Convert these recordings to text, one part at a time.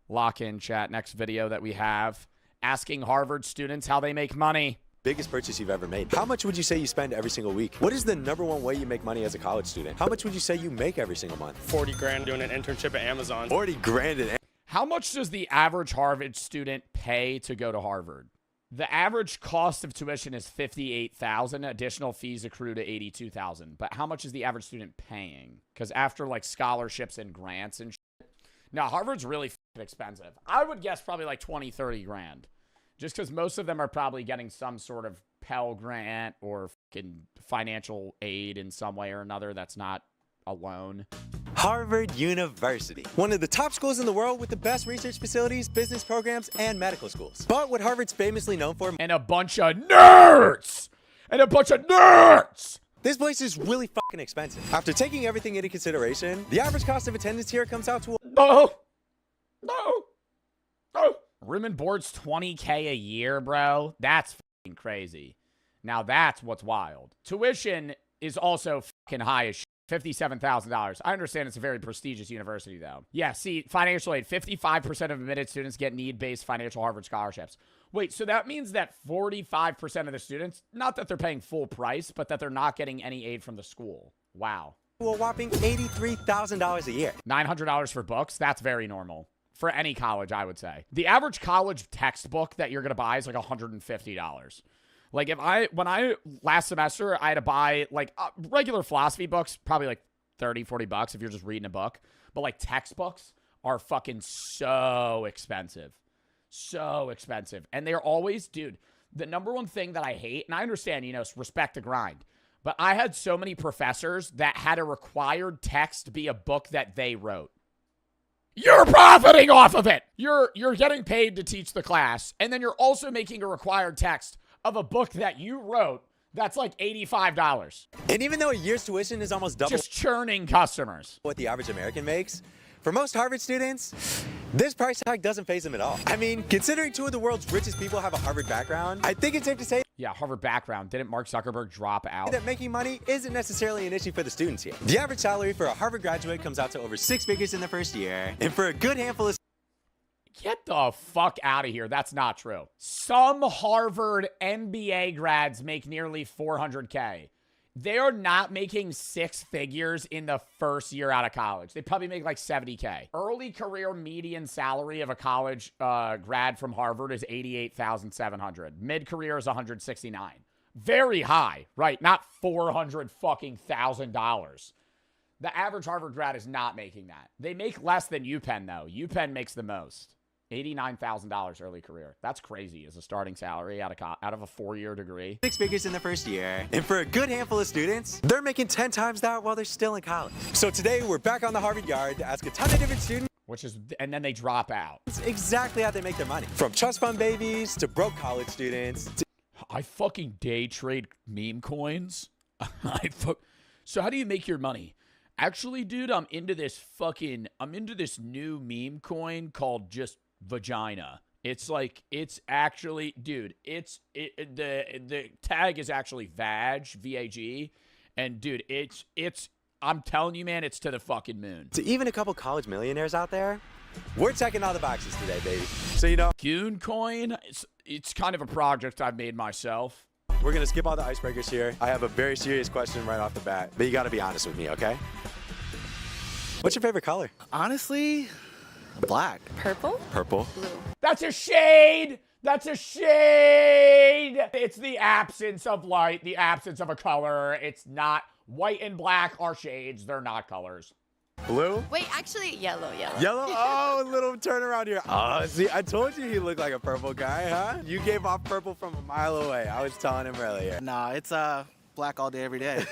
Lock in, chat. Next video that we have, asking Harvard students how they make money. Biggest purchase you've ever made. How much would you say you spend every single week? What is the #1 way you make money as a college student? How much would you say you make every single month? 40 grand doing an internship at Amazon. 40 grand in. How much does the average Harvard student pay to go to Harvard? The average cost of tuition is $58,000. Additional fees accrue to $82,000. But how much is the average student paying? Because after like scholarships and grants and shit. Now, Harvard's really expensive. I would guess probably like 20, 30 grand. Just because most of them are probably getting some sort of Pell Grant or fucking financial aid in some way or another that's not a loan. Harvard University. One of the top schools in the world with the best research facilities, business programs, and medical schools. But what Harvard's famously known for... And a bunch of nerds! And a bunch of nerds! This place is really fucking expensive. After taking everything into consideration, the average cost of attendance here comes out to... No! Room and board's $20K a year, bro. That's fucking crazy. Now that's what's wild. Tuition is also fucking high as shit. $57,000. I understand it's a very prestigious university, though. Yeah, see, financial aid. 55% of admitted students get need-based financial Harvard scholarships. Wait, so that means that 45% of the students, not that they're paying full price, but that they're not getting any aid from the school. Wow. A whopping $83,000 a year. $900 for books? That's very normal. For any college, I would say. The average college textbook that you're going to buy is like $150. Like when I last semester, I had to buy like regular philosophy books, probably like 30, 40 bucks if you're just reading a book. But like textbooks are fucking so expensive. So expensive. And they're always, dude, the #1 thing that I hate, and I understand, you know, respect the grind. But I had so many professors that had a required text be a book that they wrote. You're profiting off of it. You're getting paid to teach the class. And then you're also making a required text of a book that you wrote that's like $85. And even though a year's tuition is almost double just churning customers, what the average American makes, for most Harvard students, this price tag doesn't faze them at all. I mean, considering 2 of the world's richest people have a Harvard background, I think it's safe to say yeah, Harvard background. Didn't Mark Zuckerberg drop out? That making money isn't necessarily an issue for the students here. The average salary for a Harvard graduate comes out to over 6 figures in the first year, and for a good handful of... Get the fuck out of here. That's not true. Some Harvard MBA grads make nearly $400K. They're not making 6 figures in the first year out of college. They probably make like $70K. Early career median salary of a college grad from Harvard is $88,700. Mid-career is $169. Very high, right? Not $400 fucking $1,000. The average Harvard grad is not making that. They make less than UPenn though. UPenn makes the most. $89,000 early career. That's crazy as a starting salary out of a 4-year degree. 6 figures in the first year. And for a good handful of students, they're making 10 times that while they're still in college. So today we're back on the Harvard Yard to ask a ton of different students, and then they drop out. Exactly how they make their money. From trust fund babies to broke college students. I fucking day trade meme coins. So how do you make your money? Actually, dude, I'm into this new meme coin called just vagina. It's like, it's actually, dude, the tag is actually vag, V-A-G. And dude, it's, I'm telling you, man, it's to the fucking moon. To even a couple college millionaires out there, we're checking all the boxes today, baby. So, you know, Goon coin, it's kind of a project I've made myself. We're going to skip all the icebreakers here. I have a very serious question right off the bat, but you got to be honest with me, okay? What's your favorite color? Honestly, black. Purple? Purple. Blue. That's a shade! That's a shade! It's the absence of light, the absence of a color. It's not white and black are shades. They're not colors. Blue? Wait, actually, yellow. Yellow? Oh, a little turnaround here. Oh, see, I told you he looked like a purple guy, huh? You gave off purple from a mile away. I was telling him earlier. Nah, it's black all day, every day.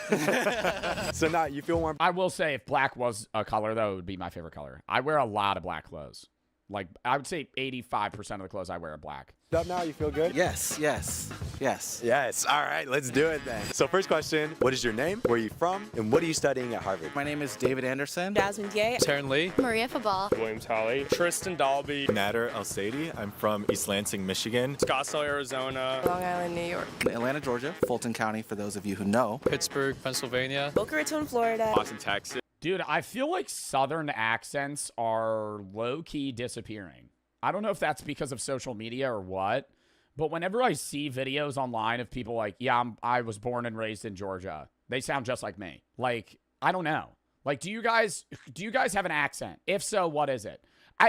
So now you feel warm. I will say if black was a color, though, it would be my favorite color. I wear a lot of black clothes. Like, I would say 85% of the clothes I wear are black. Up now, you feel good? Yes. All right, let's do it then. So first question, what is your name? Where are you from? And what are you studying at Harvard? My name is David Anderson. Jasmine Gay. Taryn Lee. Maria Fabal. William Tolley. Tristan Dalby. Nader El-Sadie. I'm from East Lansing, Michigan. Scottsdale, Arizona. Long Island, New York. Atlanta, Georgia. Fulton County, for those of you who know. Pittsburgh, Pennsylvania. Boca Raton, Florida. Austin, Texas. Dude, I feel like Southern accents are low-key disappearing. I don't know if that's because of social media or what, but whenever I see videos online of people like, yeah, I was born and raised in Georgia, they sound just like me. Like, I don't know. Like, do you guys have an accent? If so, what is it?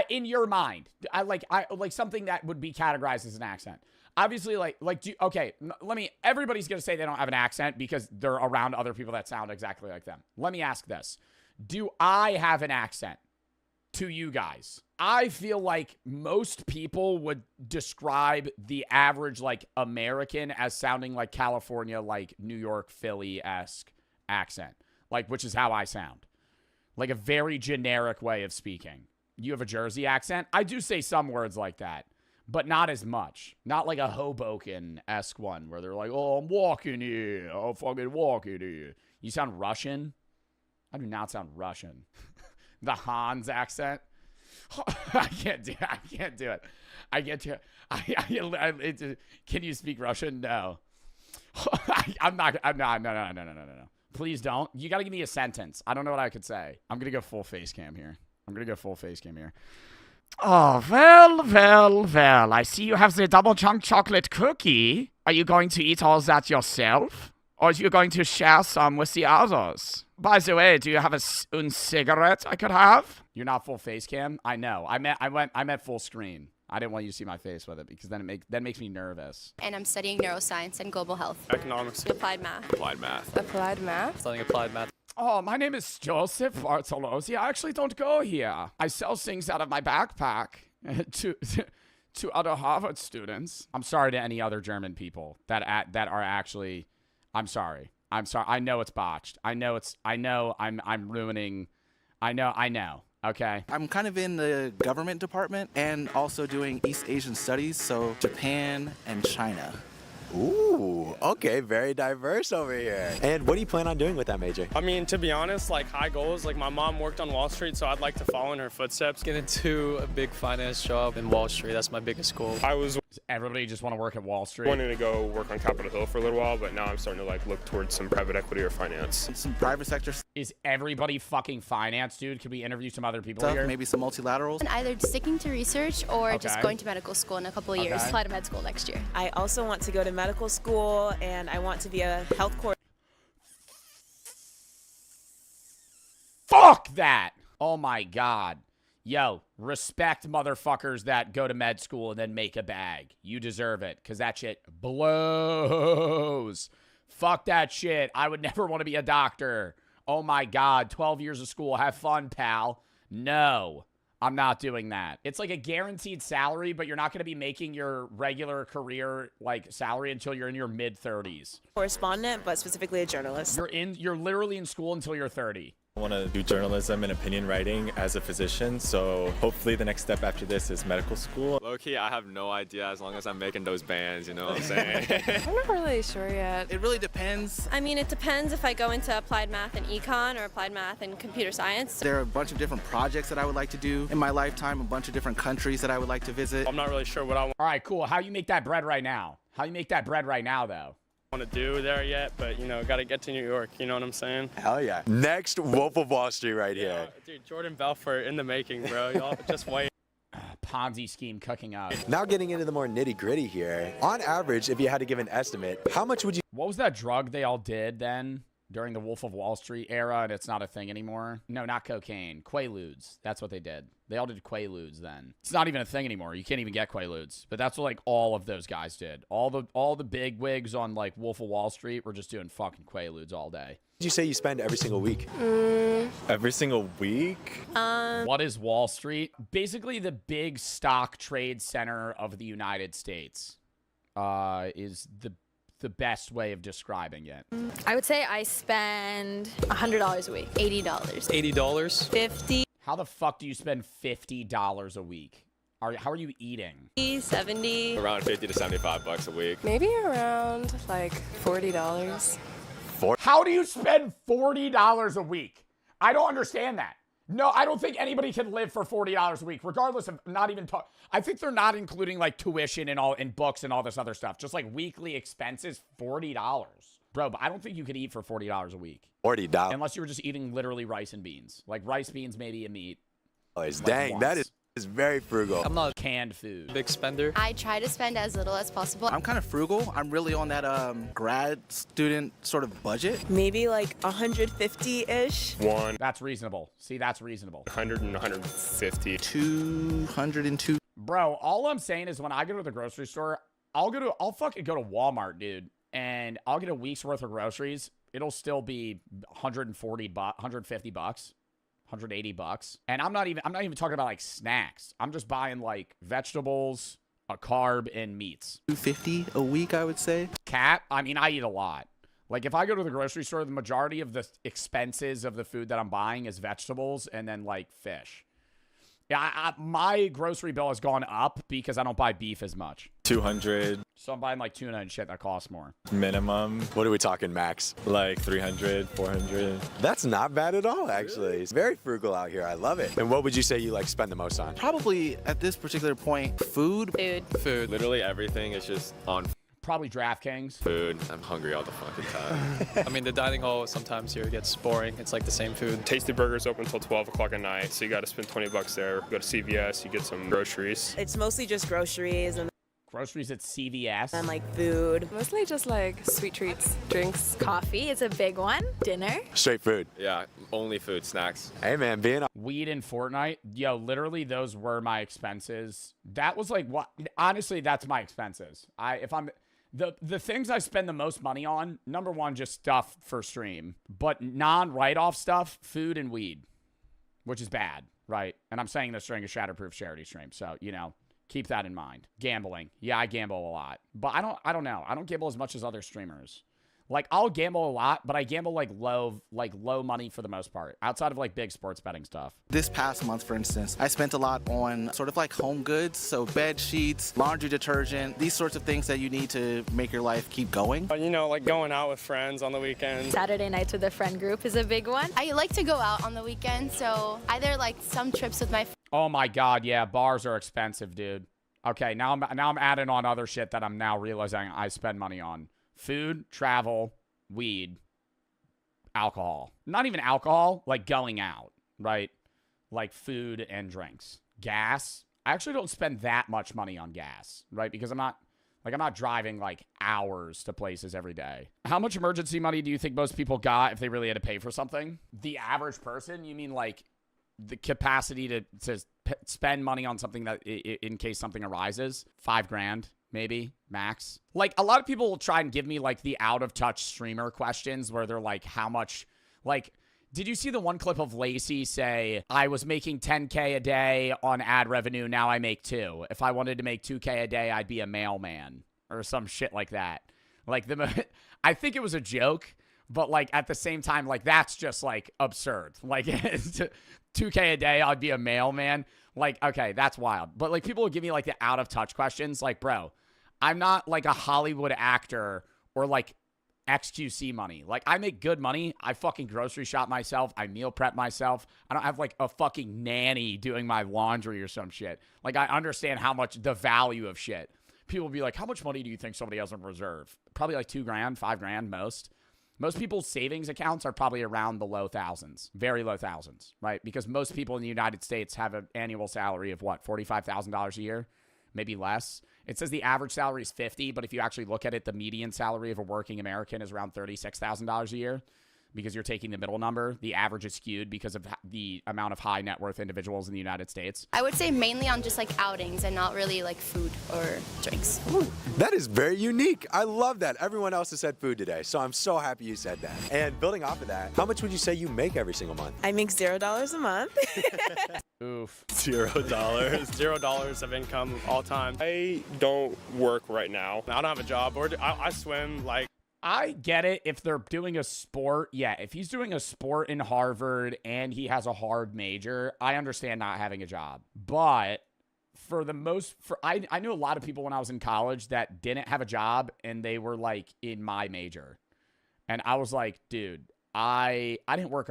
In your mind, I like something that would be categorized as an accent. Obviously, everybody's going to say they don't have an accent because they're around other people that sound exactly like them. Let me ask this. Do I have an accent to you guys? I feel like most people would describe the average, like, American as sounding like California, like New York, Philly-esque accent, like, which is how I sound. Like a very generic way of speaking. You have a Jersey accent? I do say some words like that, but not as much. Not like a Hoboken-esque one where they're like, oh, I'm walking here. I'm fucking walking here. You sound Russian? I do not sound Russian. The Hans accent? I can't do it. Can you speak Russian? No. No. Please don't. You got to give me a sentence. I don't know what I could say. I'm going to go full face cam here. Oh, well. I see you have the double chunk chocolate cookie. Are you going to eat all that yourself? Or are you going to share some with the others? By the way, do you have a cigarette I could have? You're not full face cam? I know. I meant full screen. I didn't want you to see my face with it because then that makes me nervous. And I'm studying neuroscience and global health. Economics. Applied math. Applied math. Applied math? Studying applied math. Oh, my name is Joseph Bartolozzi. I actually don't go here. I sell things out of my backpack to other Harvard students. I'm sorry to any other German people that are actually. I'm sorry. I know it's botched. I know I'm ruining. I know. Okay. I'm kind of in the government department and also doing East Asian studies, so Japan and China. Ooh, okay, very diverse over here. And what do you plan on doing with that major? I mean, to be honest, like high goals, like my mom worked on Wall Street, so I'd like to follow in her footsteps. Get into a big finance job in Wall Street. That's my biggest goal. I was Everybody just want to work at Wall Street. wanting to go work on Capitol Hill for a little while, but now I'm starting to like look towards some private equity or finance. Some private sector Is everybody fucking finance, dude? Could we interview some other people stuff, here? maybe some multilaterals. And either sticking to research or Okay. just going to medical school in a couple of years. Okay. Apply to med school next year. I also want to go to medical school, and I want to be a health coordinator. Fuck that! Oh my god. Yo, respect motherfuckers that go to med school and then make a bag. You deserve it, because that shit blows. Fuck that shit. I would never want to be a doctor. Oh my god, 12 years of school. Have fun, pal. No, I'm not doing that. It's like a guaranteed salary, but you're not going to be making your regular career like salary until you're in your mid-30s. Correspondent, but specifically a journalist. You're literally in school until you're 30. I want to do journalism and opinion writing as a physician, so hopefully the next step after this is medical school. Low-key, I have no idea as long as I'm making those bands, you know what I'm saying? I'm not really sure yet. It really depends. I mean, it depends if I go into applied math and econ or applied math and computer science. There are a bunch of different projects that I would like to do in my lifetime, a bunch of different countries that I would like to visit. I'm not really sure what I All right, cool. How you make that bread right now? Though? want to do there yet, but you know, got to get to New York. You know what I'm saying? Hell yeah. Next, Wolf of Wall Street right here. Dude, Jordan Belfort in the making, bro. Y'all just wait. Ponzi scheme cooking up. Now getting into the more nitty gritty here. On average, if you had to give an estimate, how much would you... What was that drug they all did then during the Wolf of Wall Street era and it's not a thing anymore? No, not cocaine. Quaaludes. That's what they did. They all did Quaaludes then. It's not even a thing anymore. You can't even get Quaaludes. But that's what like all of those guys did. All the big wigs on like Wolf of Wall Street were just doing fucking Quaaludes all day. Did you say you spend every single week? Every single week? What is Wall Street? Basically the big stock trade center of the United States is the best way of describing it. I would say I spend $100 a week. $80. $80. $50, How the fuck do you spend $50 a week? How are you eating? $70. Around 50 to 75 bucks a week. maybe around like $40. How do you spend $40 a week? I don't understand that. No, I don't think anybody can live for $40 a week, regardless of not even talk. I think they're not including like tuition and all and books and all this other stuff. Just like weekly expenses, $40. Bro, but I don't think you could eat for $40 a week. $40. Unless you were just eating literally rice and beans. Like rice, beans, maybe a meat. Dang, that is very frugal. I'm not Canned a food. big spender. I try to spend as little as possible. I'm kind of frugal. I'm really on that grad student sort of budget. Maybe like 150-ish. 100 That's reasonable. See, that's reasonable. and 150. 202. Bro, all I'm saying is when I go to the grocery store, I'll fucking go to Walmart, dude, and I'll get a week's worth of groceries. It'll still be 140 bucks, 150 bucks, 180 bucks. And I'm not even talking about like snacks. I'm just buying like vegetables, a carb, and meats. $250 a week, I would say. I mean, I eat a lot. Like if I go to the grocery store, the majority of the expenses of the food that I'm buying is vegetables and then like fish. Yeah, my grocery bill has gone up because I don't buy beef as much. 200 So I'm buying like tuna and shit that costs more. minimum, What are we talking, Max? like 300, 400. That's not bad at all, actually. It's very frugal out here. I love it. And what would you say you like spend the most on? Probably at this particular point, food. Food. Literally everything is just on Probably DraftKings. food. I'm hungry all the fucking time. I mean, the dining hall sometimes here gets boring. It's like the same food. Tasty Burger's open until 12 o'clock at night, so you got to spend 20 bucks there. Go to CVS, you get some groceries. It's mostly just groceries and Groceries at CVS. then like food. Mostly just like sweet treats, drinks, coffee is a big one, dinner. Straight food. Yeah, only food, snacks. Hey, man, being Weed and Fortnite. Yo, literally those were my expenses. That was like what honestly, that's my expenses. The things I spend the most money on, number one, just stuff for stream. But non-write-off stuff, food and weed. Which is bad, right? And I'm saying this during a Shatterproof charity stream. So, keep that in mind. Gambling. Yeah, I gamble a lot. But I don't know. I don't gamble as much as other streamers. Like, I'll gamble a lot, but I gamble like low money for the most part. Outside of like big sports betting stuff. This past month, for instance, I spent a lot on sort of like home goods, so bed sheets, laundry detergent, these sorts of things that you need to make your life keep going. You know, like going out with friends on the weekends. Saturday nights with a friend group is a big one. I like to go out on the weekend, so either like some trips with my Oh my god, yeah, bars are expensive, dude. Okay, now I'm adding on other shit that I'm now realizing I spend money on. Food, travel, weed, alcohol. Not even alcohol, like going out, right? Like food and drinks. Gas. I actually don't spend that much money on gas, right? Because I'm not driving like hours to places every day. How much emergency money do you think most people got if they really had to pay for something? The average person? You mean like the capacity to spend money on something that in case something arises? $5,000. Maybe, max. Like, a lot of people will try and give me, like, the out-of-touch streamer questions where they're like, how much, like, did you see the one clip of Lacey say, I was making 10K a day on ad revenue, now I make 2. If I wanted to make 2K a day, I'd be a mailman, or some shit like that. Like, I think it was a joke, but, like, at the same time, like, that's just, like, absurd. Like, 2K a day, I'd be a mailman. Like, okay, that's wild. But, like, people will give me, like, the out-of-touch questions. Like, bro, I'm not, like, a Hollywood actor or, like, XQC money. Like, I make good money. I fucking grocery shop myself. I meal prep myself. I don't have, like, a fucking nanny doing my laundry or some shit. Like, I understand how much the value of shit. People will be like, how much money do you think somebody has in reserve? Probably, like, $2,000, $5,000 most. Most people's savings accounts are probably around the low thousands, very low thousands, right? Because most people in the United States have an annual salary of what, $45,000 a year, maybe less. It says the average salary is 50, but if you actually look at it, the median salary of a working American is around $36,000 a year. Because you're taking the middle number. The average is skewed because of the amount of high net worth individuals in the United States. I would say mainly on just like outings and not really like food or drinks. Ooh, that is very unique. I love that. Everyone else has said food today, so I'm so happy you said that. And building off of that, how much would you say you make every single month? I make $0 a month. Oof. $0. $0 of income all time. I don't work right now. I don't have a job, or I swim like. I get it if they're doing a sport. Yeah, if he's doing a sport in Harvard and he has a hard major, I understand not having a job. But I knew a lot of people when I was in college that didn't have a job and they were like in my major. And I was like, dude, I didn't work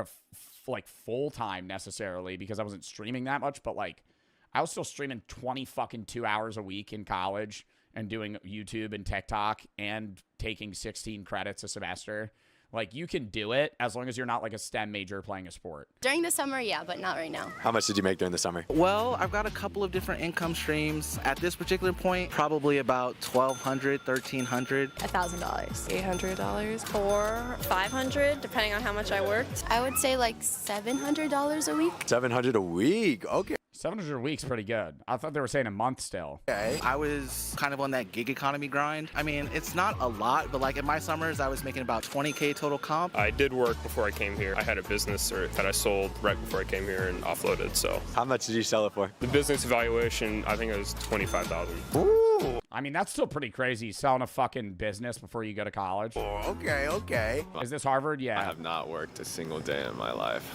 like full time necessarily because I wasn't streaming that much, but like I was still streaming 20 fucking 2 hours a week in college and doing YouTube and TikTok and taking 16 credits a semester. Like, you can do it as long as you're not like a STEM major playing a sport. During the summer, yeah, but not right now. How much did you make during the summer? Well, I've got a couple of different income streams. At this particular point, probably about $1,200, $1,300. $1,000. $800 or $500, depending on how much I worked. I would say like $700 a week. 700 a week. Okay. 700 a week's pretty good. I thought they were saying a month still. Okay. I was kind of on that gig economy grind. I mean, it's not a lot, but like in my summers, I was making about 20K total comp. I did work before I came here. I had a business that I sold right before I came here and offloaded. So How much did you sell it for? the business evaluation, I think it was $25,000. Ooh. I mean, that's still pretty crazy, selling a fucking business before you go to college. Okay, okay. Is this Harvard? Yeah. I have not worked a single day in my life.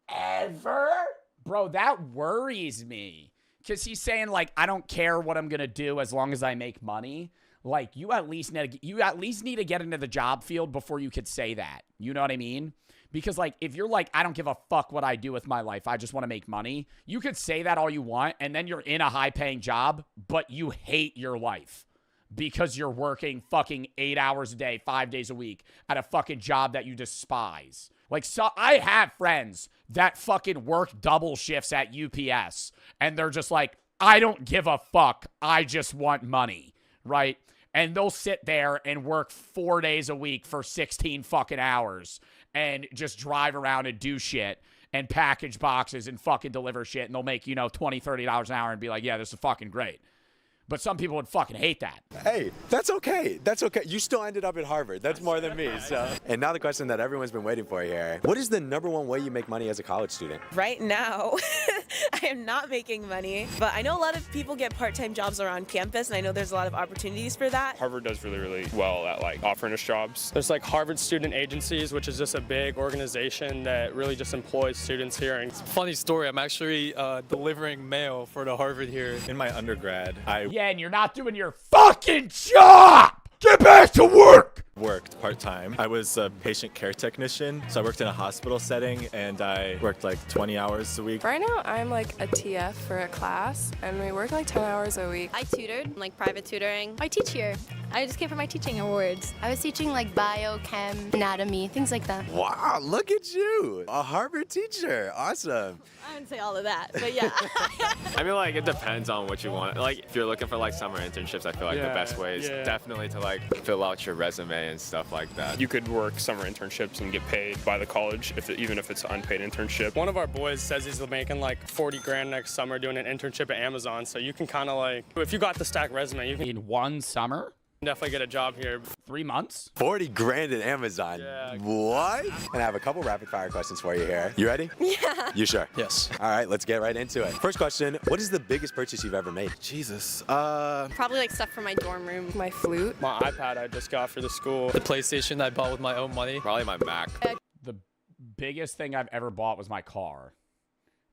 Ever? Bro, that worries me. Because he's saying, like, I don't care what I'm going to do as long as I make money. Like, you at least need to get into the job field before you could say that. You know what I mean? Because, like, if you're like, I don't give a fuck what I do with my life, I just want to make money, you could say that all you want, and then you're in a high-paying job, but you hate your life because you're working fucking 8 hours a day, 5 days a week at a fucking job that you despise. Like, so I have friends that fucking work double shifts at UPS, and they're just like, I don't give a fuck. I just want money, right? And they'll sit there and work 4 days a week for 16 fucking hours and just drive around and do shit and package boxes and fucking deliver shit, and they'll make, $20, $30 an hour and be like, yeah, this is fucking great. But some people would fucking hate that. Hey, that's okay. That's okay. You still ended up at Harvard. That's more than me. So. And now the question that everyone's been waiting for here. What is the #1 way you make money as a college student? Right now, I am not making money, but I know a lot of people get part-time jobs around campus, and I know there's a lot of opportunities for that. Harvard does really, really well at like offering us jobs. There's like Harvard Student Agencies, which is just a big organization that really just employs students here. And funny story, I'm actually delivering mail for the Harvard here. In my undergrad, I Yeah, and you're not doing your fucking job! Get back to work! worked part-time. I was a patient care technician, so I worked in a hospital setting, and I worked like 20 hours a week. Right now, I'm like a TF for a class, and we work like 10 hours a week. I tutored, like private tutoring. I teach here. I just came for my teaching awards. I was teaching like bio, chem, anatomy, things like that. Wow, look at you. A Harvard teacher. Awesome. I wouldn't say all of that, but yeah. I mean, like, it depends on what you want. Like, if you're looking for like summer internships, I feel like the best way is definitely to like fill out your resume and stuff like that. You could work summer internships and get paid by the college, even if it's an unpaid internship. One of our boys says he's making like 40 grand next summer doing an internship at Amazon. So you can kind of like, if you got the stack resume, you can In one summer? definitely get a job here. 3 months? 40 grand at Amazon. Yeah. What? And I have a couple rapid fire questions for you here. You ready? Yeah. You sure? Yes. All right, let's get right into it. First question, what is the biggest purchase you've ever made? Jesus. Probably like stuff for my dorm room. My flute. My iPad I just got for the school. The PlayStation I bought with my own money. Probably my Mac. The biggest thing I've ever bought was my car.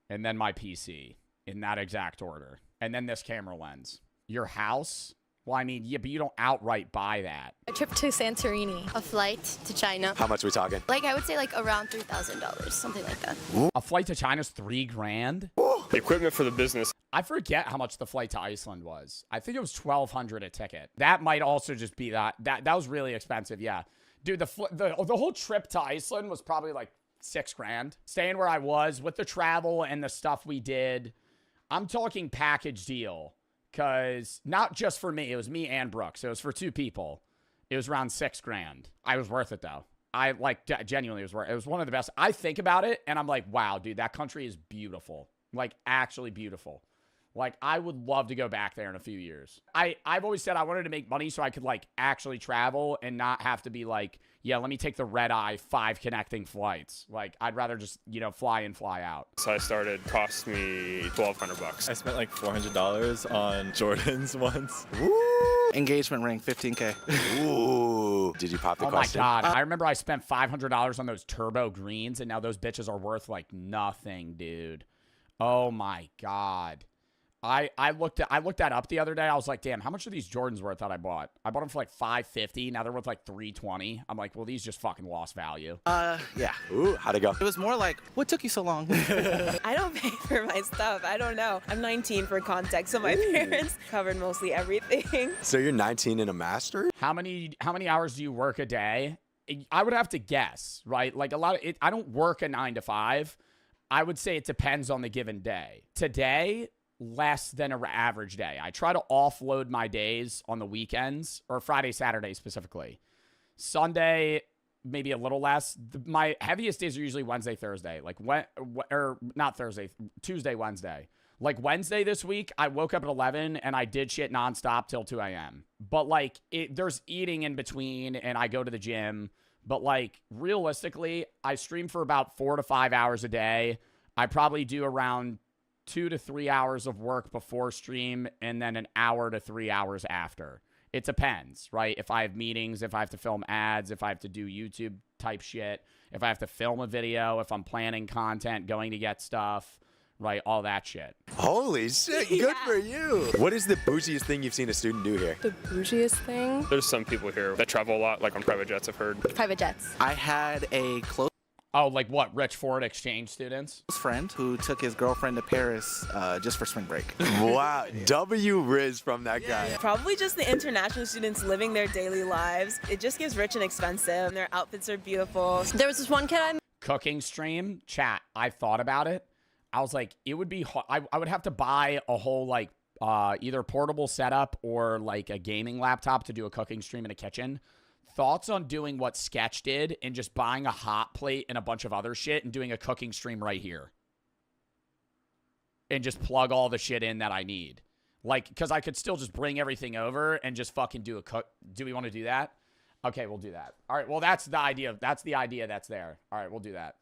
And then my PC. In that exact order. And then this camera lens. Your house? Well, I mean, yeah, but you don't outright buy that. A trip to Santorini. A flight to China. How much are we talking? Like, I would say like around $3,000, something like that. A flight to China's $3 grand? The equipment for the business. I forget how much the flight to Iceland was. I think it was $1,200 a ticket. That might also just be that was really expensive, yeah. Dude, the whole trip to Iceland was probably like $6 grand. Staying where I was with the travel and the stuff we did. I'm talking package deal. Because not just for me, it was me and Brooks. It was for 2 people. It was around $6 grand. I was worth it, though. I like genuinely was worth it. It was one of the best. I think about it, and I'm like, wow, dude, that country is beautiful. Like, actually beautiful. Like, I would love to go back there in a few years. I've always said I wanted to make money so I could, like, actually travel and not have to be like, yeah, let me take the red-eye 5 connecting flights. Like, I'd rather just, fly in, fly out. So I started, cost me $1,200. I spent like $400 on Jordans once. Woo! Engagement ring, 15K. Ooh. Did you pop the question? Oh my God. I remember I spent $500 on those turbo greens, and now those bitches are worth like nothing, dude. Oh my God. I looked that up the other day. I was like, damn, how much are these Jordans worth that I bought? I bought them for like $550. Now they're worth like $320. I'm like, well, these just fucking lost value. Yeah. Ooh, how'd it go? It was more like, what took you so long? I don't pay for my stuff. I don't know. I'm 19 for context, so my parents covered mostly everything. So you're 19 and a master? How many hours do you work a day? I would have to guess, right? Like I don't work a 9 to 5. I would say it depends on the given day. Today, less than an average day. I try to offload my days on the weekends, or Friday, Saturday specifically. Sunday, maybe a little less. My heaviest days are usually Wednesday, Thursday. Like or not Thursday, Tuesday, Wednesday. Like Wednesday this week, I woke up at 11 and I did shit nonstop till 2 a.m. But like there's eating in between and I go to the gym. But like realistically, I stream for about 4 to 5 hours a day. I probably do around 2 to 3 hours of work before stream and then an hour to 3 hours after. It depends, right? If I have meetings, if I have to film ads, if I have to do YouTube type shit, if I have to film a video, if I'm planning content, going to get stuff, right? All that shit. Holy shit, good for you. What is the bougiest thing you've seen a student do here? The bougiest thing? There's some people here that travel a lot, like on private jets, I've heard. Private jets. I had a close Oh, like what? Rich foreign exchange students? friend who took his girlfriend to Paris just for spring break. Wow, W Riz from that guy. Probably just the international students living their daily lives. It just gives rich and expensive. Their outfits are beautiful. There was this one kid I Cooking stream, chat. I thought about it. I was like, it would be hard. I would have to buy a whole like either portable setup or like a gaming laptop to do a cooking stream in a kitchen. Thoughts on doing what Sketch did and just buying a hot plate and a bunch of other shit and doing a cooking stream right here. And just plug all the shit in that I need. Like, because I could still just bring everything over and just fucking do a cook. Do we want to do that? Okay, we'll do that. All right, well, that's the idea. That's the idea that's there. All right, we'll do that.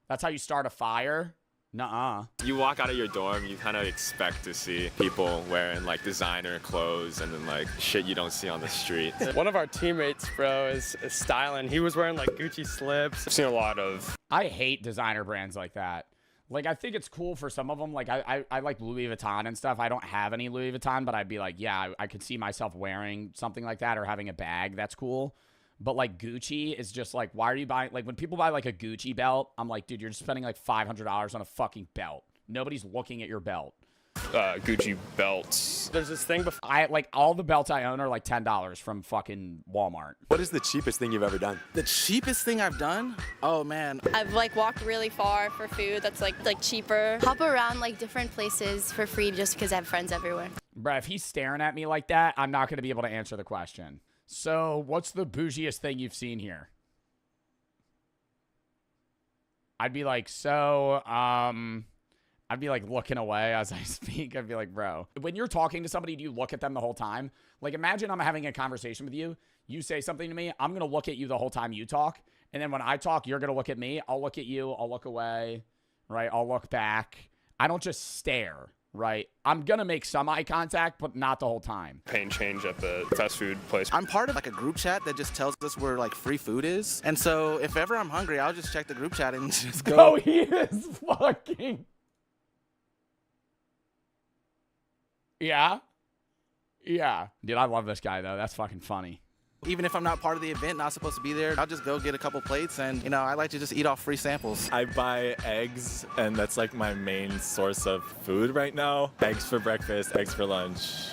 That's how you start a fire? Nuh-uh. You walk out of your dorm, you kind of expect to see people wearing like designer clothes and then like shit you don't see on the street. One of our teammates, bro, is styling. He was wearing like Gucci slips. I've seen a lot of. I hate designer brands like that. Like, I think it's cool for some of them. Like, I like Louis Vuitton and stuff. I don't have any Louis Vuitton, but I'd be like, yeah, I could see myself wearing something like that or having a bag. That's cool. But, like, Gucci is just, like, why are you buying... Like, when people buy, like, a Gucci belt, I'm like, dude, you're just spending, like, $500 on a fucking belt. Nobody's looking at your belt. Gucci belts. There's this thing before. Like, all the belts I own are, like, $10 from fucking Walmart. What is the cheapest thing you've ever done? The cheapest thing I've done? Oh, man. I've like walked really far for food that's like cheaper. Hop around like different places for free just because I have friends everywhere. Bruh, if he's staring at me like that, I'm not going to be able to answer the question. So, what's the bougiest thing you've seen here? I'd be like, I'd be like looking away as I speak. I'd be like, bro, when you're talking to somebody, do you look at them the whole time? Like, imagine I'm having a conversation with you. You say something to me. I'm going to look at you the whole time you talk. And then when I talk, you're going to look at me. I'll look at you. I'll look away, right? I'll look back. I don't just stare, right? I'm going to make some eye contact, but not the whole time. Pay and change at the fast food place. I'm part of like a group chat that just tells us where like free food is. And so if ever I'm hungry, I'll just check the group chat and just go. Oh, he is fucking... Yeah? Yeah. Dude, I love this guy, though. That's fucking funny. Even if I'm not part of the event, not supposed to be there, I'll just go get a couple plates and, you know, I like to just eat off free samples. I buy eggs, and that's like my main source of food right now. Eggs for breakfast, eggs for lunch,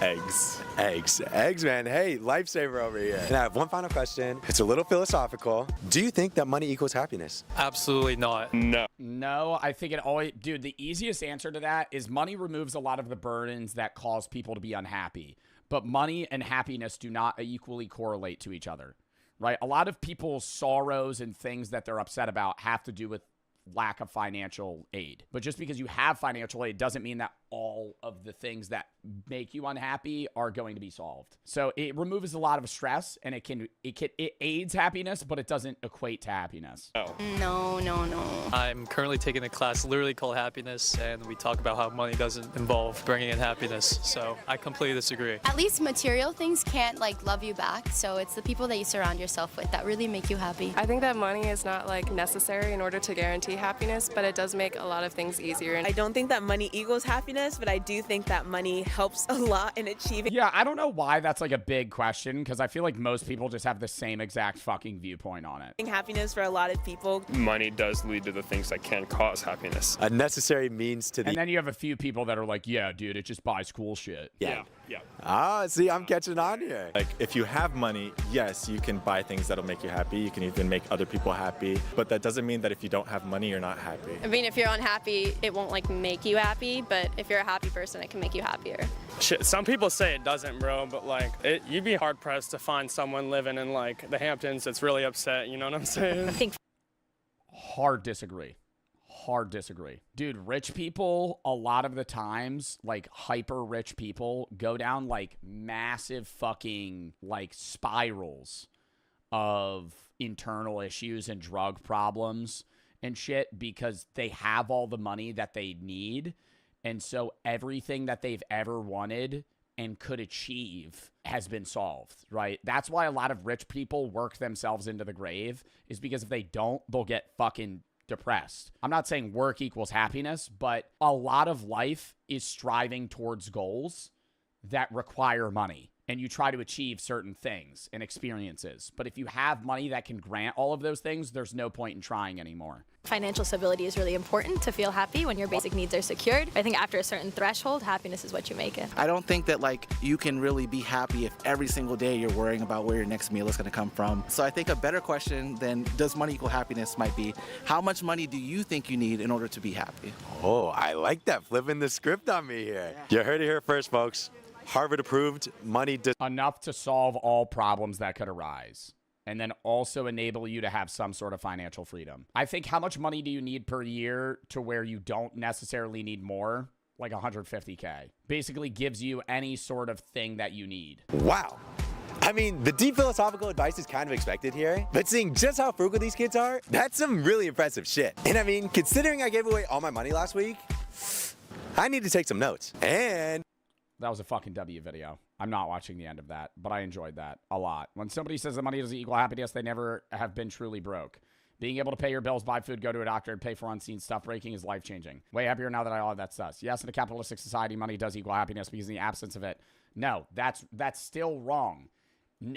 eggs. Eggs, man. Hey, lifesaver over here. And I have one final question. It's a little philosophical. Do you think that money equals happiness? Absolutely not. No. No, I think it always... Dude, the easiest answer to that is money removes a lot of the burdens that cause people to be unhappy. But money and happiness do not equally correlate to each other, right? A lot of people's sorrows and things that they're upset about have to do with lack of financial aid. But just because you have financial aid doesn't mean that all of the things that make you unhappy are going to be solved. So it removes a lot of stress, and it aids happiness, but it doesn't equate to happiness. Oh. No. I'm currently taking a class literally called Happiness, and we talk about how money doesn't involve bringing in happiness. So I completely disagree. At least material things can't like love you back. So it's the people that you surround yourself with that really make you happy. I think that money is not like necessary in order to guarantee happiness, but it does make a lot of things easier. I don't think that money equals happiness. happiness, but I do think that money helps a lot in achieving. Yeah, I don't know why that's like a big question, because I feel like most people just have the same exact fucking viewpoint on it. Happiness for a lot of people. Money does lead to the things that can cause happiness. A necessary means to the. And then you have a few people that are like, yeah, dude, it just buys cool shit. Yeah. Ah, see, I'm catching on here. Like, if you have money, yes, you can buy things that'll make you happy. You can even make other people happy. But that doesn't mean that if you don't have money, you're not happy. I mean, if you're unhappy, it won't like make you happy, but if you're a happy person, it can make you happier. Shit, some people say it doesn't, bro, but like, you'd be hard pressed to find someone living in like the Hamptons that's really upset. You know what I'm saying? I think Hard disagree. Hard disagree. Dude, rich people, a lot of the times, like hyper rich people, go down like massive fucking like spirals of internal issues and drug problems and shit because they have all the money that they need. And so everything that they've ever wanted and could achieve has been solved, right? That's why a lot of rich people work themselves into the grave, is because if they don't, they'll get fucking depressed. I'm not saying work equals happiness, but a lot of life is striving towards goals that require money. And you try to achieve certain things and experiences. But if you have money that can grant all of those things, there's no point in trying anymore. financial stability is really important to feel happy when your basic needs are secured. I think after a certain threshold, happiness is what you make it. I don't think that like you can really be happy if every single day you're worrying about where your next meal is going to come from. So I think a better question than does money equal happiness might be, how much money do you think you need in order to be happy? Oh, I like that, flipping the script on me here. You heard it here first, folks. Harvard approved, money does enough to solve all problems that could arise, and then also enable you to have some sort of financial freedom. I think, how much money do you need per year to where you don't necessarily need more? Like $150K. Basically gives you any sort of thing that you need. Wow. I mean, the deep philosophical advice is kind of expected here, but seeing just how frugal these kids are, that's some really impressive shit. And I mean, considering I gave away all my money last week, I need to take some notes. And that was a fucking W video. I'm not watching the end of that, but I enjoyed that a lot. When somebody says that money doesn't equal happiness, they never have been truly broke. Being able to pay your bills, buy food, go to a doctor, and pay for unseen stuff breaking is life-changing. Way happier now that I all have that sus. Yes, in a capitalistic society, money does equal happiness because in the absence of it, no, that's still wrong.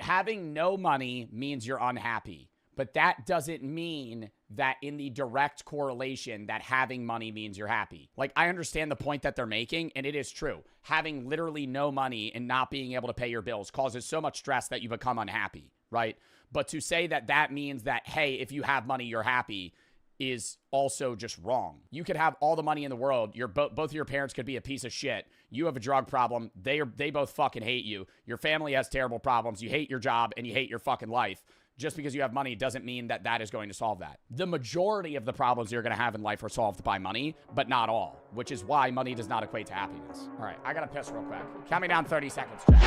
Having no money means you're unhappy, but that doesn't mean that in the direct correlation that having money means you're happy. Like, I understand the point that they're making, and it is true. Having literally no money and not being able to pay your bills causes so much stress that you become unhappy, right? But to say that that means that, hey, if you have money, you're happy is also just wrong. You could have all the money in the world. Both of your parents could be a piece of shit. You have a drug problem. They both fucking hate you. Your family has terrible problems. You hate your job and you hate your fucking life. Just because you have money doesn't mean that that is going to solve that. The majority of the problems you're going to have in life are solved by money, but not all, which is why money does not equate to happiness. All right, I got to piss real quick. Count me down 30 seconds, Jack.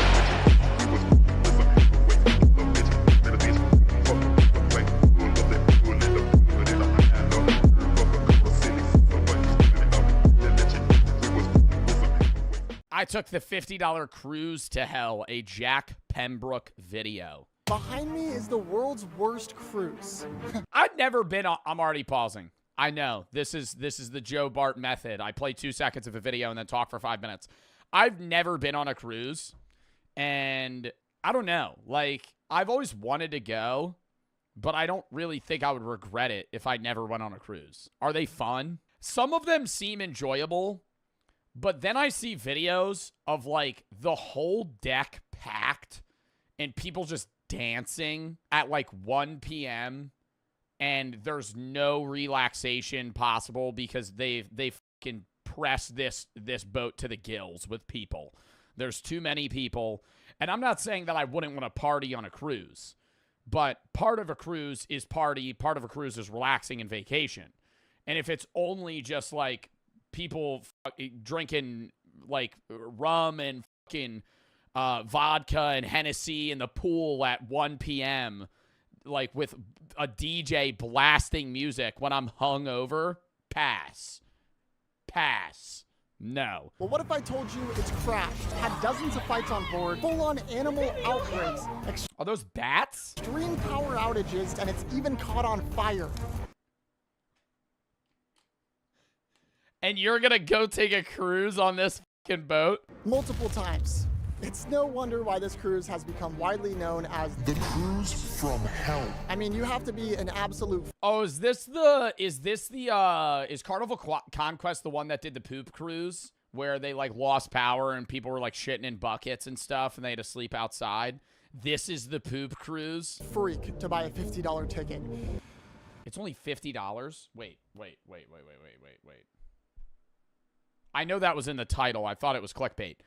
I took the $50 cruise to hell, a Jack Pembroke video. Behind me is the world's worst cruise. I've never been on, I'm already pausing. I know, this is the Joe Bart method. I play 2 seconds of a video and then talk for 5 minutes. I've never been on a cruise, and I don't know. Like, I've always wanted to go, but I don't really think I would regret it if I never went on a cruise. Are they fun? Some of them seem enjoyable, but then I see videos of, like, the whole deck packed and people just dancing at like 1 p.m. and there's no relaxation possible because they fucking press this boat to the gills with people. There's too many people. And I'm not saying that I wouldn't want to party on a cruise, but part of a cruise is party, part of a cruise is relaxing and vacation. And if it's only just like people drinking like rum and fucking vodka and Hennessy in the pool at 1 p.m., like with a DJ blasting music when I'm hungover, pass. No. Well, what if I told you it's crashed, had dozens of fights on board, full-on animal outbreaks, Are those bats? extreme power outages, and it's even caught on fire? And you're gonna go take a cruise on this fucking boat? Multiple times. It's no wonder why this cruise has become widely known as the cruise from hell. I mean, you have to be an absolute. Oh, is Carnival Conquest the one that did the poop cruise where they like lost power and people were like shitting in buckets and stuff and they had to sleep outside? This is the poop cruise. Freak to buy a $50 ticket. It's only $50. Wait. I know that was in the title. I thought it was clickbait.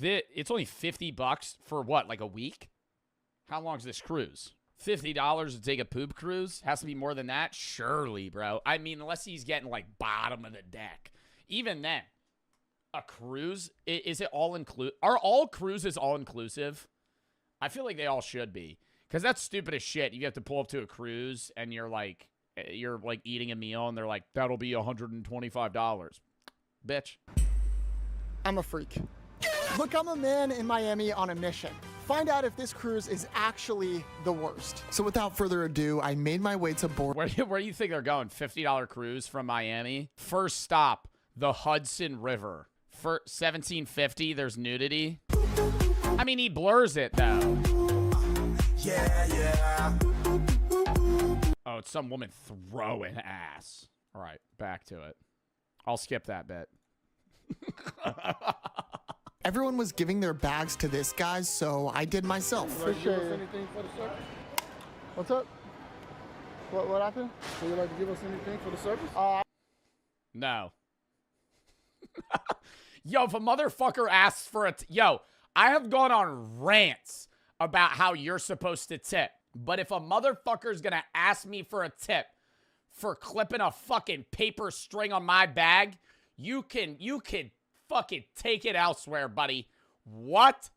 It's only $50 for what, like a week? How long's this cruise? $50 to take a poop cruise? Has to be more than that? Surely, bro. I mean, unless he's getting like bottom of the deck. Even then, a cruise, is it all inclusive? Are all cruises all inclusive? I feel like they all should be. Because that's stupid as shit. You have to pull up to a cruise and you're like eating a meal and they're like, that'll be $125. Bitch. I'm a freak. Look, I'm a man in Miami on a mission. Find out if this cruise is actually the worst. So without further ado, I made my way to board. Where do you think they're going? $50 cruise from Miami? First stop, the Hudson River. For $17.50, there's nudity. I mean, he blurs it, though. Yeah. Oh, it's some woman throwing ass. All right, back to it. I'll skip that bit. Everyone was giving their bags to this guy, so I did myself. Appreciate it. Anything for the service? What's up? What happened? Would you like to give us anything for the service? No. Yo, if a motherfucker asks for yo, I have gone on rants about how you're supposed to tip. But if a motherfucker's gonna ask me for a tip for clipping a fucking paper string on my bag, you can fucking take it elsewhere, buddy. What?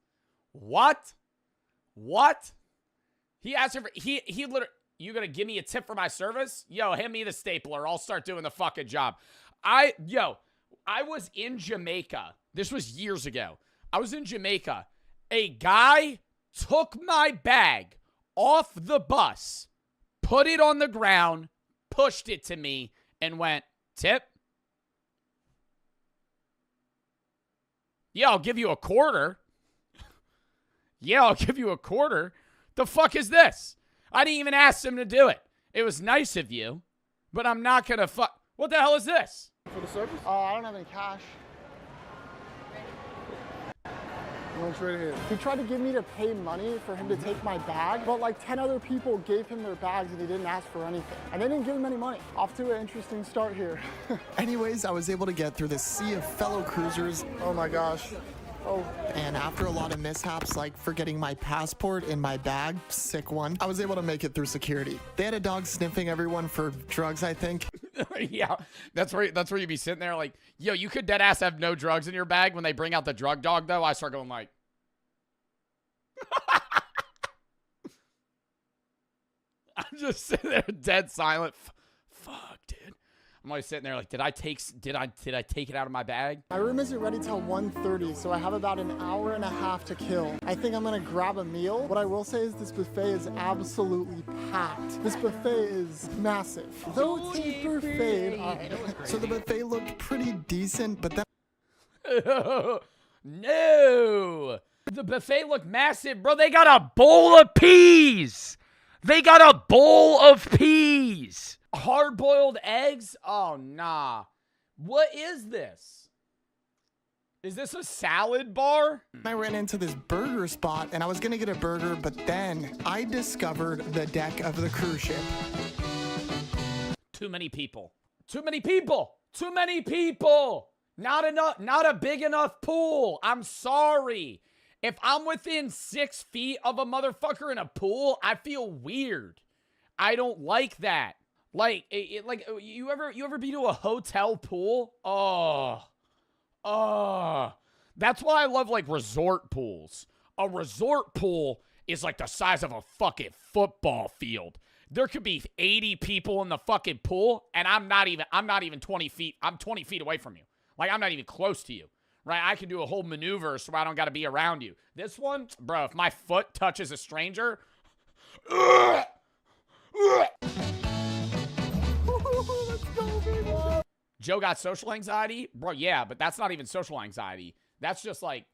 He asked her for, he literally, you gonna give me a tip for my service? Yo, hand me the stapler. I'll start doing the fucking job. I was in Jamaica. This was years ago. I was in Jamaica. A guy took my bag off the bus, put it on the ground, pushed it to me, and went, tip? Yeah, I'll give you a quarter. Yeah, I'll give you a quarter. The fuck is this? I didn't even ask him to do it. It was nice of you, but I'm not gonna What the hell is this? For the service? I don't have any cash. Straight ahead. He tried to get me to pay money for him to take my bag, but like 10 other people gave him their bags and he didn't ask for anything. And they didn't give him any money. Off to an interesting start here. Anyways, I was able to get through this sea of fellow cruisers. Oh my gosh. Oh. And after a lot of mishaps, like forgetting my passport in my bag, sick one, I was able to make it through security. They had a dog sniffing everyone for drugs, I think. Yeah, that's where you'd be sitting there like, yo, you could dead ass have no drugs in your bag. When they bring out the drug dog, though, I start going like, I'm just sitting there dead silent. Fuck, dude. I'm always sitting there like, did I take it out of my bag? My room isn't ready till 1:30, so I have about an hour and a half to kill. I think I'm gonna grab a meal. What I will say is this buffet is absolutely packed. This buffet is massive. Though it's a buffet, so the buffet looked pretty decent, but then no, the buffet looked massive, bro. They got a bowl of peas. Hard-boiled eggs? Oh, nah. What is this? Is this a salad bar? I ran into this burger spot, and I was gonna get a burger, but then I discovered the deck of the cruise ship. Too many people. Not a big enough pool. I'm sorry. If I'm within 6 feet of a motherfucker in a pool, I feel weird. I don't like that. Like, you ever been to a hotel pool? Oh. That's why I love, like, resort pools. A resort pool is like the size of a fucking football field. There could be 80 people in the fucking pool, and I'm not even 20 feet. I'm 20 feet away from you. Like, I'm not even close to you. Right? I can do a whole maneuver so I don't got to be around you. This one, bro, if my foot touches a stranger, Joe got social anxiety? Bro, yeah, but that's not even social anxiety. That's just like,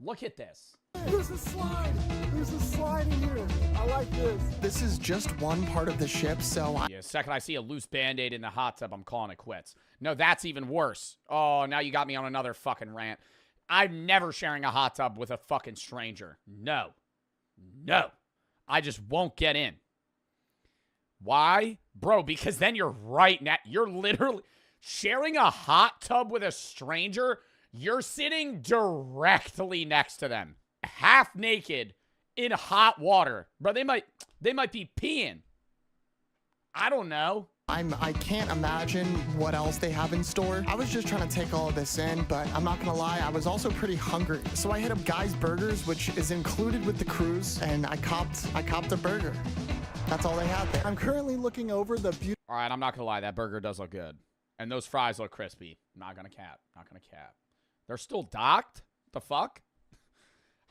look at this. There's a slide. There's a slide in here. I like this. This is just one part of the ship, so Yeah, second I see a loose Band-Aid in the hot tub, I'm calling it quits. No, that's even worse. Oh, now you got me on another fucking rant. I'm never sharing a hot tub with a fucking stranger. No. No. I just won't get in. Why? Bro, because then you're right now. You're literally sharing a hot tub with a stranger. You're sitting directly next to them. Half naked in hot water. Bro, they might be peeing. I don't know. I can't imagine what else they have in store. I was just trying to take all of this in, but I'm not gonna lie, I was also pretty hungry. So I hit up Guy's Burgers, which is included with the cruise, and I copped a burger. That's all they had there. I'm currently looking over the beauty. All right, I'm not gonna lie, that burger does look good. And those fries look crispy. Not gonna cap. Not gonna cap. They're still docked? The fuck?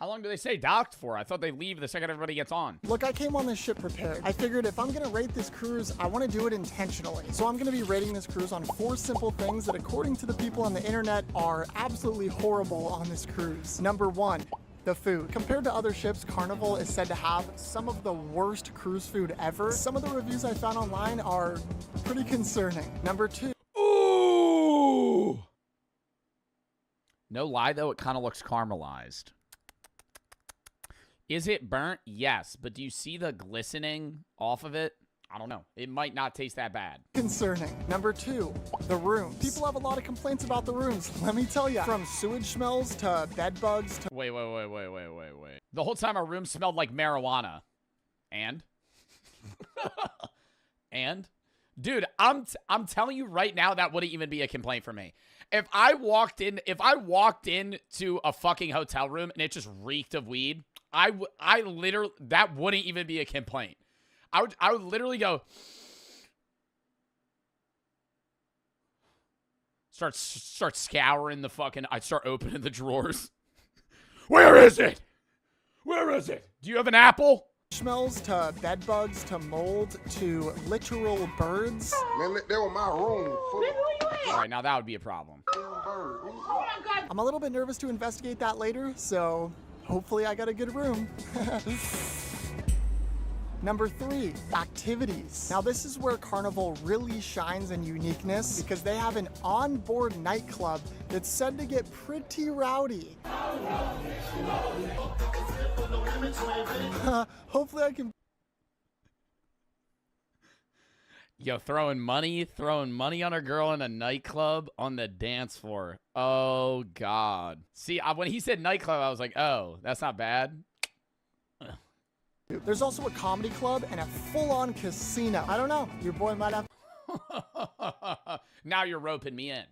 How long do they say docked for? I thought they leave the second everybody gets on. Look, I came on this ship prepared. I figured if I'm gonna rate this cruise, I wanna do it intentionally. So I'm gonna be rating this cruise on 4 simple things that according to the people on the internet are absolutely horrible on this cruise. Number 1, the food. Compared to other ships, Carnival is said to have some of the worst cruise food ever. Some of the reviews I found online are pretty concerning. Number 2. Ooh! No lie, though, it kind of looks caramelized. Is it burnt? Yes. But do you see the glistening off of it? I don't know. It might not taste that bad. Concerning. Number 2, the rooms. People have a lot of complaints about the rooms. Let me tell you, from sewage smells to bed bugs to... Wait. The whole time our room smelled like marijuana. And? And? Dude, I'm telling you right now, that wouldn't even be a complaint for me. If I walked into a fucking hotel room and it just reeked of weed, I literally, that wouldn't even be a complaint. I would literally go, start scouring the fucking, I'd start opening the drawers. Where is it? Where is it? Do you have an apple? Smells to bed bugs to mold to literal birds. Man, that was my room. All right, now that would be a problem. I'm a little bit nervous to investigate that later, so hopefully I got a good room. Number 3, activities. Now this is where Carnival really shines in uniqueness because they have an onboard nightclub that's said to get pretty rowdy. Hopefully I can... Yo, throwing money on a girl in a nightclub on the dance floor. Oh, God. See, when he said nightclub, I was like, oh, that's not bad. There's also a comedy club and a full-on casino. I don't know. Your boy might have Now you're roping me in.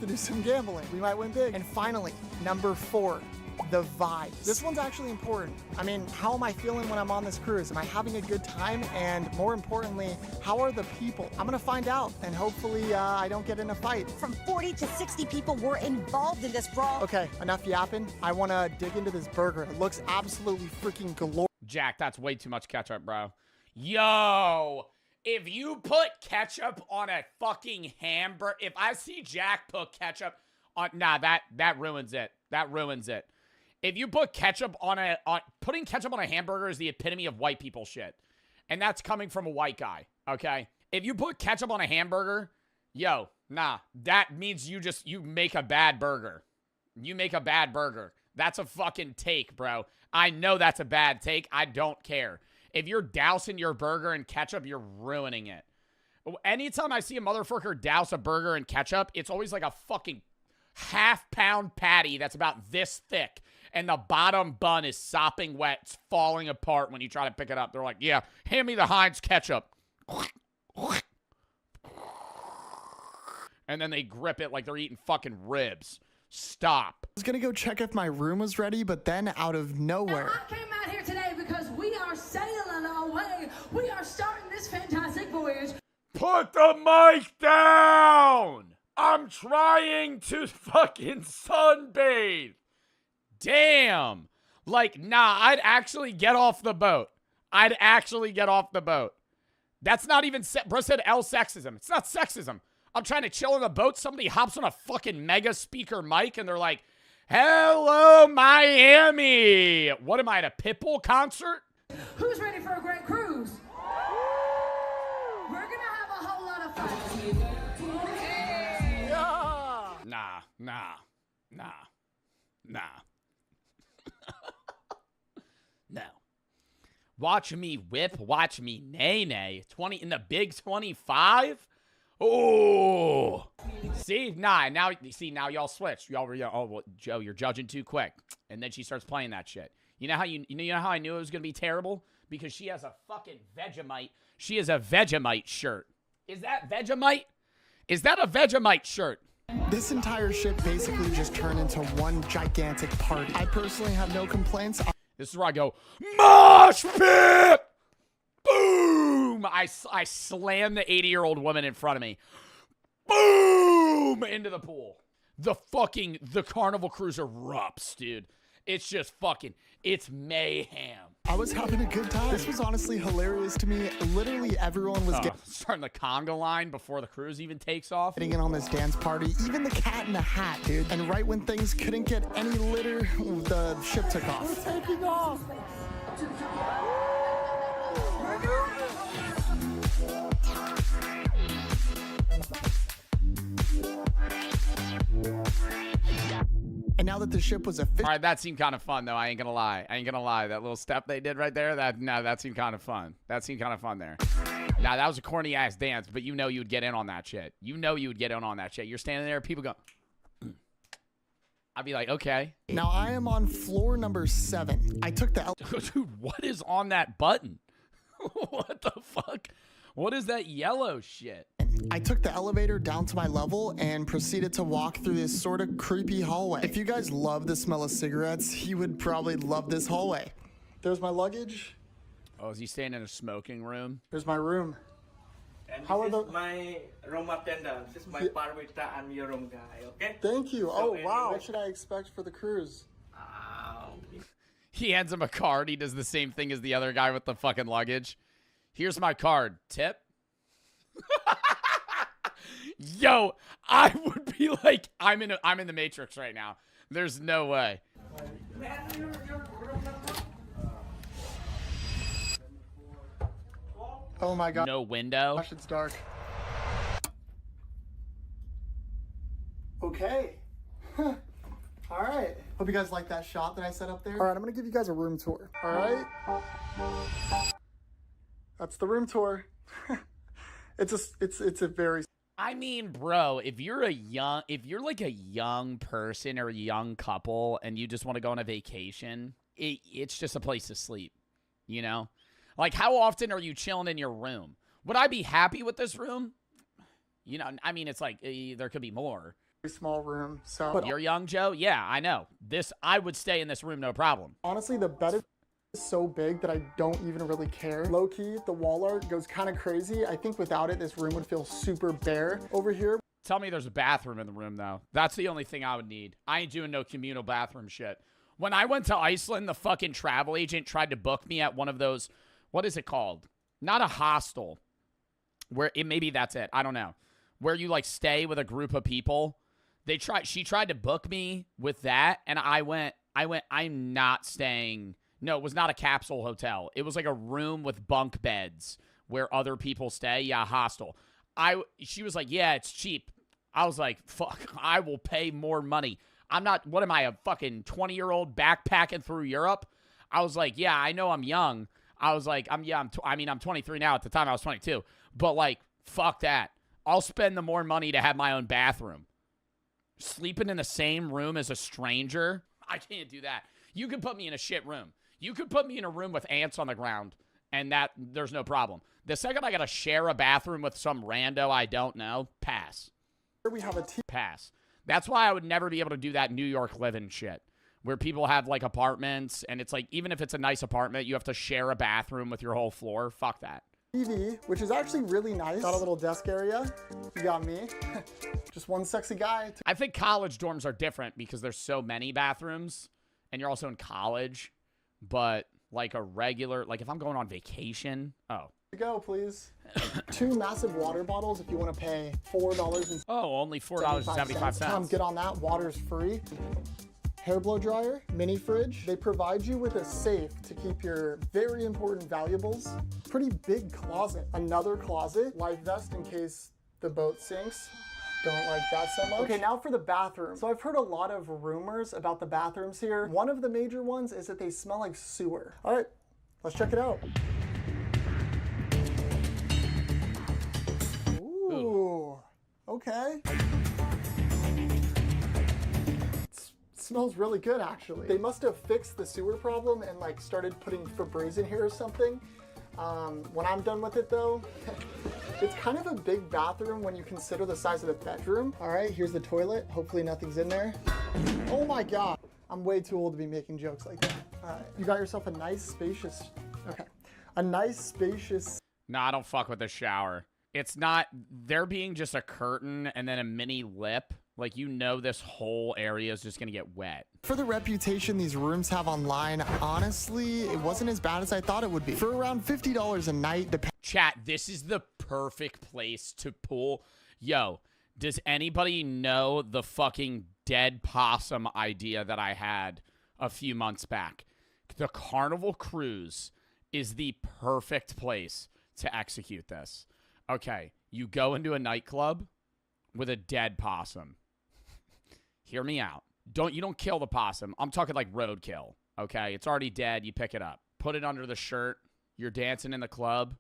to do some gambling. We might win big. And finally, number 4, the vibe. This one's actually important. I mean, how am I feeling when I'm on this cruise? Am I having a good time? And more importantly, how are the people? I'm gonna find out, and hopefully I don't get in a fight. From 40 to 60 people were involved in this brawl. Okay, enough yapping. I wanna dig into this burger. It looks absolutely freaking glorious. Jack, that's way too much ketchup, bro. Yo, if you put ketchup on a fucking hamburger, if I see Jack put ketchup on, nah, that ruins it. That ruins it. If you put ketchup putting ketchup on a hamburger is the epitome of white people shit. And that's coming from a white guy, okay? If you put ketchup on a hamburger, yo, nah, that means you make a bad burger. You make a bad burger. That's a fucking take, bro. I know that's a bad take. I don't care. If you're dousing your burger in ketchup, you're ruining it. Anytime I see a motherfucker douse a burger in ketchup, it's always like a fucking half-pound patty that's about this thick. And the bottom bun is sopping wet. It's falling apart when you try to pick it up. They're like, yeah, hand me the Heinz ketchup. And then they grip it like they're eating fucking ribs. Stop. I was gonna go check if my room was ready, but then out of nowhere. Now, I came out here today because we are sailing our way. We are starting this fantastic voyage. Put the mic down! I'm trying to fucking sunbathe. Damn. Like, nah, I'd actually get off the boat. That's not even, bro said L sexism. It's not sexism. I'm trying to chill on the boat. Somebody hops on a fucking mega speaker mic and they're like, hello, Miami. What am I, at a Pitbull concert? Who's ready for a great cruise? We're gonna have a whole lot of fun. Nah. No. Watch me whip, watch me nay. 20 in the big 25? Oh. See? Now y'all switch. Y'all were, oh, well, Joe, you're judging too quick. And then she starts playing that shit. You know how I knew it was going to be terrible? Because she has a fucking Vegemite. She has a Vegemite shirt. Is that Vegemite? Is that a Vegemite shirt? This entire ship basically just turned into one gigantic party. I personally have no complaints. This is where I go, mosh pit! Boom! I slam the 80-year-old woman in front of me. Boom! Into the pool. The Carnival Cruise erupts, dude. It's just it's mayhem. I was having a good time. This was honestly hilarious to me. Literally everyone was starting the conga line before the cruise even takes off. Getting in on this dance party. Even the cat in the hat, dude. And right when things couldn't get any litter, the ship took off. We're taking off. And now that the ship was official. All right, that seemed kind of fun, though. I ain't gonna lie. That little step they did right there, that seemed kind of fun. That seemed kind of fun there. Now, that was a corny-ass dance, but you know you would get in on that shit. You're standing there, people go, I'd be like, okay. Now, I am on floor number 7. I took the... Dude, what is on that button? What the fuck? What is that yellow shit? I took the elevator down to my level and proceeded to walk through this sort of creepy hallway. If you guys love the smell of cigarettes, you would probably love this hallway. There's my luggage. Oh, is he staying in a smoking room? There's my room. And this is my room attendant. This is my Parvita. I'm your room guy, okay? Thank you. So wow. What should I expect for the cruise? He hands him a card. He does the same thing as the other guy with the fucking luggage. Here's my card. Tip? Yo, I would be like, I'm in the Matrix right now. There's no way. Oh my god. No window. Gosh, it's dark. Okay. All right. Hope you guys like that shot that I set up there. All right, I'm gonna give you guys a room tour. All right. That's the room tour. It's a very. I mean, bro, if you're like a young person or a young couple and you just want to go on a vacation, it's just a place to sleep, you know? Like, how often are you chilling in your room? Would I be happy with this room? You know, I mean, it's like, there could be more. Small room, so. You're young, Joe? Yeah, I know. I would stay in this room, no problem. Honestly, the bed is so big that I don't even really care. Low-key, the wall art goes kind of crazy. I think without it, this room would feel super bare. Over here. Tell me there's a bathroom in the room, though. That's the only thing I would need. I ain't doing no communal bathroom shit. When I went to Iceland, the fucking travel agent tried to book me at one of those, what is it called? Not a hostel. Maybe that's it. I don't know. Where you like stay with a group of people. She tried to book me with that, and I went, I'm not staying. No, it was not a capsule hotel. It was like a room with bunk beds where other people stay. Yeah, hostel. She was like, yeah, it's cheap. I was like, fuck, I will pay more money. I'm not, what am I, a fucking 20-year-old backpacking through Europe? I was like, yeah, I know I'm young. I was like, I'm 23 now. At the time, I was 22. But like, fuck that. I'll spend the more money to have my own bathroom. Sleeping in the same room as a stranger? I can't do that. You could put me in a shit room. You could put me in a room with ants on the ground, and there's no problem. The second I gotta share a bathroom with some rando I don't know, pass. Here we have a pass. That's why I would never be able to do that New York living shit, where people have like apartments, and it's like, even if it's a nice apartment, you have to share a bathroom with your whole floor. Fuck that. TV, which is actually really nice. Got a little desk area. You got me. Just one sexy guy. I think college dorms are different because there's so many bathrooms, and you're also in college. But like a regular, like if I'm going on vacation, Go, please. 2 massive water bottles if you want to pay $4.75. Oh, only $4.75. Get on that. Water's free. Hair blow dryer, mini fridge. They provide you with a safe to keep your very important valuables. Pretty big closet. Another closet. Life vest in case the boat sinks. Don't like that so much. Okay, now for the bathroom. So I've heard a lot of rumors about the bathrooms here. One of the major ones is that they smell like sewer. All right, let's check it out. Ooh, okay. Smells really good, actually. They must have fixed the sewer problem and like started putting Febreze in here or something. When I'm done with it though, it's kind of a big bathroom when you consider the size of the bedroom. All right, here's the toilet. Hopefully nothing's in there. Oh my God. I'm way too old to be making jokes like that. All right, you got yourself a nice spacious, okay. A nice spacious. Nah, I don't fuck with the shower. It's not, there being just a curtain and then a mini lip, like you know this whole area is just gonna get wet. For the reputation these rooms have online, honestly, it wasn't as bad as I thought it would be. For around $50 a night, Chat, this is the perfect place to pull. Yo, does anybody know the fucking dead possum idea that I had a few months back? The Carnival Cruise is the perfect place to execute this. Okay, you go into a nightclub with a dead possum. Hear me out. You don't kill the possum. I'm talking like roadkill. Okay, it's already dead. You pick it up. Put it under the shirt. You're dancing in the club,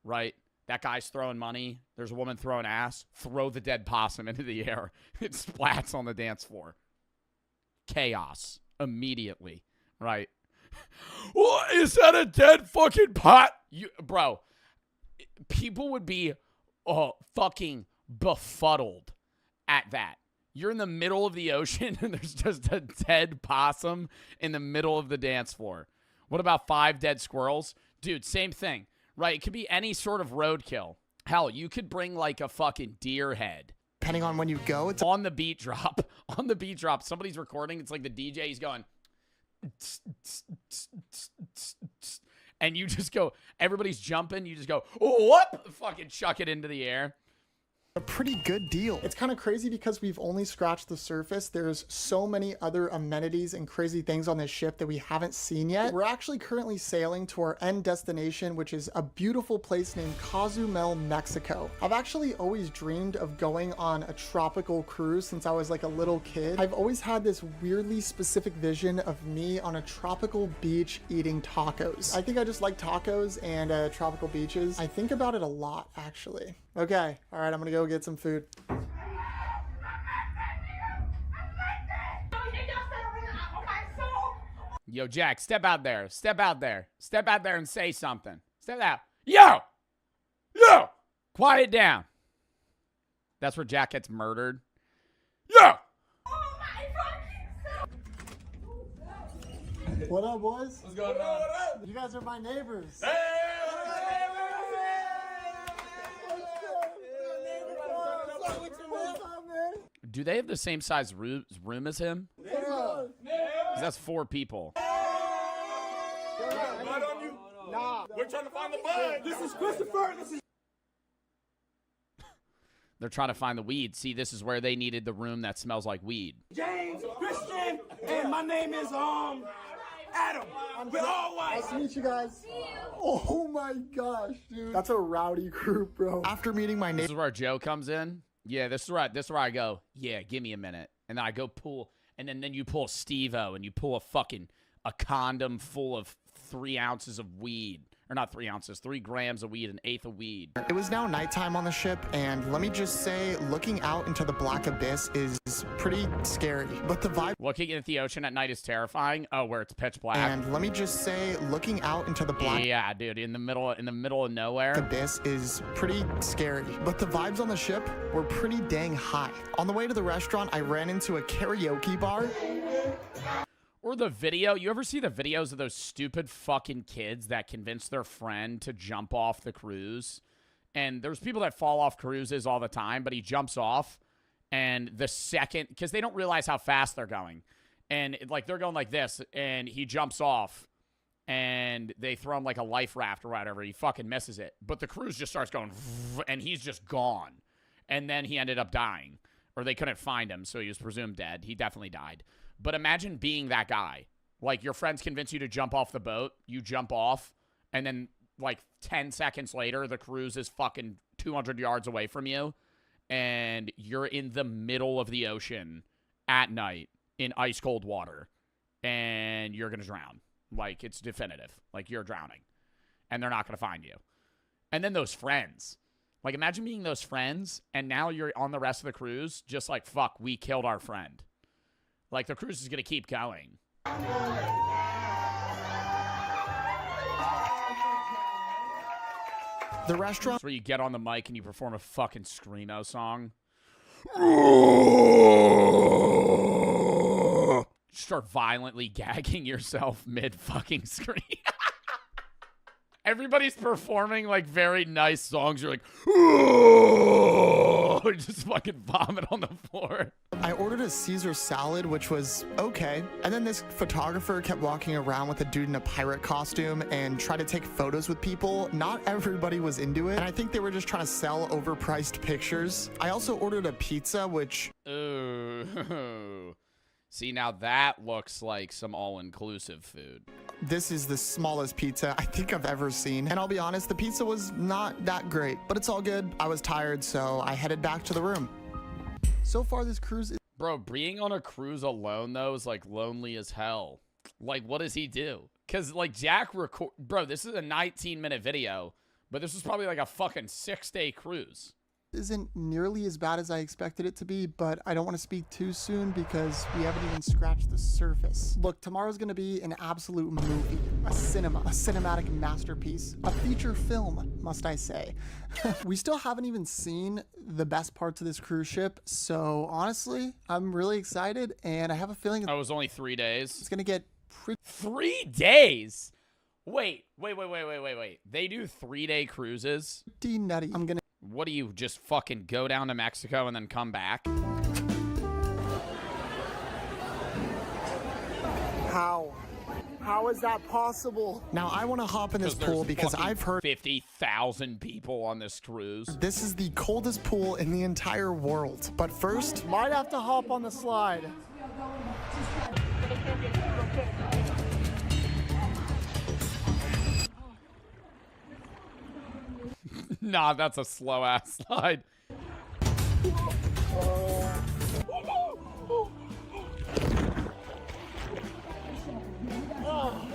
right? That guy's throwing money. There's a woman throwing ass. Throw the dead possum into the air. It splats on the dance floor. Chaos. Immediately, right? What, is that a dead fucking pot? Bro, people would be fucking befuddled at that. You're in the middle of the ocean and there's just a dead possum in the middle of the dance floor. What about 5 dead squirrels? Dude, same thing, right? It could be any sort of roadkill. Hell, you could bring like a fucking deer head. Depending on when you go, it's on the beat drop. On the beat drop, somebody's recording. It's like the DJ, he's going. And you just go, everybody's jumping. You just go, oh, what? Fucking chuck it into the air. A pretty good deal. It's kind of crazy because we've only scratched the surface. There's so many other amenities and crazy things on this ship that we haven't seen yet. We're actually currently sailing to our end destination, which is a beautiful place named Cozumel, Mexico. I've actually always dreamed of going on a tropical cruise since I was like a little kid. I've always had this weirdly specific vision of me on a tropical beach eating tacos. I think I just like tacos and tropical beaches. I think about it a lot, actually. Okay, all right, I'm gonna go get some food. Yo, Jack, step out there. Step out there. Step out there and say something. Step out. Yo! Yo! Quiet down. That's where Jack gets murdered. Yo! What up, boys? What's going on? You guys are my neighbors. Do they have the same size room as him? Yeah. 'Cause that's 4 people. Nah. We're trying to find the bud. This is Christopher. This is. They're trying to find the weed. See, this is where they needed the room that smells like weed. James, Christian, and my name is Adam. We're all white. Nice to meet you guys. Oh my gosh, dude. That's a rowdy group, bro. After meeting my This is where Joe comes in. Yeah, this is where I go, yeah, give me a minute. And then I go pull, and then you pull Steve-O, and you pull a condom full of 3 ounces of weed. Or not 3 ounces, 3 grams of weed, an eighth of weed. It was now nighttime on the ship, and let me just say, looking out into the black abyss is pretty scary. But the vibe looking at the ocean at night is terrifying. Oh, where it's pitch black. And let me just say, looking out into the black dude, in the middle of nowhere. Abyss is pretty scary. But the vibes on the ship were pretty dang high. On the way to the restaurant, I ran into a karaoke bar. Or the video. You ever see the videos of those stupid fucking kids that convince their friend to jump off the cruise? And there's people that fall off cruises all the time, but he jumps off. And the second, because they don't realize how fast they're going. And like they're going like this, and he jumps off. and they throw him like a life raft or whatever. He fucking misses it. But the cruise just starts going, and he's just gone. And then he ended up dying. Or they couldn't find him, so he was presumed dead. He definitely died. But imagine being that guy. Like, your friends convince you to jump off the boat. You jump off, and then, like, 10 seconds later, the cruise is fucking 200 yards away from you. And you're in the middle of the ocean at night in ice-cold water. And you're going to drown. Like, it's definitive. Like, you're drowning. And they're not going to find you. And then those friends. Like, imagine being those friends, and now you're on the rest of the cruise, just like, fuck, we killed our friend. Like, the cruise is going to keep going. The restaurant... It's where you get on the mic and you perform a fucking Screamo song. Start violently gagging yourself mid-fucking scream. Everybody's performing, like, very nice songs. You're like, just fucking vomit on the floor. I ordered a Caesar salad, which was okay. And then this photographer kept walking around with a dude in a pirate costume and tried to take photos with people. Not everybody was into it. And I think they were just trying to sell overpriced pictures. I also ordered a pizza, which... Ooh. See, now that looks like some all-inclusive food. This is the smallest pizza I think I've ever seen. And I'll be honest, the pizza was not that great, but it's all good. I was tired, so I headed back to the room. So far, this cruise is... Bro, being on a cruise alone, though, is, like, lonely as hell. Like, what does he do? Because, like, Bro, this is a 19-minute video, but this was probably, like, a fucking 6-day cruise. Isn't nearly as bad as I expected it to be, but I don't want to speak too soon because we haven't even scratched the surface. Look, tomorrow's going to be an absolute movie, a cinematic masterpiece, a feature film, must I say. We still haven't even seen the best parts of this cruise ship, so honestly, I'm really excited, and I have a feeling it was only 3 days. It's going to get pretty... 3 days? Wait. They do 3-day cruises? Pretty nutty. I'm going to... What do you just fucking go down to Mexico and then come back? How? How is that possible? Now, I want to hop in this pool because I've heard 50,000 people on this cruise. This is the coldest pool in the entire world. But first, might have to hop on the slide. Nah, that's a slow-ass slide.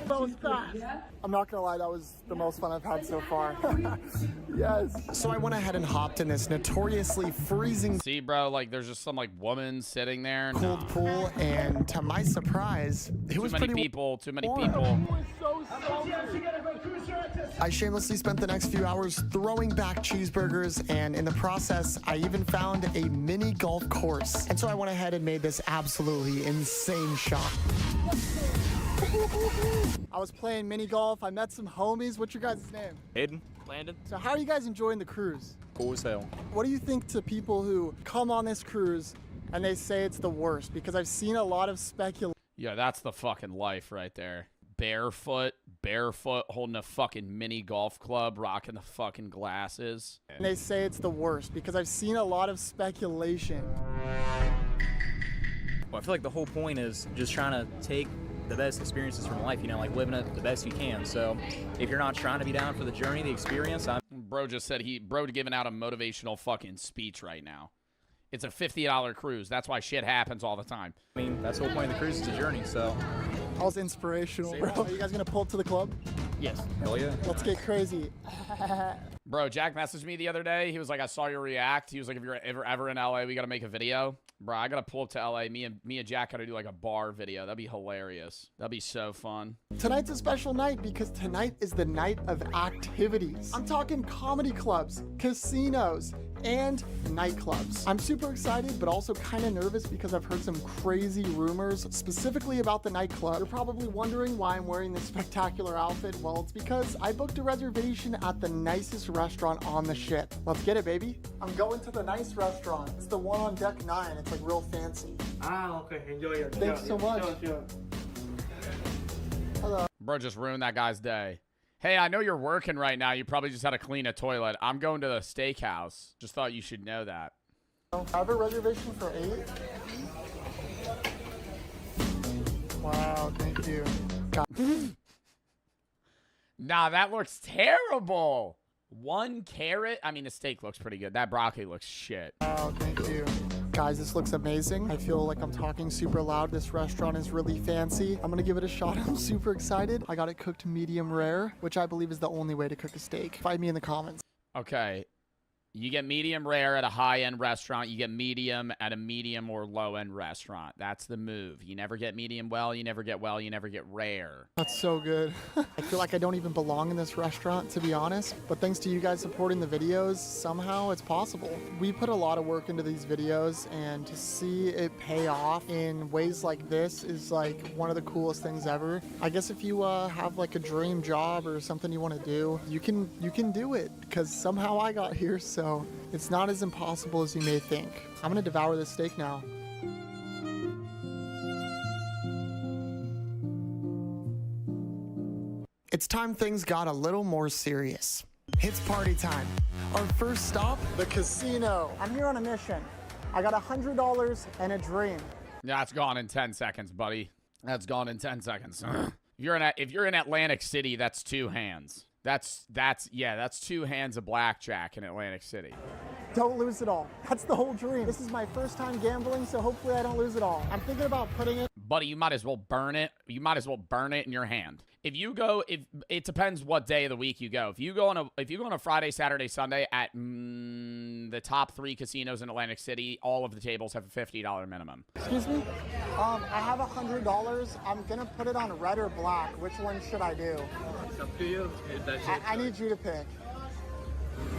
That was fast. I'm not gonna lie, that was the most fun I've had so far. Yes. So I went ahead and hopped in this notoriously freezing... See, bro, like, there's just some, like, woman sitting there. Cold pool, and to my surprise, it was pretty... Too many people. I shamelessly spent the next few hours throwing back cheeseburgers, and in the process, I even found a mini golf course. And so I went ahead and made this absolutely insane shot. I was playing mini golf. I met some homies. What's your guys' name? Hayden. Landon. So how are you guys enjoying the cruise? Cool as hell. What do you think to people who come on this cruise and they say it's the worst? Because I've seen a lot of speculation. Yeah, that's the fucking life right there. Barefoot, holding a fucking mini golf club, rocking the fucking glasses. And they say it's the worst because I've seen a lot of speculation. Well, I feel like the whole point is just trying to take the best experiences from life, you know, like living it the best you can. So if you're not trying to be down for the journey, the experience, Bro just said bro giving out a motivational fucking speech right now. It's a $50 cruise. That's why shit happens all the time. I mean, that's the whole point of the cruise, is a journey, so. That was inspirational, bro. Are you guys gonna pull up to the club? Yes. Hell yeah. Let's get crazy. Bro, Jack messaged me the other day. He was like, I saw your react. He was like, if you're ever in LA, we got to make a video. Bro, I got to pull up to LA. Me and Jack got to do like a bar video. That'd be hilarious. That'd be so fun. Tonight's a special night because tonight is the night of activities. I'm talking comedy clubs, casinos, and nightclubs. I'm super excited, but also kind of nervous because I've heard some crazy rumors specifically about the nightclub. You're probably wondering why I'm wearing this spectacular outfit. Well, it's because I booked a reservation at the nicest restaurant on the ship. Let's get it, baby. I'm going to the nice restaurant. It's the one on deck 9. It's like real fancy. Ah, okay. Enjoy it. Thanks so much. Sure. Hello. Bro just ruined that guy's day. Hey, I know you're working right now. You probably just had to clean a toilet. I'm going to the steakhouse. Just thought you should know that. I have a reservation for 8. Wow, thank you. Nah, that looks terrible. 1 carrot. I mean, the steak looks pretty good. That broccoli looks shit. Wow, thank you. Guys, this looks amazing. I feel like I'm talking super loud. This restaurant is really fancy. I'm gonna give it a shot. I'm super excited. I got it cooked medium rare, which I believe is the only way to cook a steak. Find me in the comments. Okay. You get medium rare at a high-end restaurant. You get medium at a medium or low-end restaurant. That's the move. You never get medium well. You never get well. You never get rare. That's so good. I feel like I don't even belong in this restaurant, to be honest. But thanks to you guys supporting the videos, somehow it's possible. We put a lot of work into these videos, and to see it pay off in ways like this is like one of the coolest things ever. I guess if you have like a dream job or something you want to do, you can do it, because somehow I got here. So it's not as impossible as you may think. I'm gonna devour this steak now. It's time things got a little more serious. It's party time. Our first stop, the casino. I'm here on a mission. I got $100 and a dream. That's gone in 10 seconds, buddy. That's gone in 10 seconds. If you're in Atlantic City, that's 2 hands. That's 2 hands of blackjack in Atlantic City. Don't lose it all. That's the whole dream. This is my first time gambling, so hopefully I don't lose it all. I'm thinking about putting it. Buddy, you might as well burn it. You might as well burn it in your hand. If it depends what day of the week you go. If you go on a Friday, Saturday, Sunday at the top 3 casinos in Atlantic City, all of the tables have a $50 minimum. Excuse me? I have $100. I'm gonna put it on red or black. Which one should I do? It's up to you. I need you to pick.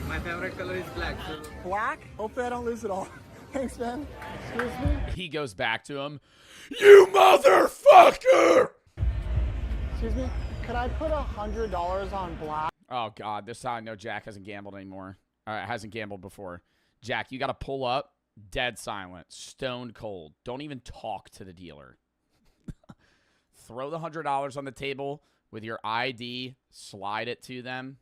My favorite color is black. So. Black? Hopefully I don't lose it all. Thanks, man. Excuse me? He goes back to him. You motherfucker! Excuse me? Could I put $100 on black? Oh, God. This is how I know Jack hasn't gambled anymore. Hasn't gambled before. Jack, you got to pull up. Dead silent. Stone cold. Don't even talk to the dealer. Throw the $100 on the table with your ID. Slide it to them.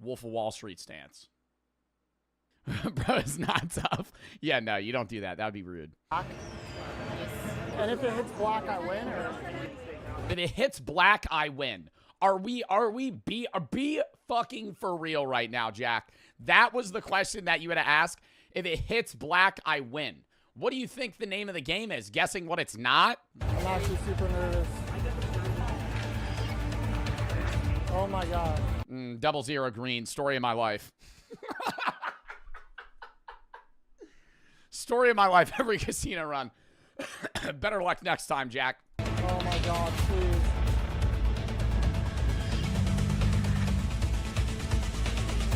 Wolf of Wall Street stance. Bro, it's not tough. Yeah, no, you don't do that. That would be rude. And if it hits black, I win? Or? If it hits black, I win. Are we be fucking for real right now, Jack? That was the question that you had to ask. If it hits black, I win. What do you think the name of the game is? Guessing what it's not? I'm actually super nervous. Oh my God. 0 green. Story of my life. Story of my life. Every casino run. Better luck next time, Jack. Oh my God, please.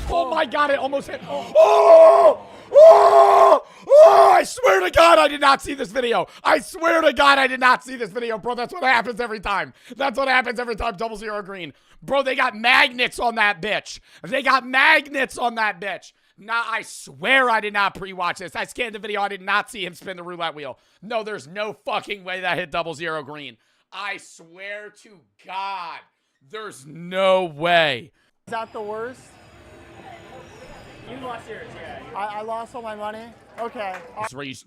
Oh my God, it almost hit. Oh! Oh! Oh! I swear to God, I did not see this video. I swear to God, I did not see this video, bro. That's what happens every time. That's what happens every time. 0 green. Bro, they got magnets on that bitch. They got magnets on that bitch. Nah, I swear I did not pre-watch this. I scanned the video. I did not see him spin the roulette wheel. No, there's no fucking way that hit 0 green. I swear to God, there's no way. Is that the worst? You lost yours, yeah. I lost all my money. Okay.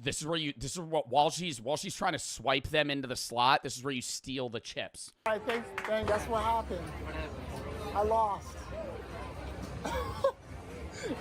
This is what while she's trying to swipe them into the slot, this is where you steal the chips. All right, thanks. Guess what happened? I lost.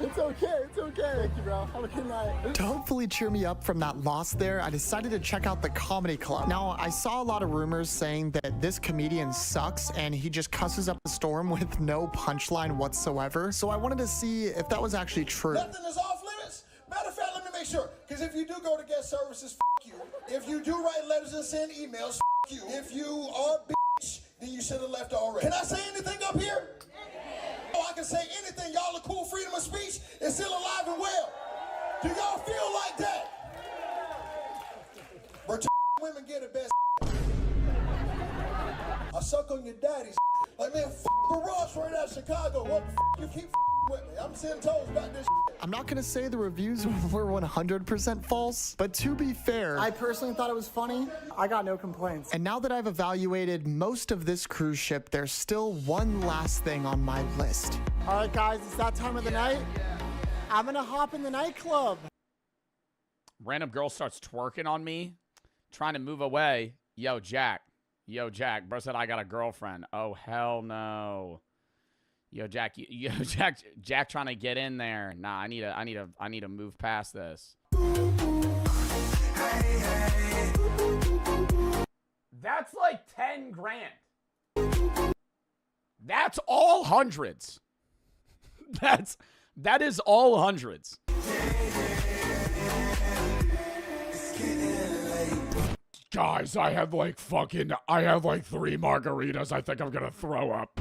It's okay. It's okay. Thank you, bro. Have a good night. To hopefully cheer me up from that loss there, I decided to check out the comedy club. Now, I saw a lot of rumors saying that this comedian sucks and he just cusses up a storm with no punchline whatsoever. So I wanted to see if that was actually true. Nothing is off limits. Matter of fact, let me make sure. Because if you do go to guest services, you. If you do write letters and send emails, you. If you are a bitch, then you should have left already. Can I say anything up here? Oh, I can say anything. Y'all are cool. Freedom of speech is still alive and well. Do y'all feel like that? But women get it best. I suck on your daddy's. Like, man, the Ross right out of Chicago. What the you keep with me? I'm 10 toes about this. I'm not gonna say the reviews were 100% false, but to be fair, I personally thought it was funny. I got no complaints. and now that I've evaluated most of this cruise ship, there's still one last thing on my list. All right, guys, it's that time of the night. I'm gonna hop in the nightclub. Random girl starts twerking on me, trying to move away. Yo, Jack. Bro said I got a girlfriend. Oh, hell no. Yo, Jack. Jack trying to get in there. Nah, I need to move past this. That's like 10 grand. That's all hundreds. That is all hundreds. Guys, I had like 3 margaritas. I think I'm gonna throw up.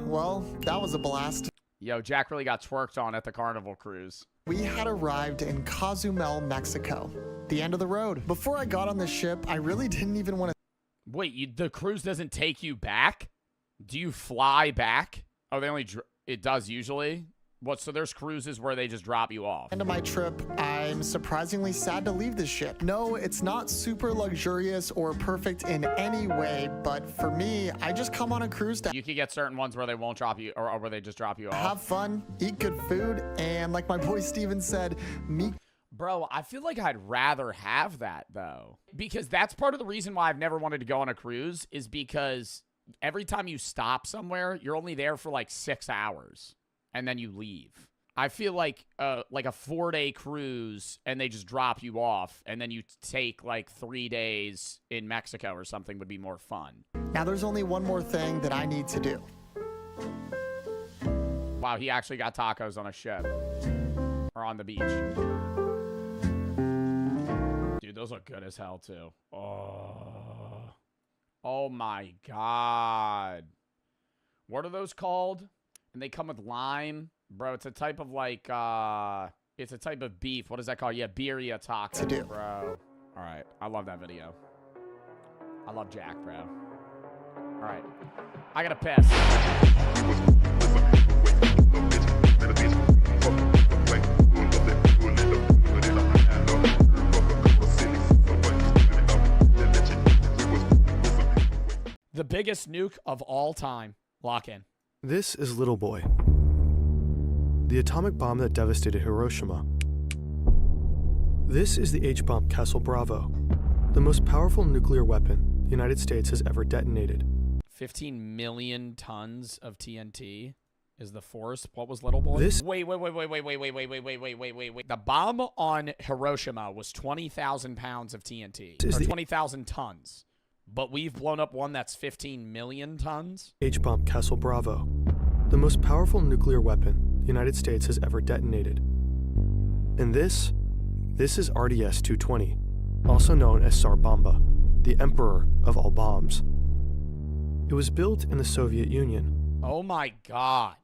Well, that was a blast. Yo, Jack really got twerked on at the Carnival cruise. We had arrived in Cozumel, Mexico, the end of the road. Before I got on the ship, I really didn't even want to. Wait, the cruise doesn't take you back? Do you fly back? Oh, it does usually? What, so there's cruises where they just drop you off? End of my trip, I'm surprisingly sad to leave this ship. No, it's not super luxurious or perfect in any way, but for me, I just come on a cruise to You can get certain ones where they won't drop you, or where they just drop you off. have fun, eat good food, and like my boy Steven said, meet. Bro, I feel like I'd rather have that, though. Because that's part of the reason why I've never wanted to go on a cruise, is because every time you stop somewhere, you're only there for like 6 hours. And then you leave. I feel like a 4-day cruise and they just drop you off and then you take like 3 days in Mexico or something would be more fun. Now there's only one more thing that I need to do. Wow, he actually got tacos on a ship. Or on the beach. Dude, those look good as hell too. Oh my God. What are those called? And they come with lime. Bro, it's a type of like, it's a type of beef. What is that called? Yeah, birria taco. To do. Bro. All right. I love that video. I love Jack, bro. All right. I gotta piss. The biggest nuke of all time. Lock in. This is Little Boy, the atomic bomb that devastated Hiroshima. This is the H-bomb Castle Bravo, the most powerful nuclear weapon the United States has ever detonated. 15 million tons of TNT is the force. What was Little Boy? Wait. The bomb on Hiroshima was 20,000 pounds of TNT, or 20,000 tons. But we've blown up one that's 15 million tons? H-bomb Castle Bravo, the most powerful nuclear weapon the United States has ever detonated. And this is RDS-220, also known as Tsar Bomba, the emperor of all bombs. It was built in the Soviet Union. Oh my God.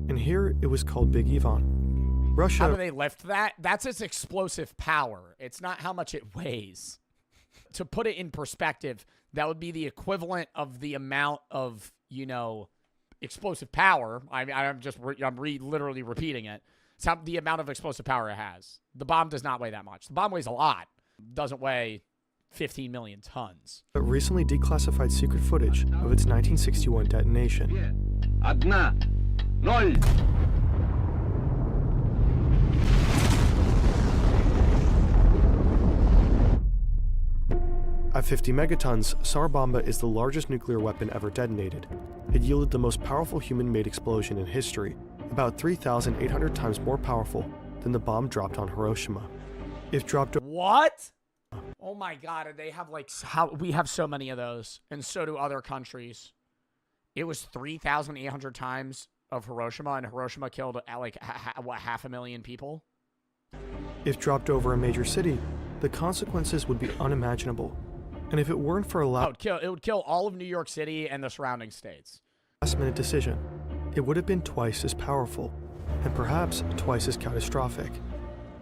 And here it was called Big Ivan. Russia. How do they lift that? That's its explosive power. It's not how much it weighs. To put it in perspective, that would be the equivalent of the amount of, explosive power. I'm literally repeating it. It's the amount of explosive power it has. The bomb does not weigh that much. The bomb weighs a lot. It doesn't weigh 15 million tons. But recently declassified secret footage of its 1961 detonation. At 50 megatons, Tsar Bomba is the largest nuclear weapon ever detonated. It yielded the most powerful human-made explosion in history, about 3,800 times more powerful than the bomb dropped on Hiroshima. If dropped... What? Oh my God, and they have we have so many of those, and so do other countries. It was 3,800 times of Hiroshima, and Hiroshima killed like 500,000 people? If dropped over a major city, the consequences would be unimaginable. And if it weren't for a it would kill all of New York City and the surrounding states. Last-minute decision, it would have been twice as powerful, and perhaps twice as catastrophic.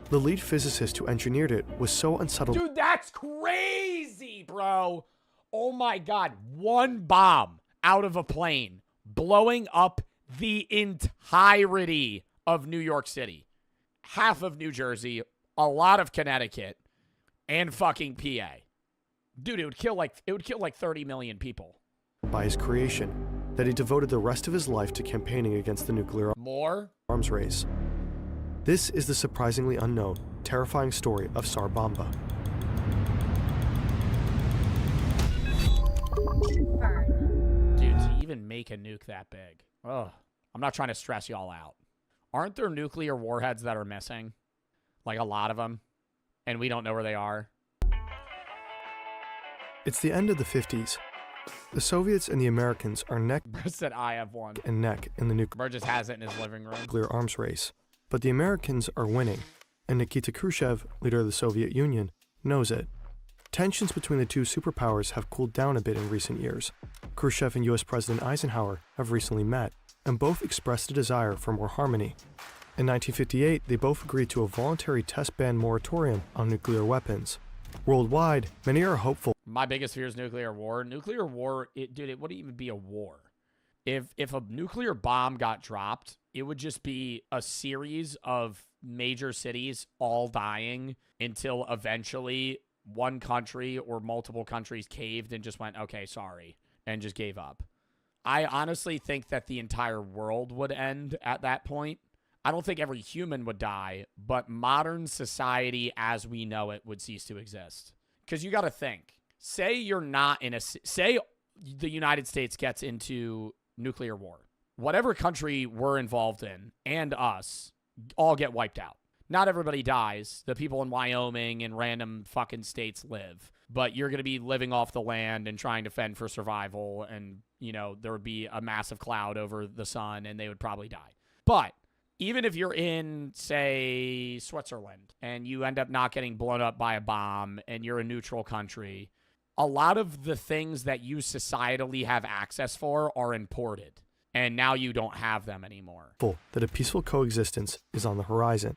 The lead physicist who engineered it was so unsettled. Dude, that's crazy, bro. Oh my God, one bomb out of a plane blowing up The entirety of New York City, half of New Jersey, a lot of Connecticut, and fucking PA. Dude, it would kill like 30 million people. By his creation, that he devoted the rest of his life to campaigning against the nuclear arms race. This is the surprisingly unknown, terrifying story of Tsar Bomba. Dude, to even make a nuke that big. Ugh. I'm not trying to stress y'all out. Aren't there nuclear warheads that are missing? Like a lot of them. And we don't know where they are. It's the end of the 50s. The Soviets and the Americans are neck said I have one. and neck in the Burr just has it in his living room. nuclear arms race. But the Americans are winning, and Nikita Khrushchev, leader of the Soviet Union, knows it. Tensions between the two superpowers have cooled down a bit in recent years. Khrushchev and US President Eisenhower have recently met, and both expressed a desire for more harmony. In 1958, they both agreed to a voluntary test ban moratorium on nuclear weapons. Worldwide, many are hopeful. My biggest fear is nuclear war. Nuclear war, dude, it wouldn't even be a war. If a nuclear bomb got dropped, it would just be a series of major cities all dying until eventually one country or multiple countries caved and just went, okay, sorry, and just gave up. I honestly think that the entire world would end at that point. I don't think every human would die, but modern society as we know it would cease to exist. Because you got to think, say you're not in say the United States gets into nuclear war. Whatever country we're involved in and us all get wiped out. Not everybody dies. The people in Wyoming and random fucking states live. But you're going to be living off the land and trying to fend for survival. And, you know, there would be a massive cloud over the sun and they would probably die. But even if you're in, say, Switzerland and you end up not getting blown up by a bomb and you're a neutral country, a lot of the things that you societally have access for are imported. And now you don't have them anymore. That a peaceful coexistence is on the horizon.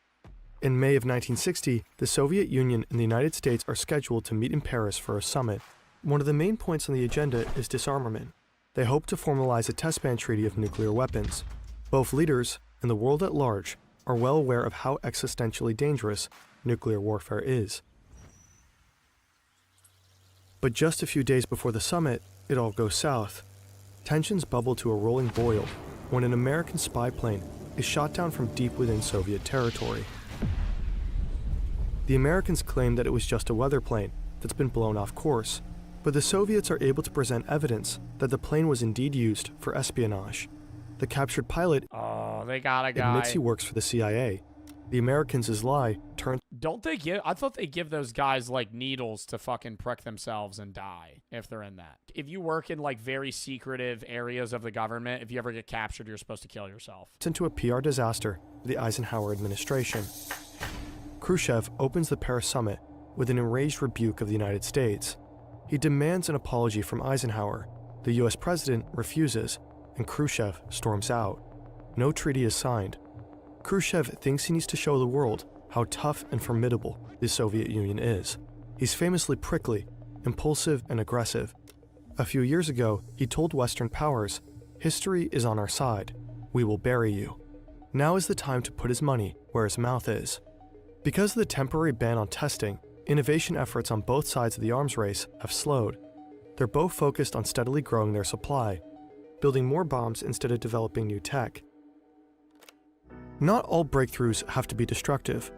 In May of 1960, the Soviet Union and the United States are scheduled to meet in Paris for a summit. One of the main points on the agenda is disarmament. They hope to formalize a test ban treaty of nuclear weapons. Both leaders, and the world at large, are well aware of how existentially dangerous nuclear warfare is. But just a few days before the summit, it all goes south. Tensions bubble to a rolling boil when an American spy plane is shot down from deep within Soviet territory. The Americans claim that it was just a weather plane that's been blown off course, but the Soviets are able to present evidence that the plane was indeed used for espionage. The captured pilot they got a guy. admits he works for the CIA. The Americans' lie turns. Don't they give? I thought they give those guys like needles to fucking prick themselves and die if they're in that. If you work in like very secretive areas of the government, if you ever get captured, you're supposed to kill yourself. Into a PR disaster for the Eisenhower administration. Khrushchev opens the Paris summit with an enraged rebuke of the United States. He demands an apology from Eisenhower. The US president refuses, and Khrushchev storms out. No treaty is signed. Khrushchev thinks he needs to show the world how tough and formidable the Soviet Union is. He's famously prickly, impulsive, and aggressive. A few years ago, he told Western powers, "History is on our side. We will bury you." Now is the time to put his money where his mouth is. Because of the temporary ban on testing, innovation efforts on both sides of the arms race have slowed. They're both focused on steadily growing their supply, building more bombs instead of developing new tech. Not all breakthroughs have to be destructive.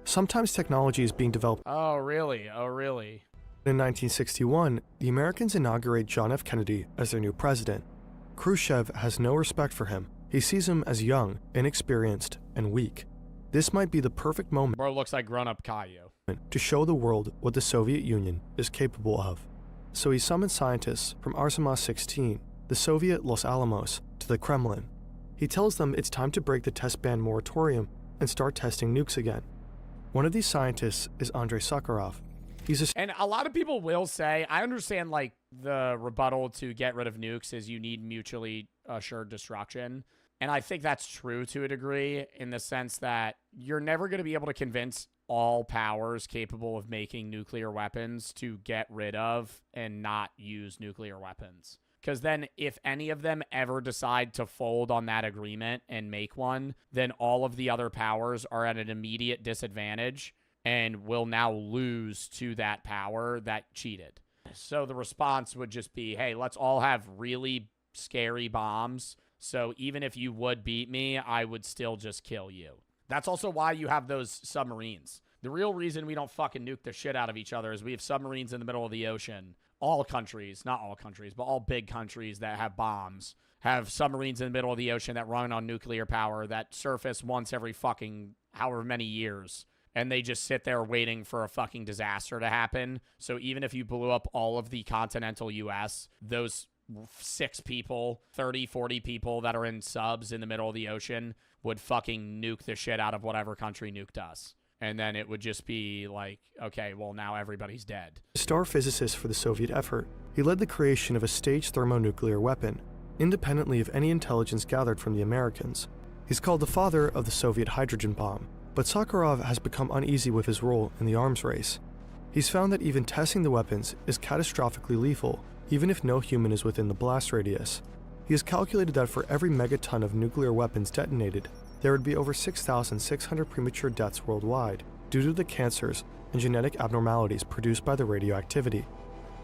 Sometimes technology is being developed. Oh, really? Oh, really? In 1961, the Americans inaugurate John F. Kennedy as their new president. Khrushchev has no respect for him. He sees him as young, inexperienced, and weak. This might be the perfect moment Bro looks like grown-up Caillou. to show the world what the Soviet Union is capable of. So he summons scientists from Artemis 16, the Soviet Los Alamos, to the Kremlin. He tells them it's time to break the test ban moratorium and start testing nukes again. One of these scientists is Andrei Sakharov. And a lot of people will say, I understand like the rebuttal to get rid of nukes is you need mutually assured destruction. And I think that's true to a degree in the sense that you're never going to be able to convince all powers capable of making nuclear weapons to get rid of and not use nuclear weapons. Because then if any of them ever decide to fold on that agreement and make one, then all of the other powers are at an immediate disadvantage and will now lose to that power that cheated. So the response would just be, hey, let's all have really scary bombs. So even if you would beat me, I would still just kill you. That's also why you have those submarines. The real reason we don't fucking nuke the shit out of each other is we have submarines in the middle of the ocean. All countries, not all countries, but all big countries that have bombs have submarines in the middle of the ocean that run on nuclear power that surface once every fucking however many years. And they just sit there waiting for a fucking disaster to happen. So even if you blew up all of the continental U.S., those 6 people, 30, 40 people that are in subs in the middle of the ocean would fucking nuke the shit out of whatever country nuked us. And then it would just be like, okay, well, now everybody's dead. Star physicist for the Soviet effort, he led the creation of a staged thermonuclear weapon, independently of any intelligence gathered from the Americans. He's called the father of the Soviet hydrogen bomb, but Sakharov has become uneasy with his role in the arms race. He's found that even testing the weapons is catastrophically lethal, even if no human is within the blast radius. He has calculated that for every megaton of nuclear weapons detonated, there would be over 6,600 premature deaths worldwide due to the cancers and genetic abnormalities produced by the radioactivity.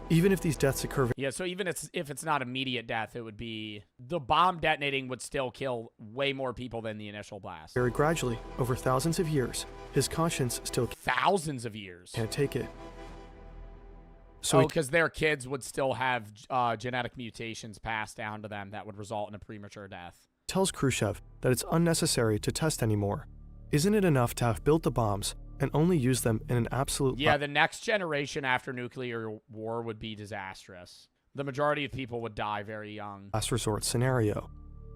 Even if these deaths occur... Yeah, so even if it's not immediate death, it would be... The bomb detonating would still kill way more people than the initial blast. Very gradually, over thousands of years, his conscience still... Thousands of years? Can't take it. So because their kids would still have genetic mutations passed down to them that would result in a premature death. Tells Khrushchev that it's unnecessary to test anymore. Isn't it enough to have built the bombs and only use them in an absolute... Yeah, the next generation after nuclear war would be disastrous. The majority of people would die very young. Last resort scenario.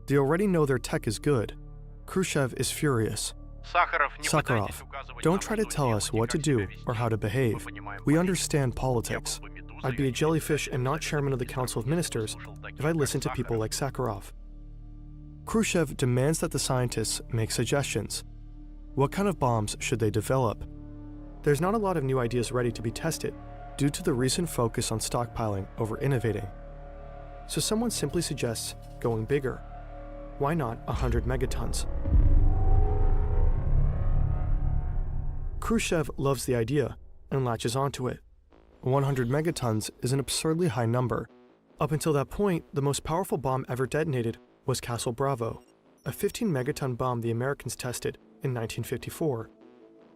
They already know their tech is good. Khrushchev is furious. Sakharov, don't try to tell us what to do or how to behave. We understand politics. I'd be a jellyfish and not chairman of the Council of Ministers if I listened to people like Sakharov. Khrushchev demands that the scientists make suggestions. What kind of bombs should they develop? There's not a lot of new ideas ready to be tested due to the recent focus on stockpiling over innovating. So someone simply suggests going bigger. Why not 100 megatons? Khrushchev loves the idea and latches onto it. 100 megatons is an absurdly high number. Up until that point, the most powerful bomb ever detonated was Castle Bravo, a 15 megaton bomb the Americans tested in 1954.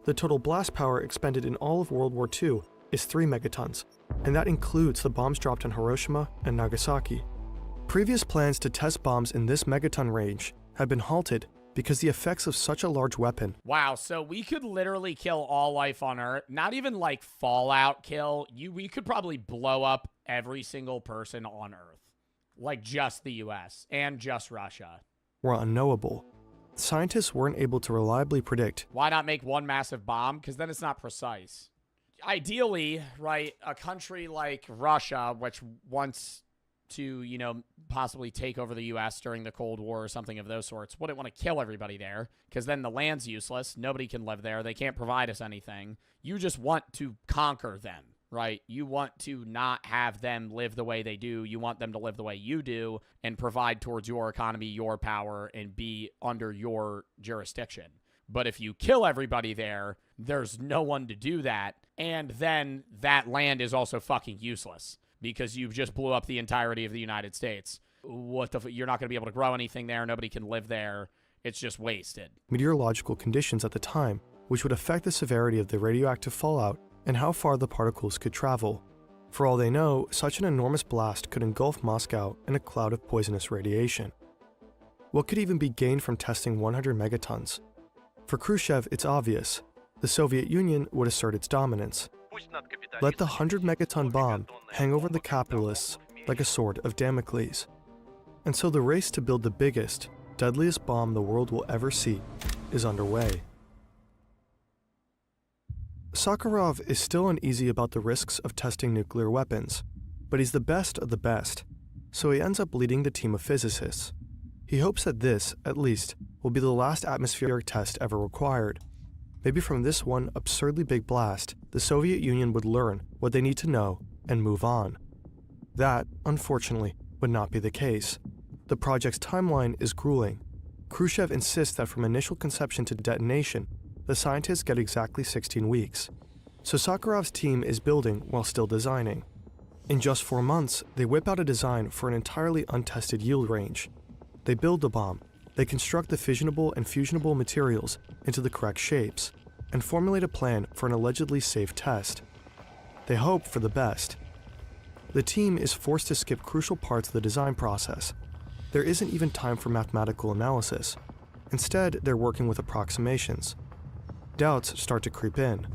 The total blast power expended in all of World War II is 3 megatons, and that includes the bombs dropped on Hiroshima and Nagasaki. Previous plans to test bombs in this megaton range have been halted because the effects of such a large weapon... Wow, so we could literally kill all life on Earth. Not even like Fallout kill. We could probably blow up every single person on Earth. Like just the US and just Russia. ...were unknowable. Scientists weren't able to reliably predict... Why not make one massive bomb? Because then it's not precise. Ideally, right, a country like Russia, which wants to, you know, possibly take over the U.S. during the Cold War or something of those sorts, wouldn't want to kill everybody there, because then the land's useless. Nobody can live there. They can't provide us anything. You just want to conquer them, right? You want to not have them live the way they do. You want them to live the way you do and provide towards your economy, your power, and be under your jurisdiction. But if you kill everybody there, there's no one to do that, and then that land is also fucking useless because you just blew up the entirety of the United States. You're not going to be able to grow anything there. Nobody can live there. It's just wasted. Meteorological conditions at the time, which would affect the severity of the radioactive fallout and how far the particles could travel. For all they know, such an enormous blast could engulf Moscow in a cloud of poisonous radiation. What could even be gained from testing 100 megatons? For Khrushchev, it's obvious. The Soviet Union would assert its dominance. Let the 100 megaton bomb hang over the capitalists like a sword of Damocles. And so the race to build the biggest, deadliest bomb the world will ever see is underway. Sakharov is still uneasy about the risks of testing nuclear weapons, but he's the best of the best, so he ends up leading the team of physicists. He hopes that this, at least, will be the last atmospheric test ever required. Maybe from this one absurdly big blast, the Soviet Union would learn what they need to know and move on. That, unfortunately, would not be the case. The project's timeline is grueling. Khrushchev insists that from initial conception to detonation, the scientists get exactly 16 weeks. So Sakharov's team is building while still designing. In just 4 months, they whip out a design for an entirely untested yield range. They build the bomb, they construct the fissionable and fusionable materials into the correct shapes, and formulate a plan for an allegedly safe test. They hope for the best. The team is forced to skip crucial parts of the design process. There isn't even time for mathematical analysis. Instead, they're working with approximations. Doubts start to creep in.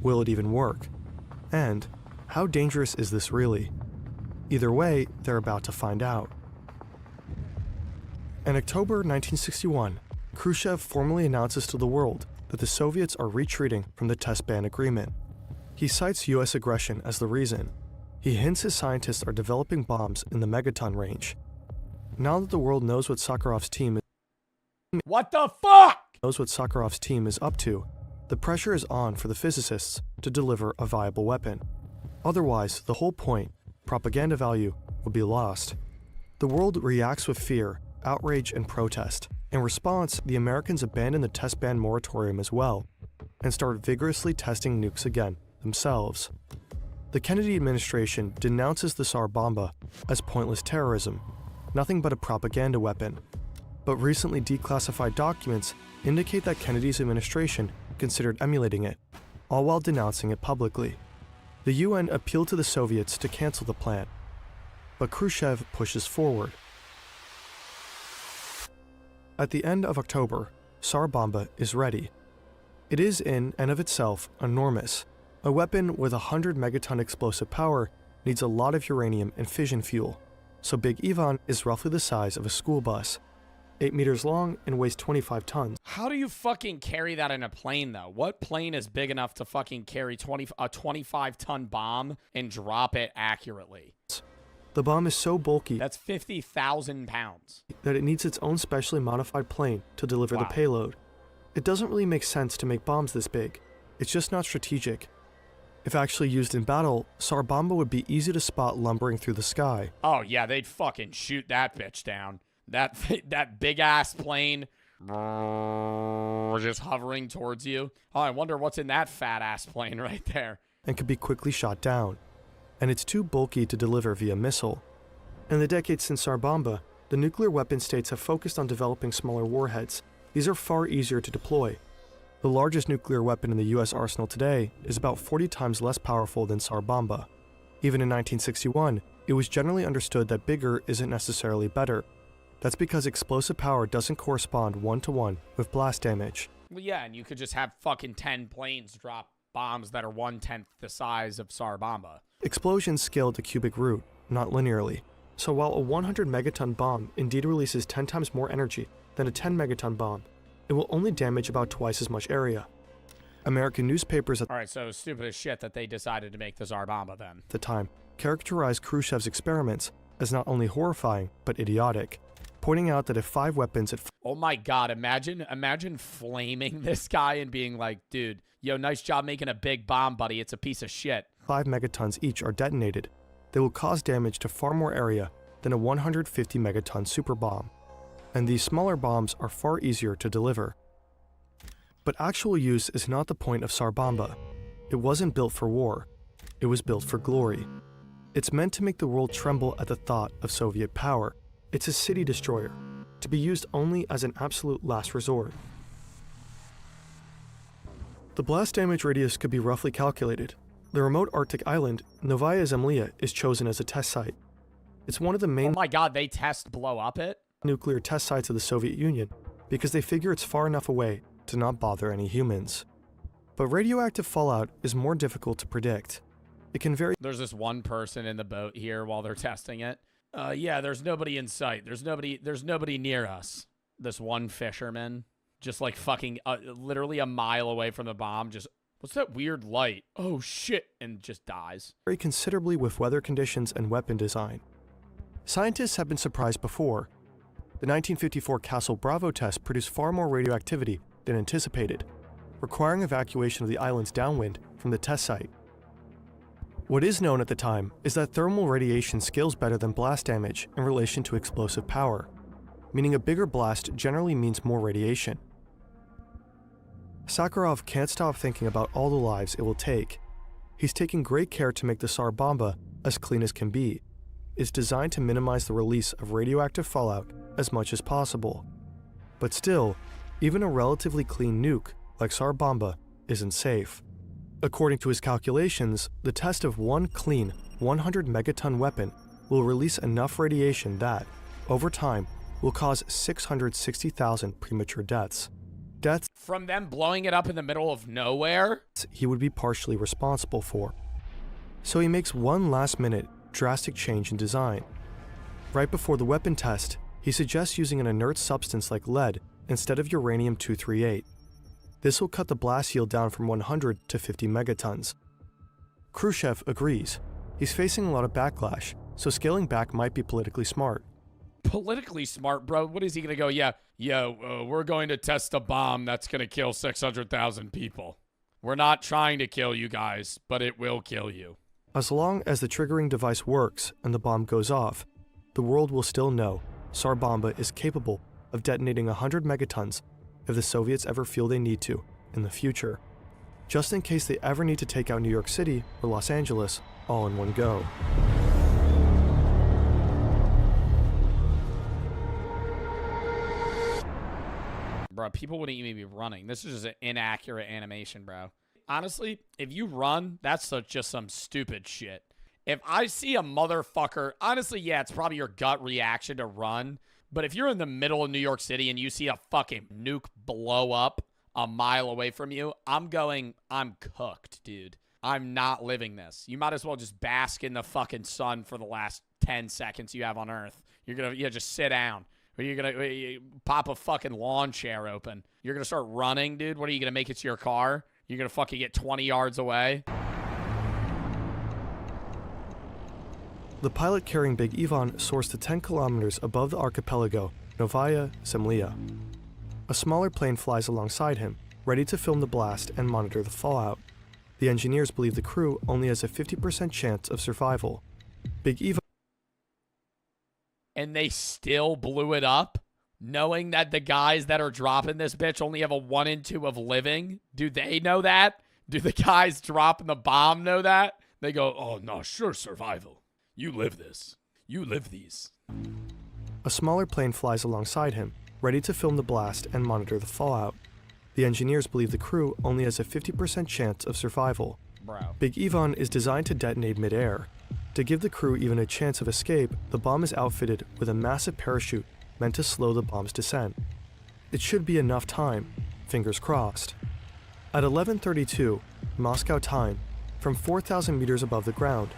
Will it even work? And how dangerous is this really? Either way, they're about to find out. In October 1961, Khrushchev formally announces to the world that the Soviets are retreating from the test ban agreement. He cites US aggression as the reason. He hints his scientists are developing bombs in the megaton range. Now that the world knows what Sakharov's team What the fuck? knows what Sakharov's team is up to, the pressure is on for the physicists to deliver a viable weapon. Otherwise, the whole point, propaganda value, would be lost. The world reacts with fear, outrage, and protest. In response, the Americans abandon the test ban moratorium as well, and start vigorously testing nukes again, themselves. The Kennedy administration denounces the Tsar Bomba as pointless terrorism, nothing but a propaganda weapon. But recently declassified documents indicate that Kennedy's administration considered emulating it, all while denouncing it publicly. The UN appealed to the Soviets to cancel the plan, but Khrushchev pushes forward. At the end of October, Tsar Bomba is ready. It is in and of itself enormous. A weapon with 100 megaton explosive power needs a lot of uranium and fission fuel, so Big Ivan is roughly the size of a school bus, 8 meters long and weighs 25 tons. How do you fucking carry that in a plane, though? What plane is big enough to fucking carry a 25-ton bomb and drop it accurately? The bomb is so bulky That's 50,000 pounds. that it needs its own specially modified plane to deliver the Wow. payload. It doesn't really make sense to make bombs this big. It's just not strategic. If actually used in battle, Tsar Bomba would be easy to spot lumbering through the sky. Oh, yeah, they'd fucking shoot that bitch down. That big-ass plane just hovering towards you. Oh, I wonder what's in that fat-ass plane right there. And could be quickly shot down. And it's too bulky to deliver via missile. In the decades since Tsar Bomba, the nuclear weapon states have focused on developing smaller warheads. These are far easier to deploy. The largest nuclear weapon in the US arsenal today is about 40 times less powerful than Tsar Bomba. Even in 1961, it was generally understood that bigger isn't necessarily better. That's because explosive power doesn't correspond one-to-one with blast damage. Well, yeah, and you could just have fucking 10 planes drop bombs that are 1/10 the size of Tsar Bomba. Explosions scale at the cubic root, not linearly. So while a 100 megaton bomb indeed releases 10 times more energy than a 10 megaton bomb, it will only damage about twice as much area. American newspapers at Alright, so stupid as shit that they decided to make the Tsar Bomba then. the time characterized Khrushchev's experiments as not only horrifying, but idiotic, pointing out that if 5 weapons at Oh my god, imagine flaming this guy and being like, dude, yo, nice job making a big bomb, buddy. It's a piece of shit. 5 megatons each are detonated, they will cause damage to far more area than a 150 megaton super bomb. And these smaller bombs are far easier to deliver. But actual use is not the point of Tsar Bomba. It wasn't built for war. It was built for glory. It's meant to make the world tremble at the thought of Soviet power. It's a city destroyer, to be used only as an absolute last resort. The blast damage radius could be roughly calculated. The remote Arctic island, Novaya Zemlya, is chosen as a test site. It's one of the main Oh my god, they blow up it? nuclear test sites of the Soviet Union because they figure it's far enough away to not bother any humans. But radioactive fallout is more difficult to predict. It can vary. There's this one person in the boat here while they're testing it. Yeah, there's nobody in sight. There's nobody near us. This one fisherman, just like fucking literally a mile away from the bomb, just, what's that weird light? Oh shit, and just dies. Vary considerably with weather conditions and weapon design. Scientists have been surprised before. The 1954 Castle Bravo test produced far more radioactivity than anticipated, requiring evacuation of the islands downwind from the test site. What is known at the time is that thermal radiation scales better than blast damage in relation to explosive power, meaning a bigger blast generally means more radiation. Sakharov can't stop thinking about all the lives it will take. He's taking great care to make the Tsar Bomba as clean as can be. It's designed to minimize the release of radioactive fallout as much as possible. But still, even a relatively clean nuke like Tsar Bomba isn't safe. According to his calculations, the test of one clean 100 megaton weapon will release enough radiation that, over time, will cause 660,000 premature deaths. Deaths From them blowing it up in the middle of nowhere? He would be partially responsible for. So he makes one last-minute, drastic change in design. Right before the weapon test, he suggests using an inert substance like lead instead of uranium-238. This will cut the blast yield down from 100 to 50 megatons. Khrushchev agrees. He's facing a lot of backlash, so scaling back might be politically smart. Politically smart, bro? What is he gonna go, we're going to test a bomb that's gonna kill 600,000 people. We're not trying to kill you guys, but it will kill you. As long as the triggering device works and the bomb goes off, the world will still know Tsar Bomba is capable of detonating 100 megatons if the Soviets ever feel they need to in the future, just in case they ever need to take out New York City or Los Angeles all in one go. Bro, people wouldn't even be running. This is just an inaccurate animation, bro. Honestly, if you run, that's just some stupid shit. If I see a motherfucker, honestly, yeah, it's probably your gut reaction to run. But if you're in the middle of New York City and you see a fucking nuke blow up a mile away from you, I'm cooked, dude. I'm not living this. You might as well just bask in the fucking sun for the last 10 seconds you have on Earth. You're gonna, just sit down. Or you're gonna pop a fucking lawn chair open. You're gonna start running, dude. What are you gonna make it to your car? You're gonna fucking get 20 yards away? The pilot carrying Big Ivan soars to 10 kilometers above the archipelago Novaya Zemlya. A smaller plane flies alongside him, ready to film the blast and monitor the fallout. The engineers believe the crew only has a 50% chance of survival. Big Ivan And they still blew it up, knowing that the guys that are dropping this bitch only have a 1 in 2 of living. Do they know that? Do the guys dropping the bomb know that? They go, oh, no, sure, survival. You live this. You live these. A smaller plane flies alongside him, ready to film the blast and monitor the fallout. The engineers believe the crew only has a 50% chance of survival. Bro. Big Ivan is designed to detonate mid-air. To give the crew even a chance of escape, the bomb is outfitted with a massive parachute meant to slow the bomb's descent. It should be enough time, fingers crossed. At 11:32, Moscow time, from 4,000 meters above the ground,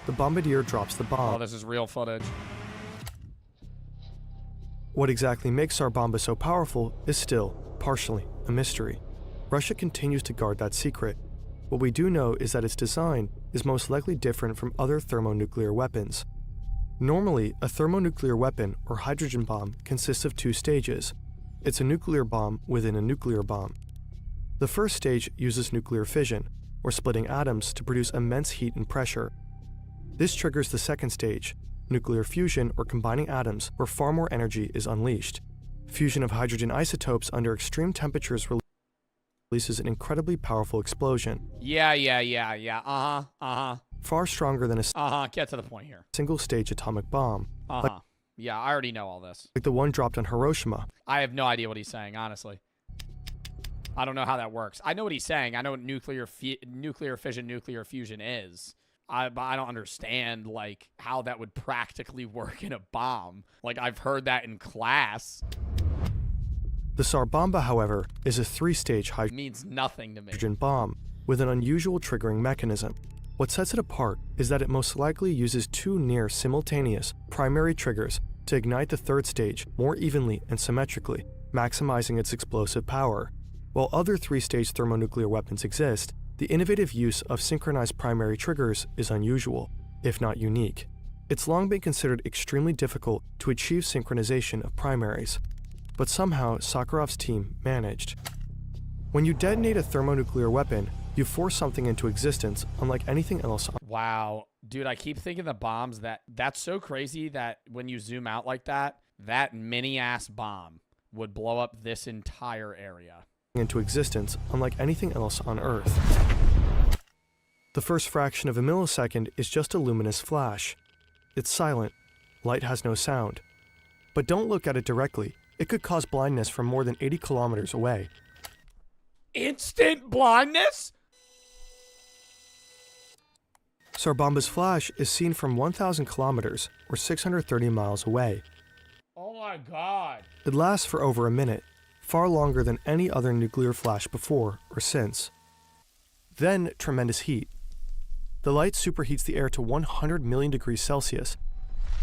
the bombardier drops the bomb. Oh, this is real footage. What exactly makes Tsar Bomba so powerful is still, partially, a mystery. Russia continues to guard that secret. What we do know is that its design is most likely different from other thermonuclear weapons. Normally, a thermonuclear weapon or hydrogen bomb consists of 2 stages. It's a nuclear bomb within a nuclear bomb. The first stage uses nuclear fission, or splitting atoms to produce immense heat and pressure. This triggers the second stage, nuclear fusion or combining atoms where far more energy is unleashed. Fusion of hydrogen isotopes under extreme temperatures releases an incredibly powerful explosion. Yeah. Far stronger than a get to the point here. Single-stage atomic bomb. Yeah, I already know all this. Like the one dropped on Hiroshima. I have no idea what he's saying, honestly. I don't know how that works. I know what he's saying. I know what nuclear fission, nuclear fusion is. But I don't understand, like, how that would practically work in a bomb. Like, I've heard that in class. The Tsar Bomba, however, is a 3-stage means nothing to me. Hydrogen bomb with an unusual triggering mechanism. What sets it apart is that it most likely uses 2 near simultaneous primary triggers to ignite the third stage more evenly and symmetrically, maximizing its explosive power. While other 3-stage thermonuclear weapons exist, the innovative use of synchronized primary triggers is unusual, if not unique. It's long been considered extremely difficult to achieve synchronization of primaries, but somehow Sakharov's team managed. When you detonate a thermonuclear weapon, you force something into existence unlike anything else on Wow. Dude, I keep thinking the bombs that's so crazy that when you zoom out like that, that mini-ass bomb would blow up this entire area. Into existence unlike anything else on Earth. The first fraction of a millisecond is just a luminous flash. It's silent. Light has no sound. But don't look at it directly. It could cause blindness from more than 80 kilometers away. Instant blindness? Tsar Bomba's flash is seen from 1,000 kilometers, or 630 miles away. Oh my god. It lasts for over a minute, far longer than any other nuclear flash before or since. Then, tremendous heat. The light superheats the air to 100 million degrees Celsius.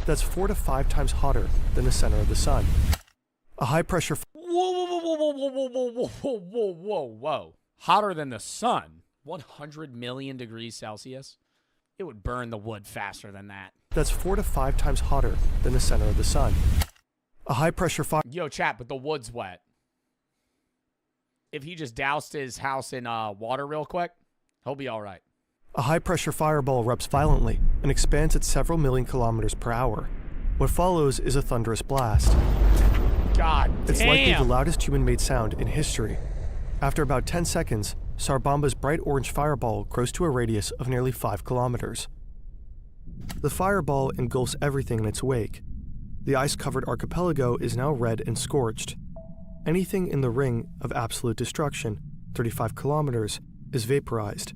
That's 4 to 5 times hotter than the center of the sun. A high-pressure... Whoa. Hotter than the sun. 100 million degrees Celsius? It would burn the wood faster than that. That's 4 to 5 times hotter than the center of the sun. A high-pressure fire... Yo, chat, but the wood's wet. If he just doused his house in water real quick, he'll be all right. A high-pressure fireball erupts violently and expands at several million kilometers per hour. What follows is a thunderous blast. God damn! It's likely the loudest human-made sound in history. After about 10 seconds, Tsar Bomba's bright orange fireball grows to a radius of nearly 5 kilometers. The fireball engulfs everything in its wake. The ice-covered archipelago is now red and scorched. Anything in the ring of absolute destruction, 35 kilometers, is vaporized.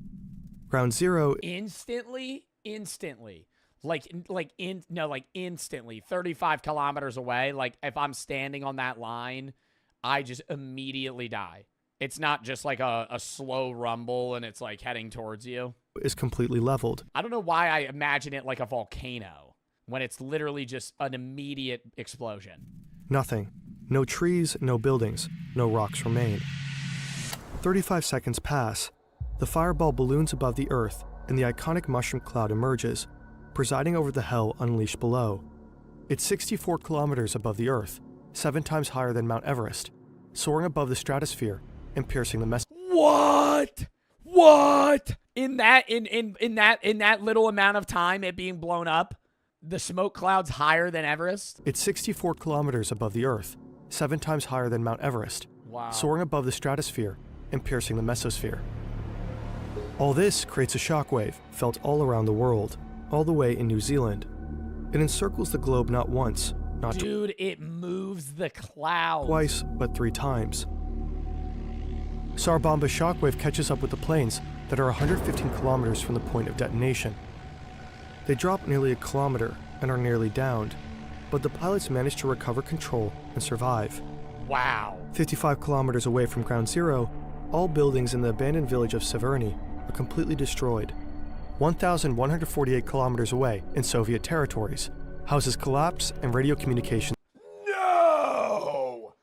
Ground Zero... Instantly? Instantly. 35 kilometers away. Like, if I'm standing on that line, I just immediately die. It's not just like a slow rumble and it's like heading towards you. Is completely leveled. I don't know why I imagine it like a volcano when it's literally just an immediate explosion. Nothing. No trees, no buildings, no rocks remain. 35 seconds pass. The fireball balloons above the Earth, and the iconic mushroom cloud emerges, presiding over the hell unleashed below. It's 64 kilometers above the Earth, 7 times higher than Mount Everest, soaring above the stratosphere and piercing the What? In that little amount of time, it being blown up, the smoke cloud's higher than Everest? It's 64 kilometers above the Earth, 7 times higher than Mount Everest, soaring above the stratosphere and piercing the mesosphere. All this creates a shockwave felt all around the world, all the way in New Zealand. It encircles the globe not once, not Dude, it moves the clouds. Twice, but 3 times. Tsar Bomba's shockwave catches up with the planes that are 115 kilometers from the point of detonation. They drop nearly a kilometer and are nearly downed, but the pilots manage to recover control and survive. Wow. 55 kilometers away from Ground Zero, all buildings in the abandoned village of Severny are completely destroyed. 1,148 kilometers away in Soviet territories, houses collapse and radio communications. No!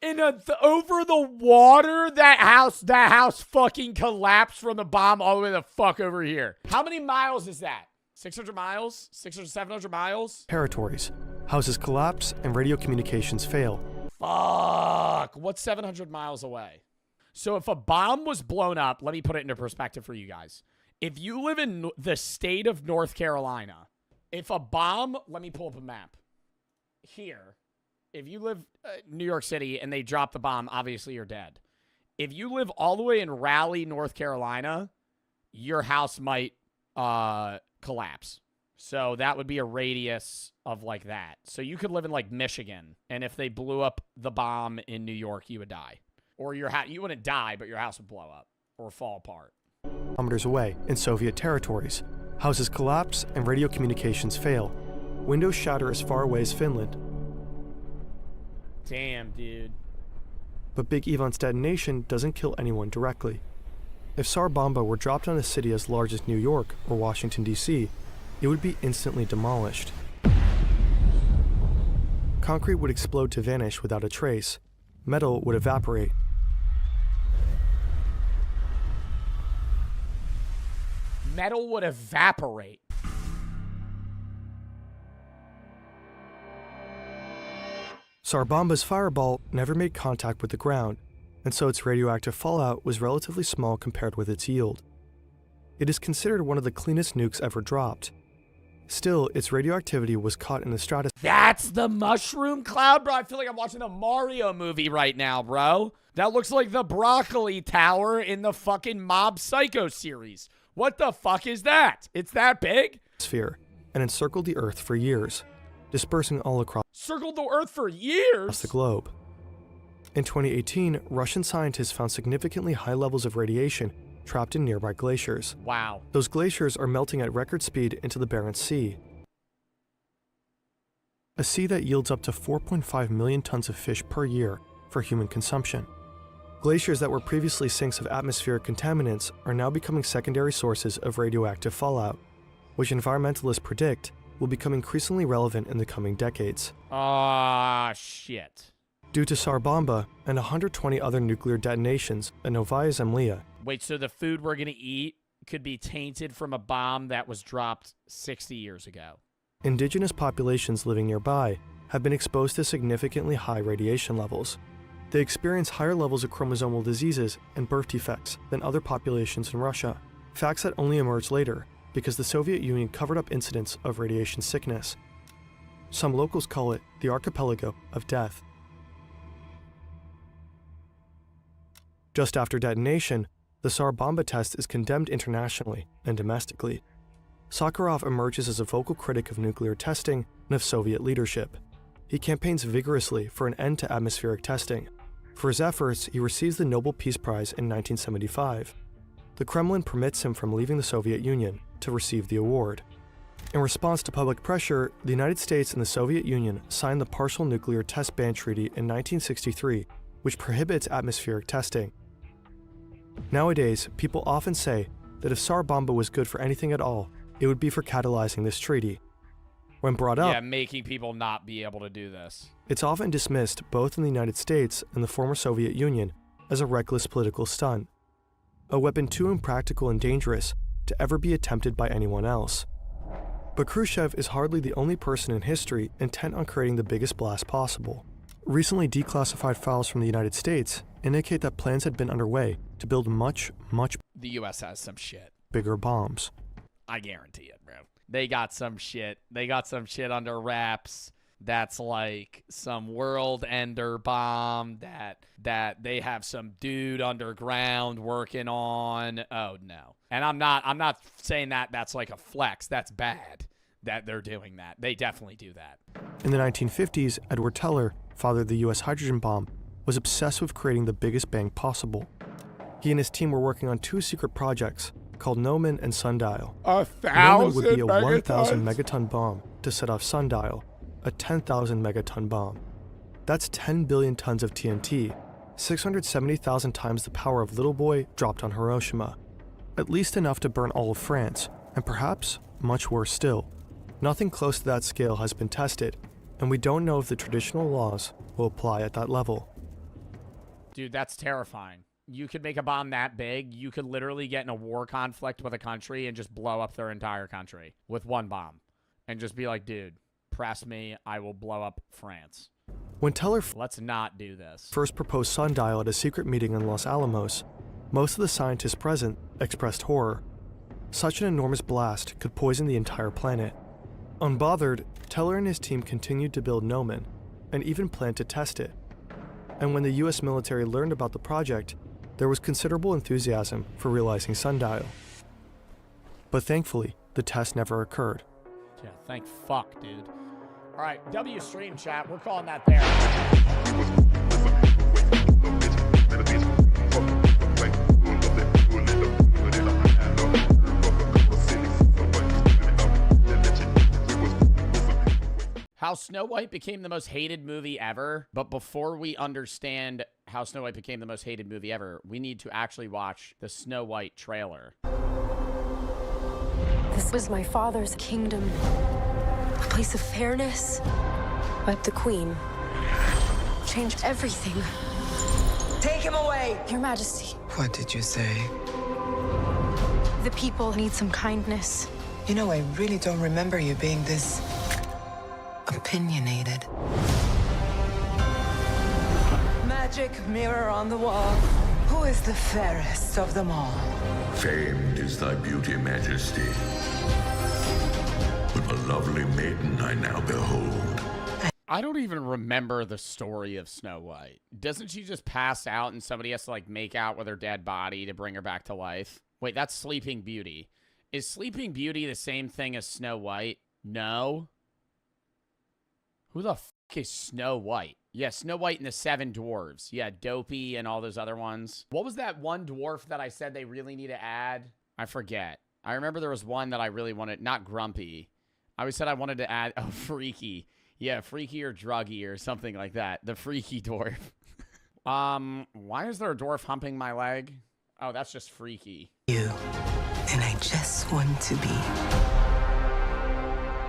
And over the water, that house fucking collapsed from the bomb all the way the fuck over here. How many miles is that? 600 miles? 600, 700 miles? Territories, houses collapse and radio communications fail. Fuck. What's 700 miles away? So if a bomb was blown up, let me put it into perspective for you guys. If you live in the state of North Carolina, if a bomb, let me pull up a map. Here, if you live New York City and they drop the bomb, obviously you're dead. If you live all the way in Raleigh, North Carolina, your house might collapse. So that would be a radius of like that. So you could live in like Michigan, and if they blew up the bomb in New York, you would die. Or you wouldn't die, but your house would blow up or fall apart. Kilometers away in Soviet territories, houses collapse and radio communications fail. Windows shatter as far away as Finland. Damn, dude. But Big Ivan's detonation doesn't kill anyone directly. If Tsar Bomba were dropped on a city as large as New York or Washington, D.C., it would be instantly demolished. Concrete would explode to vanish without a trace. Metal would evaporate. Metal would evaporate. Tsar Bomba's fireball never made contact with the ground, and so its radioactive fallout was relatively small compared with its yield. It is considered one of the cleanest nukes ever dropped. Still, its radioactivity was caught in the stratosphere. That's the mushroom cloud, bro. I feel like I'm watching a Mario movie right now, bro. That looks like the broccoli tower in the fucking Mob Psycho series. What the fuck is that? It's that big? And encircled the Earth for years, dispersing all across Circled the Earth for years? the globe. In 2018, Russian scientists found significantly high levels of radiation trapped in nearby glaciers. Wow. Those glaciers are melting at record speed into the Barents Sea, a sea that yields up to 4.5 million tons of fish per year for human consumption. Glaciers that were previously sinks of atmospheric contaminants are now becoming secondary sources of radioactive fallout, which environmentalists predict will become increasingly relevant in the coming decades. Ah, shit. Due to Tsar Bomba and 120 other nuclear detonations at Novaya Zemlya. Wait, so the food we're going to eat could be tainted from a bomb that was dropped 60 years ago. Indigenous populations living nearby have been exposed to significantly high radiation levels. They experience higher levels of chromosomal diseases and birth defects than other populations in Russia, facts that only emerged later because the Soviet Union covered up incidents of radiation sickness. Some locals call it the archipelago of death. Just after detonation, the Tsar Bomba test is condemned internationally and domestically. Sakharov emerges as a vocal critic of nuclear testing and of Soviet leadership. He campaigns vigorously for an end to atmospheric testing. For his efforts, he receives the Nobel Peace Prize in 1975. The Kremlin permits him from leaving the Soviet Union to receive the award. In response to public pressure, the United States and the Soviet Union signed the Partial Nuclear Test Ban Treaty in 1963, which prohibits atmospheric testing. Nowadays, people often say that if Tsar Bomba was good for anything at all, it would be for catalyzing this treaty. When brought up, making people not be able to do this. It's often dismissed both in the United States and the former Soviet Union as a reckless political stunt, a weapon too impractical and dangerous to ever be attempted by anyone else. But Khrushchev is hardly the only person in history intent on creating the biggest blast possible. Recently declassified files from the United States indicate that plans had been underway to build much The U.S. has some shit. bigger bombs. I guarantee it, bro. They got some shit. They got some shit under wraps. That's like some world ender bomb that they have some dude underground working on. Oh no. And I'm not saying that that's like a flex. That's bad that they're doing that. They definitely do that. In the 1950s, Edward Teller, father of the US hydrogen bomb, was obsessed with creating the biggest bang possible. He and his team were working on two secret projects called Gnomon and Sundial. 1,000 Gnomon would be a megatons? 1,000 megaton bomb to set off Sundial, a 10,000 megaton bomb. That's 10 billion tons of TNT, 670,000 times the power of Little Boy dropped on Hiroshima. At least enough to burn all of France, and perhaps much worse still. Nothing close to that scale has been tested, and we don't know if the traditional laws will apply at that level. Dude, that's terrifying. You could make a bomb that big, you could literally get in a war conflict with a country and just blow up their entire country with one bomb. And just be like, dude, press me, I will blow up France. When Teller Let's not do this. first proposed Sundial at a secret meeting in Los Alamos, most of the scientists present expressed horror. Such an enormous blast could poison the entire planet. Unbothered, Teller and his team continued to build Gnomon, and even planned to test it. And when the US military learned about the project, there was considerable enthusiasm for realizing Sundial. But thankfully, the test never occurred. Yeah, thank fuck, dude. All right, W stream chat, we're calling that there. How Snow White became the most hated movie ever. But before we understand how Snow White became the most hated movie ever, we need to actually watch the Snow White trailer. This was my father's kingdom, a place of fairness. But the queen changed everything. Take him away! Your Majesty, What did you say? the people need some kindness. You know, I really don't remember you being this opinionated. magic mirror on the wall. Who is the fairest of them all? Famed is thy beauty, majesty. But a lovely maiden I now behold. I don't even remember the story of Snow White. Doesn't she just pass out and somebody has to, like, make out with her dead body to bring her back to life? Wait, that's Sleeping Beauty. Is Sleeping Beauty the same thing as Snow White? No. Who the fuck is Snow White? Yeah, Snow White and the Seven Dwarves. Yeah, Dopey and all those other ones. What was that one dwarf that I said they really need to add? I forget. I remember there was one that I really wanted. Not Grumpy. I always said I wanted to add... Oh, Freaky. Yeah, Freaky or Druggy or something like that. The Freaky dwarf. Why is there a dwarf humping my leg? Oh, that's just Freaky. You. And I just want to be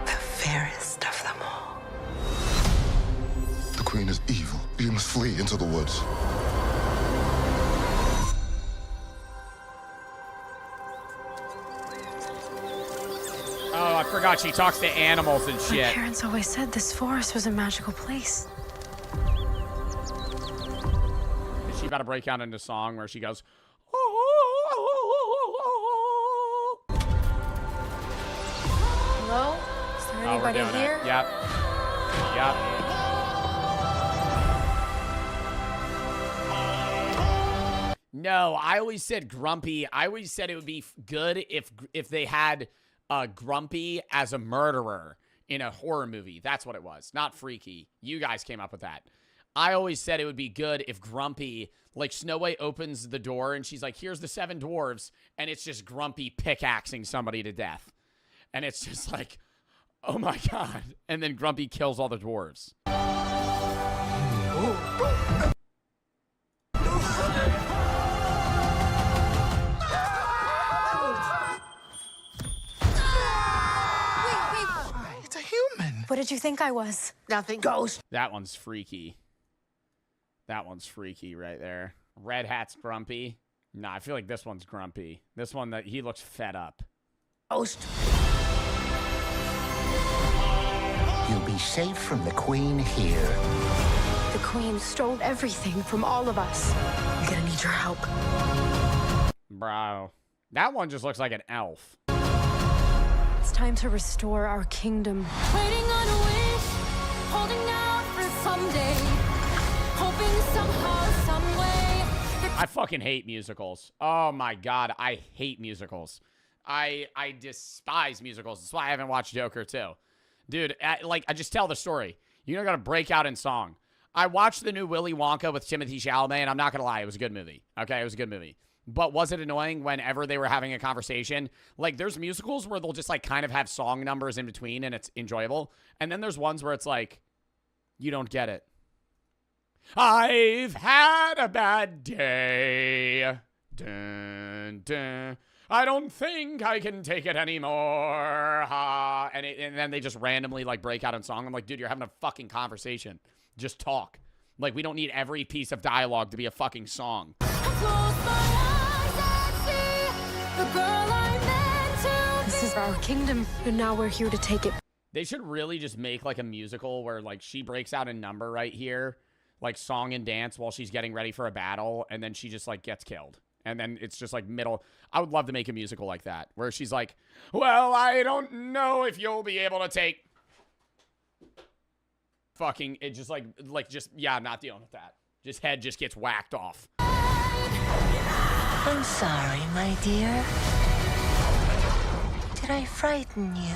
the fairest of them all. The queen is evil. You must flee into the woods. Oh, I forgot she talks to animals and shit. My parents always said this forest was a magical place. Is she about to break out into song where she goes... Hello? Is there anybody here? Yep. Yep. No, I always said Grumpy. I always said it would be good if they had Grumpy as a murderer in a horror movie. That's what it was, not Freaky. You guys came up with that. I always said it would be good if Grumpy, like Snow White opens the door and she's like, here's the seven dwarves, and it's just Grumpy pickaxing somebody to death. And it's just like, oh my God. And then Grumpy kills all the dwarves. It's a human. What did you think I was? Nothing. Ghost. That one's freaky. That one's freaky right there. Red Hat's Grumpy. Nah, I feel like this one's Grumpy. This one, that he looks fed up. Ghost. You'll be safe from the queen here. The queen stole everything from all of us. I'm gonna need your help. Bro. That one just looks like an elf. It's time to restore our kingdom. Waiting on a wish, holding out for someday, hoping somehow, some way. I fucking hate musicals. Oh my God, I hate musicals. I despise musicals. That's why I haven't watched Joker 2. Dude, I just tell the story. You're not gonna break out in song. I watched the new Willy Wonka with Timothée Chalamet, and I'm not gonna lie, it was a good movie. Okay, it was a good movie. But was it annoying whenever they were having a conversation? Like, there's musicals where they'll just, like, kind of have song numbers in between, and it's enjoyable. And then there's ones where it's like, you don't get it. I've had a bad day. Dun, dun. I don't think I can take it anymore. Ha. And then they just randomly, like, break out in song. I'm like, dude, you're having a fucking conversation. Just talk. Like, we don't need every piece of dialogue to be a fucking song. This is our kingdom, and now we're here to take it. They should really just make, like, a musical where, like, she breaks out a number right here, like, song and dance while she's getting ready for a battle, and then she just, like, gets killed. And then it's just, like, middle. I would love to make a musical like that, where she's like, well, I don't know if you'll be able to take... Fucking, it just, yeah, I'm not dealing with that. Just head just gets whacked off. I'm sorry, my dear. Did I frighten you?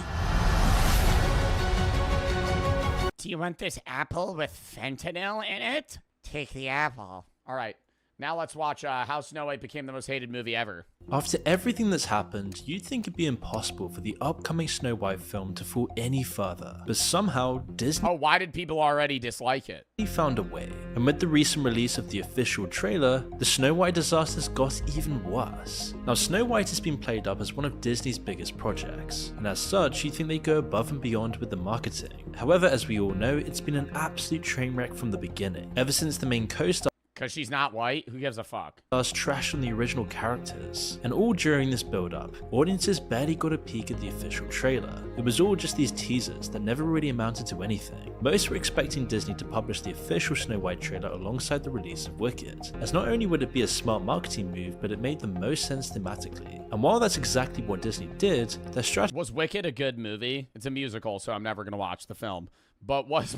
Do you want this apple with fentanyl in it? Take the apple. All right. Now let's watch How Snow White Became the Most Hated Movie Ever. After everything that's happened, you'd think it'd be impossible for the upcoming Snow White film to fall any further. But somehow, Disney why did people already dislike it? Found a way. And with the recent release of the official trailer, the Snow White disasters got even worse. Now, Snow White has been played up as one of Disney's biggest projects, and as such, you'd think they go above and beyond with the marketing. However, as we all know, it's been an absolute train wreck from the beginning. Ever since the main co-star Because she's not white? Who gives a fuck? Trash on the original characters, and all during this build-up, audiences barely got a peek at the official trailer. It was all just these teasers that never really amounted to anything. Most were expecting Disney to publish the official Snow White trailer alongside the release of Wicked, as not only would it be a smart marketing move, but it made the most sense thematically. And while that's exactly what Disney did, their strategy— Was Wicked a good movie? It's a musical, so I'm never going to watch the film. But was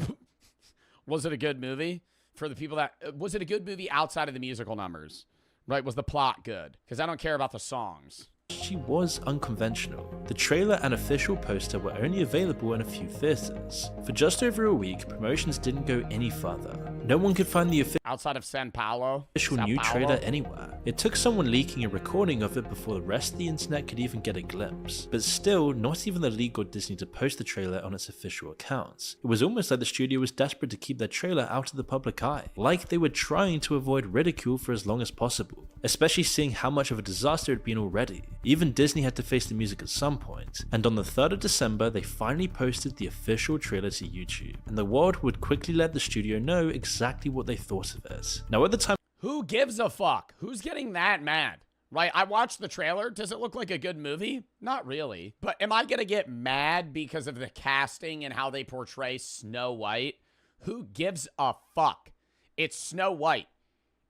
it a good movie? For the people that, was it a good movie outside of the musical numbers? Right? Was the plot good? Because I don't care about the songs. She was unconventional. The trailer and official poster were only available in a few theaters. For just over a week, promotions didn't go any further. No one could find the outside of Sao Paulo new trailer anywhere. It took someone leaking a recording of it before the rest of the internet could even get a glimpse. But still, not even the league got Disney to post the trailer on its official accounts. It was almost like the studio was desperate to keep their trailer out of the public eye, like they were trying to avoid ridicule for as long as possible, especially seeing how much of a disaster it had been already. Even Disney had to face the music at some point, and on the 3rd of December they finally posted the official trailer to YouTube, and the world would quickly let the studio know exactly what they thought of it. Now at the time— who gives a fuck? Who's getting that mad? Right? I watched the trailer. Does it look like a good movie? Not really. But am I gonna get mad because of the casting and how they portray Snow White? Who gives a fuck? It's Snow White.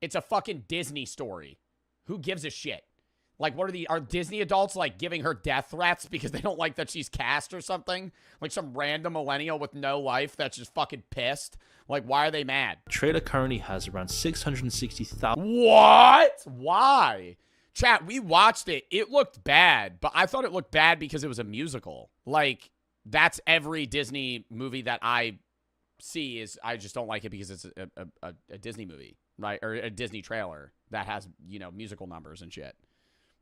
It's a fucking Disney story. Who gives a shit? Like, what are Disney adults, like, giving her death threats because they don't like that she's cast or something? Like some random millennial with no life that's just fucking pissed? Like, why are they mad? The trailer currently has around 660,000. What? Why? Chat, we watched it. It looked bad, but I thought it looked bad because it was a musical. Like, that's every Disney movie that I see is, I just don't like it because it's a Disney movie, right? Or a Disney trailer that has, you know, musical numbers and shit.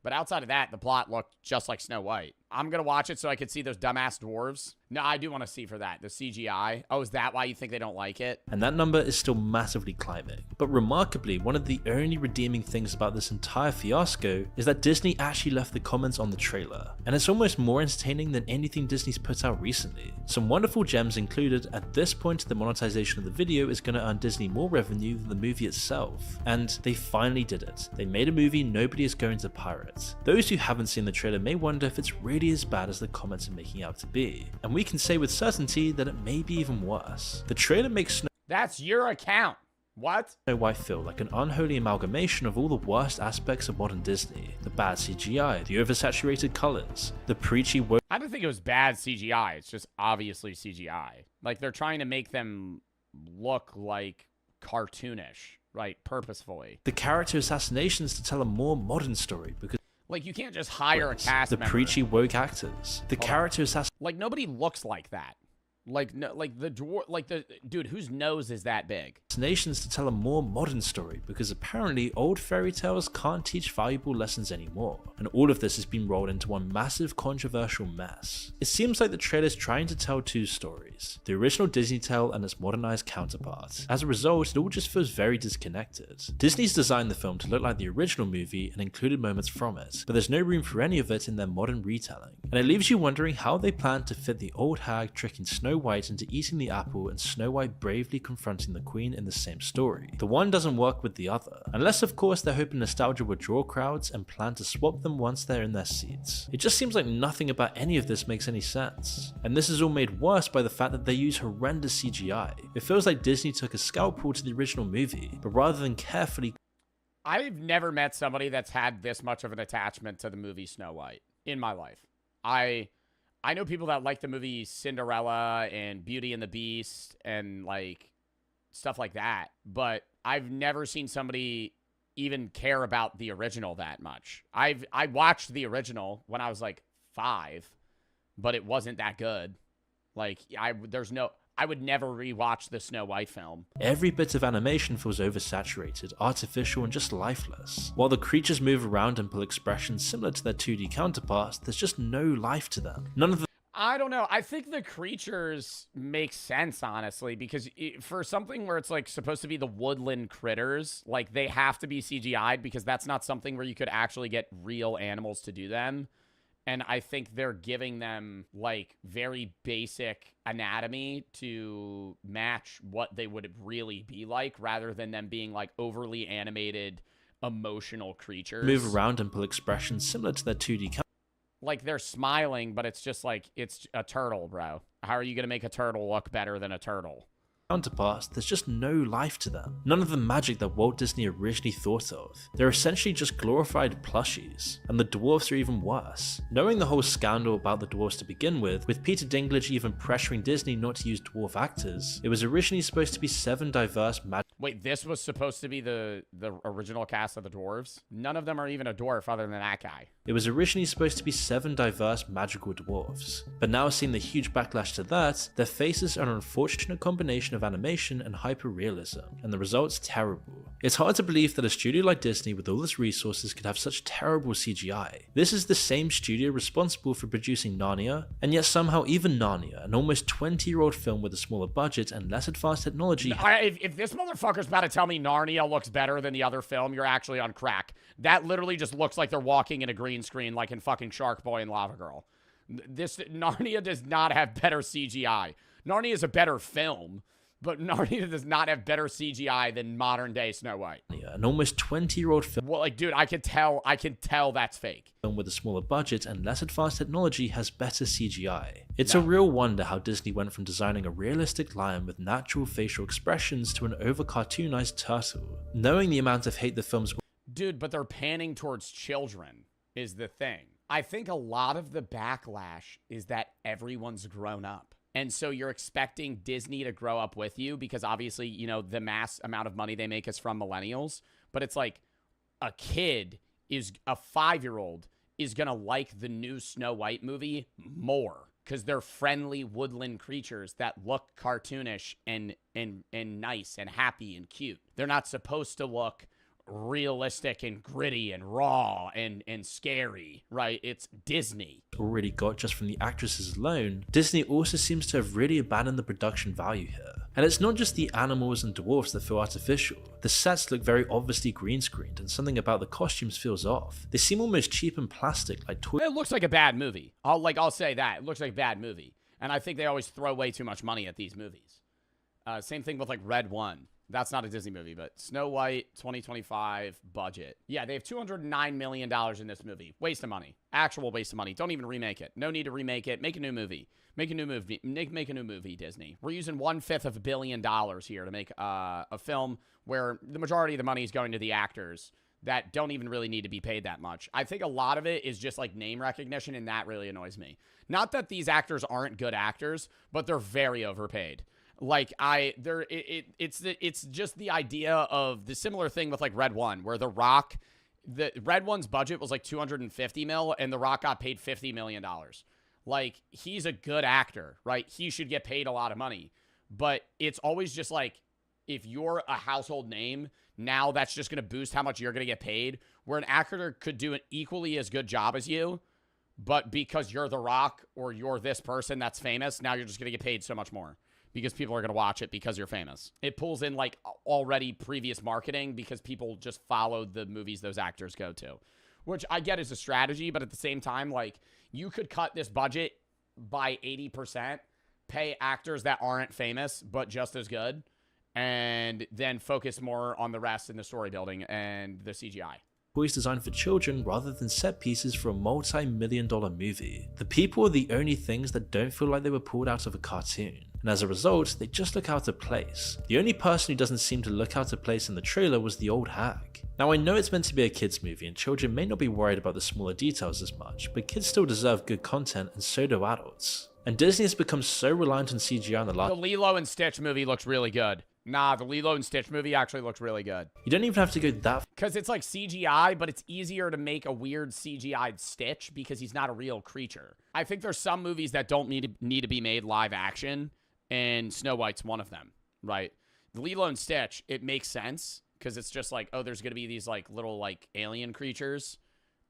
But outside of that, the plot looked just like Snow White. I'm going to watch it so I could see those dumbass dwarves. No, I do want to see for that. The CGI. Oh, is that why you think they don't like it? And that number is still massively climbing. But remarkably, one of the only redeeming things about this entire fiasco is that Disney actually left the comments on the trailer. And it's almost more entertaining than anything Disney's put out recently. Some wonderful gems included. At this point, the monetization of the video is going to earn Disney more revenue than the movie itself. And they finally did it. They made a movie nobody is going to pirate. Those who haven't seen the trailer may wonder if it's really as bad as the comments are making out to be, and we can say with certainty that it may be even worse. The trailer makes That's your account. What? Snow White feel like an unholy amalgamation of all the worst aspects of modern Disney. The bad CGI, the oversaturated colors, the preachy woke— I don't think it was bad CGI. It's just obviously CGI. Like, they're trying to make them look like cartoonish, right? Purposefully. the character assassinations to tell a more modern story, because like, you can't just hire a cast the member. preachy woke actors, the character assassination— like, nobody looks like that. Like, no, like the dwarf, like the dude whose nose is that big. Nations to tell a more modern story, because apparently old fairy tales can't teach valuable lessons anymore, and all of this has been rolled into one massive controversial mess. It seems like the trailer is trying to tell two stories, the original Disney tale and its modernized counterpart. As a result, it all just feels very disconnected. Disney's designed the film to look like the original movie and included moments from it, but there's no room for any of it in their modern retelling, and it leaves you wondering how they plan to fit the old hag tricking Snow White into eating the apple and Snow White bravely confronting the queen in the same story. The one doesn't work with the other, unless of course they're hoping nostalgia would draw crowds and plan to swap them once they're in their seats. It just seems like nothing about any of this makes any sense. And this is all made worse by the fact that they use horrendous CGI. It feels like Disney took a scalpel to the original movie, but rather than carefully— I've never met somebody that's had this much of an attachment to the movie Snow White in my life. I know people that like the movie Cinderella and Beauty and the Beast and like stuff like that, but I've never seen somebody even care about the original that much. I watched the original when I was like 5, but it wasn't that good. Like I would never rewatch the Snow White film. Every bit of animation feels oversaturated, artificial, and just lifeless. While the creatures move around and pull expressions similar to their 2D counterparts, there's just no life to them. None of the— I don't know. I think the creatures make sense, honestly, because for something where it's like supposed to be the woodland critters, like they have to be CGI'd because that's not something where you could actually get real animals to do them. And I think they're giving them like very basic anatomy to match what they would really be like, rather than them being like overly animated, emotional creatures. Move around and pull expressions similar to their 2D like they're smiling, but it's just like, it's a turtle, bro. How are you going to make a turtle look better than a turtle? counterparts, there's just no life to them. None of the magic that Walt Disney originally thought of. They're essentially just glorified plushies, and the dwarfs are even worse. Knowing the whole scandal about the dwarfs to begin with Peter Dinklage even pressuring Disney not to use dwarf actors, it was originally supposed to be 7 diverse Wait, this was supposed to be the original cast of the dwarves? None of them are even a dwarf other than that guy. It was originally supposed to be 7 diverse magical dwarfs, but now seeing the huge backlash to that, their faces are an unfortunate combination of animation and hyper-realism, and the result's terrible. It's hard to believe that a studio like Disney with all its resources could have such terrible CGI. This is the same studio responsible for producing Narnia, and yet somehow even Narnia, an almost 20-year-old film with a smaller budget and less advanced technology. If this motherfucker's about to tell me Narnia looks better than the other film, you're actually on crack. That literally just looks like they're walking in a green screen like in fucking Shark Boy and Lava Girl. Narnia does not have better CGI. Narnia is a better film, but Narnia does not have better CGI than modern day Snow White. An almost 20-year-old film. Well, like, dude, I can tell that's fake. With a smaller budget and less advanced technology has better CGI. It's a real wonder how Disney went from designing a realistic lion with natural facial expressions to an over-cartoonized turtle. Knowing the amount of hate the films. Dude, but they're panning towards children is the thing. I think a lot of the backlash is that everyone's grown up. And so you're expecting Disney to grow up with you because obviously, you know, the mass amount of money they make is from millennials. But it's like a 5-year-old is going to like the new Snow White movie more because they're friendly woodland creatures that look cartoonish and nice and happy and cute. They're not supposed to look realistic and gritty and raw and scary, right? It's Disney. Already got just from the actresses alone, Disney also seems to have really abandoned the production value here. And it's not just the animals and dwarfs that feel artificial. The sets look very obviously green screened and something about the costumes feels off. They seem almost cheap and plastic like toy. It looks like a bad movie. I'll say that. It looks like a bad movie. And I think they always throw way too much money at these movies. Same thing with like Red One. That's not a Disney movie, but Snow White 2025 budget. Yeah, they have $209 million in this movie. Waste of money. Actual waste of money. Don't even remake it. No need to remake it. Make a new movie. Make a new movie. Make a new movie, Disney. We're using $1/5 billion here to make a film where the majority of the money is going to the actors that don't even really need to be paid that much. I think a lot of it is just like name recognition, and that really annoys me. Not that these actors aren't good actors, but they're very overpaid. Like it's just the idea of the similar thing with like Red One, where The Rock, the Red One's budget was like 250 mil, and The Rock got paid $50 million. Like, he's a good actor, right? He should get paid a lot of money, but it's always just like, if you're a household name, now that's just going to boost how much you're going to get paid, where an actor could do an equally as good job as you, but because you're The Rock or you're this person that's famous, now you're just going to get paid so much more. Because people are going to watch it because you're famous. It pulls in like already previous marketing because people just follow the movies those actors go to. Which I get is a strategy, but at the same time, like, you could cut this budget by 80%, pay actors that aren't famous but just as good, and then focus more on the rest in the story building and the CGI. Toys designed for children rather than set pieces for a multi-million-dollar movie. The people are the only things that don't feel like they were pulled out of a cartoon, and as a result, they just look out of place. The only person who doesn't seem to look out of place in the trailer was the old hag. Now, I know it's meant to be a kids movie and children may not be worried about the smaller details as much, but kids still deserve good content and so do adults. And Disney has become so reliant on CGI in the last— The Lilo and Stitch movie looks really good. Nah, the Lilo and Stitch movie actually looks really good. You don't even have to go that— because it's like CGI, but it's easier to make a weird CGI'd Stitch because he's not a real creature. I think there's some movies that don't need to be made live action, and Snow White's one of them, right? The Lilo and Stitch, it makes sense because it's just like, oh, there's going to be these like little like alien creatures,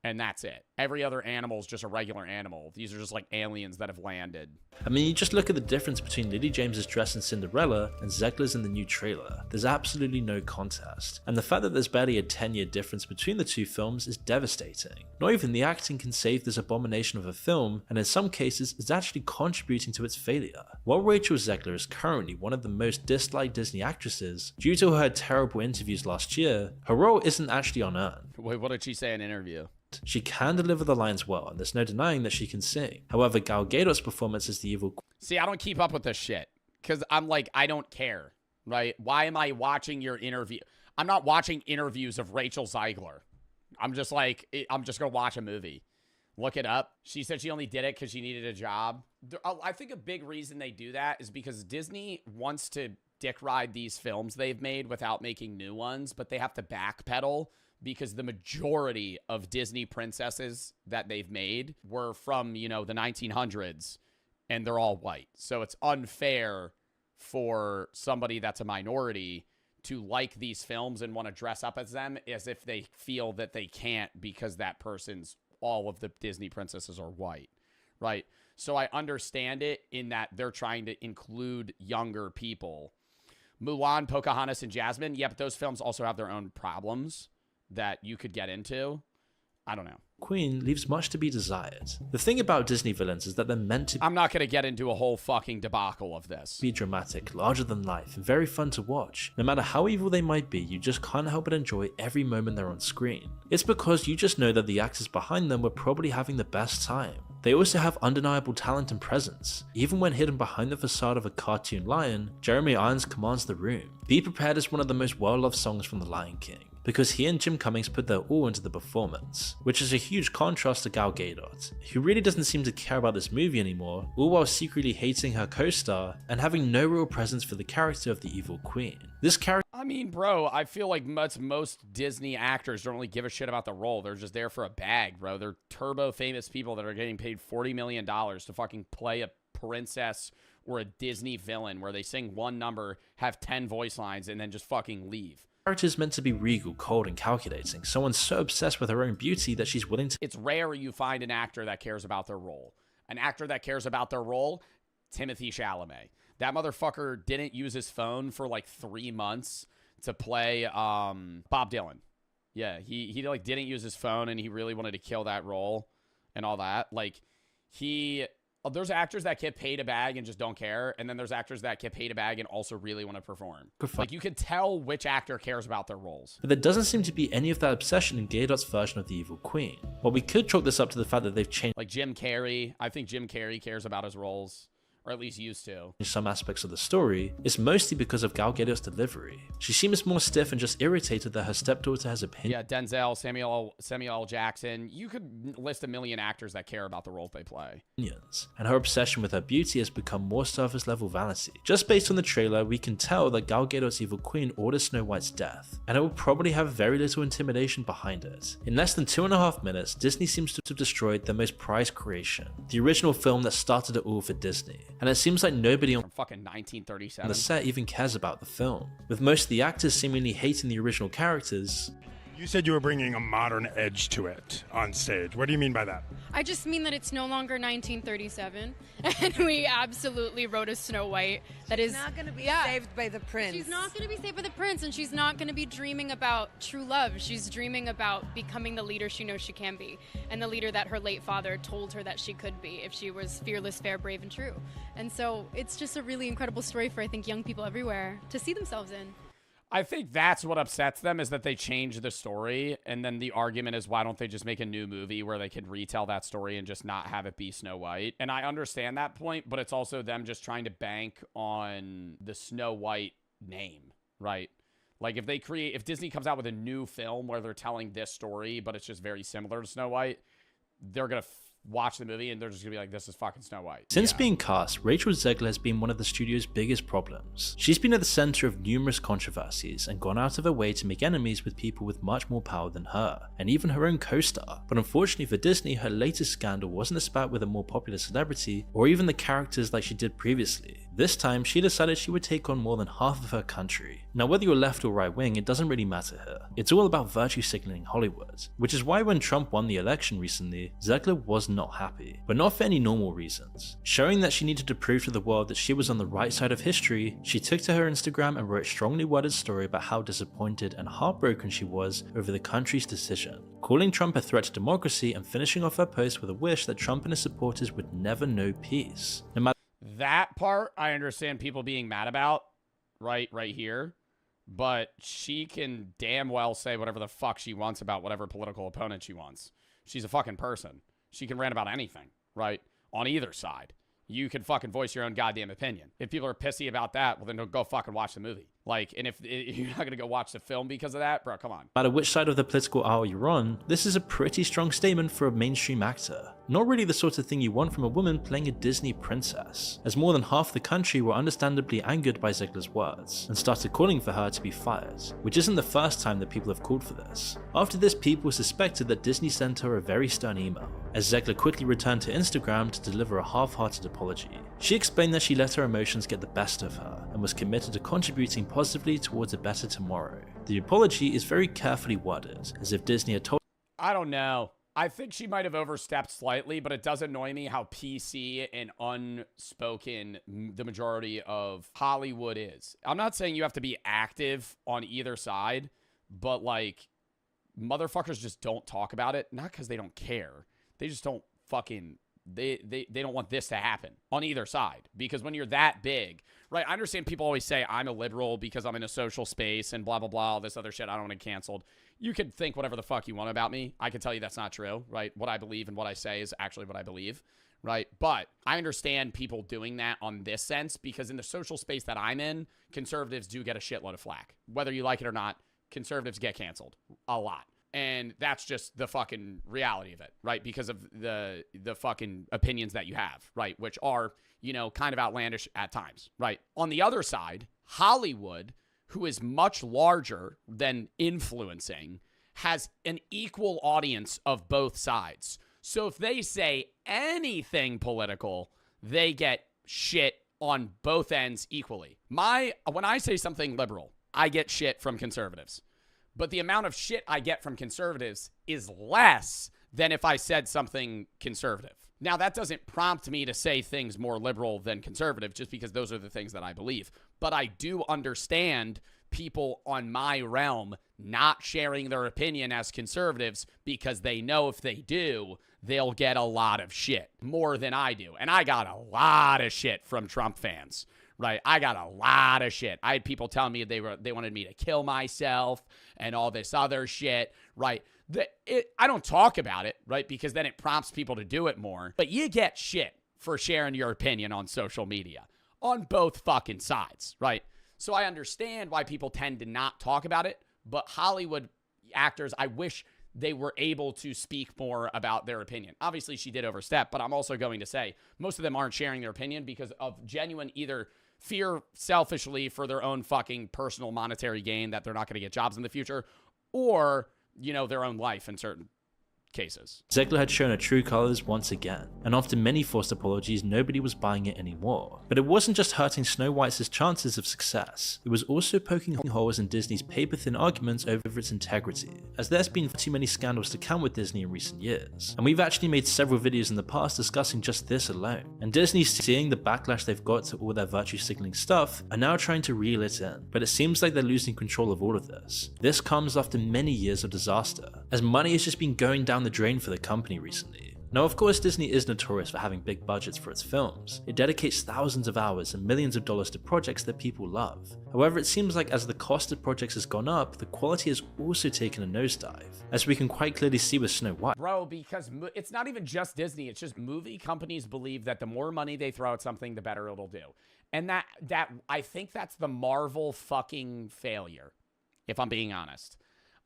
And that's it. Every other animal is just a regular animal. These are just like aliens that have landed. I mean, you just look at the difference between Lily James's dress in Cinderella and Zegler's in the new trailer. There's absolutely no contest. And the fact that there's barely a 10-year difference between the two films is devastating. Not even the acting can save this abomination of a film, and in some cases is actually contributing to its failure. While Rachel Zegler is currently one of the most disliked Disney actresses, due to her terrible interviews last year, her role isn't actually unearned. Wait, what did she say in an interview? She can deliver the lines well, and there's no denying that she can sing. However, Gal Gadot's performance as the evil See, I don't keep up with this shit because I'm like, I don't care, right? Why am I watching your interview? I'm not watching interviews of Rachel Zegler. I'm just like, I'm just going to watch a movie. Look it up. She said she only did it because she needed a job. I think a big reason they do that is because Disney wants to dick ride these films they've made without making new ones, but they have to backpedal because the majority of Disney princesses that they've made were from, you know, the 1900s, and they're all white. So it's unfair for somebody that's a minority to like these films and want to dress up as them as if they feel that they can't because that person's, all of the Disney princesses are white, right? So I understand it in that they're trying to include younger people. Mulan, Pocahontas, and Jasmine, yeah, but those films also have their own problems that you could get into. I don't know. Queen leaves much to be desired. The thing about Disney villains is that they're meant to I'm not going to get into a whole fucking debacle of this. Be dramatic, larger than life, and very fun to watch. No matter how evil they might be, you just can't help but enjoy every moment they're on screen. It's because you just know that the actors behind them were probably having the best time. They also have undeniable talent and presence. Even when hidden behind the facade of a cartoon lion, Jeremy Irons commands the room. Be Prepared is one of the most well-loved songs from The Lion King, because he and Jim Cummings put their all into the performance, which is a huge contrast to Gal Gadot, who really doesn't seem to care about this movie anymore, all while secretly hating her co-star and having no real presence for the character of the evil queen. This character, I mean, bro, I feel like most Disney actors don't really give a shit about the role. They're just there for a bag, bro. They're turbo famous people that are getting paid $40 million to fucking play a princess or a Disney villain where they sing one number, have 10 voice lines, and then just fucking leave. character is meant to be regal, cold, and calculating. Someone so obsessed with her own beauty that she's willing to... It's rare you find an actor that cares about their role. An actor that cares about their role, Timothée Chalamet. That motherfucker didn't use his phone for like 3 months to play Bob Dylan. Yeah, he like didn't use his phone and he really wanted to kill that role and all that. Like there's actors that get paid a bag and just don't care, and then there's actors that get paid a bag and also really want to perform. Like you can tell which actor cares about their roles. But there doesn't seem to be any of that obsession in Gadot's version of the Evil Queen. Well, we could chalk this up to the fact that they've changed like Jim Carrey. I think Jim Carrey cares about his roles. Or at least used to. Some aspects of the story, it's mostly because of Gal Gadot's delivery. She seems more stiff and just irritated that her stepdaughter has opinions. Yeah, Denzel, Samuel L. Jackson. You could list a million actors that care about the roles they play. And her obsession with her beauty has become more surface level vanity. Just based on the trailer, we can tell that Gal Gadot's Evil Queen orders Snow White's death, and it will probably have very little intimidation behind it. In less than 2.5 minutes, Disney seems to have destroyed their most prized creation, the original film that started it all for Disney. And it seems like nobody on fucking 1937 the set even cares about the film, with most of the actors seemingly hating the original characters. You said you were bringing a modern edge to it on stage. What do you mean by that? I just mean that it's no longer 1937, and we absolutely wrote a Snow White that is not going to be saved by the prince. She's not going to be saved by the prince, and she's not going to be dreaming about true love. She's dreaming about becoming the leader she knows she can be, and the leader that her late father told her that she could be if she was fearless, fair, brave, and true. And so it's just a really incredible story for, I think, young people everywhere to see themselves in. I think that's what upsets them, is that they change the story, and then the argument is, why don't they just make a new movie where they can retell that story and just not have it be Snow White? And I understand that point, but it's also them just trying to bank on the Snow White name, right? Like if Disney comes out with a new film where they're telling this story, but it's just very similar to Snow White, they're going to watch the movie and they're just gonna be like, this is fucking Snow White. Since being cast, Rachel Zegler has been one of the studio's biggest problems. She's been at the center of numerous controversies and gone out of her way to make enemies with people with much more power than her, and even her own co-star. But unfortunately for Disney, her latest scandal wasn't a spat with a more popular celebrity or even the characters like she did previously. This time, she decided she would take on more than half of her country. Now, whether you're left or right wing, it doesn't really matter here. It's all about virtue signaling Hollywood, which is why when Trump won the election recently, Zegler was not happy, but not for any normal reasons. Showing that she needed to prove to the world that she was on the right side of history, she took to her Instagram and wrote a strongly worded story about how disappointed and heartbroken she was over the country's decision, calling Trump a threat to democracy and finishing off her post with a wish that Trump and his supporters would never know peace. No matter that part, I understand people being mad about, right here. But she can damn well say whatever the fuck she wants about whatever political opponent she wants. She's a fucking person. She can rant about anything, right? On either side. You can fucking voice your own goddamn opinion. If people are pissy about that, well, then don't go fucking watch the movie. Like, and if you're not going to go watch the film because of that, bro, come on. no matter which side of the political aisle you're on, this is a pretty strong statement for a mainstream actor. Not really the sort of thing you want from a woman playing a Disney princess, as more than half the country were understandably angered by Zegler's words, and started calling for her to be fired, which isn't the first time that people have called for this. After this, people suspected that Disney sent her a very stern email, as Zegler quickly returned to Instagram to deliver a half-hearted apology. She explained that she let her emotions get the best of her, and was committed to contributing positively towards a better tomorrow. The apology is very carefully worded, as if Disney had told— I don't know. I think she might have overstepped slightly, but it does annoy me how PC and unspoken the majority of Hollywood is. I'm not saying you have to be active on either side, but like, motherfuckers just don't talk about it. Not because they don't care. They just don't fucking... They don't want this to happen on either side, because when you're that big, right? I understand people always say I'm a liberal because I'm in a social space and blah, blah, blah, all this other shit. I don't want to get canceled. You can think whatever the fuck you want about me. I can tell you that's not true, right? What I believe and what I say is actually what I believe, right? But I understand people doing that on this sense, because in the social space that I'm in, conservatives do get a shitload of flack. Whether you like it or not, conservatives get canceled a lot. And that's just the fucking reality of it, right? Because of the fucking opinions that you have, right? Which are, you know, kind of outlandish at times, right? On the other side, Hollywood, who is much larger than influencing, has an equal audience of both sides. So if they say anything political, they get shit on both ends equally. When I say something liberal, I get shit from conservatives. But the amount of shit I get from conservatives is less than if I said something conservative. Now, that doesn't prompt me to say things more liberal than conservative, just because those are the things that I believe. But I do understand people on my realm not sharing their opinion as conservatives, because they know if they do, they'll get a lot of shit, more than I do. And I got a lot of shit from Trump fans. Right, I got a lot of shit. I had people telling me they wanted me to kill myself and all this other shit. Right, I don't talk about it, right, because then it prompts people to do it more. But you get shit for sharing your opinion on social media on both fucking sides, right? So I understand why people tend to not talk about it. But Hollywood actors, I wish they were able to speak more about their opinion. Obviously, she did overstep, but I'm also going to say most of them aren't sharing their opinion because of genuine either fear selfishly for their own fucking personal monetary gain that they're not going to get jobs in the future, or, you know, their own life in certain cases. Zegler had shown her true colors once again, and after many forced apologies, nobody was buying it anymore. But it wasn't just hurting Snow White's chances of success, it was also poking holes in Disney's paper-thin arguments over its integrity, as there's been too many scandals to count with Disney in recent years. And we've actually made several videos in the past discussing just this alone. And Disney, seeing the backlash they've got to all their virtue signaling stuff, are now trying to reel it in. But it seems like they're losing control of all of this. This comes after many years of disaster, as money has just been going down the drain for the company recently. Now, of course, Disney is notorious for having big budgets for its films. It dedicates thousands of hours and millions of dollars to projects that people love. However, it seems like as the cost of projects has gone up, the quality has also taken a nosedive, as we can quite clearly see with Snow White. Bro, because it's not even just Disney, it's just movie companies believe that the more money they throw at something, the better it'll do. And that I think that's the Marvel fucking failure, if I'm being honest.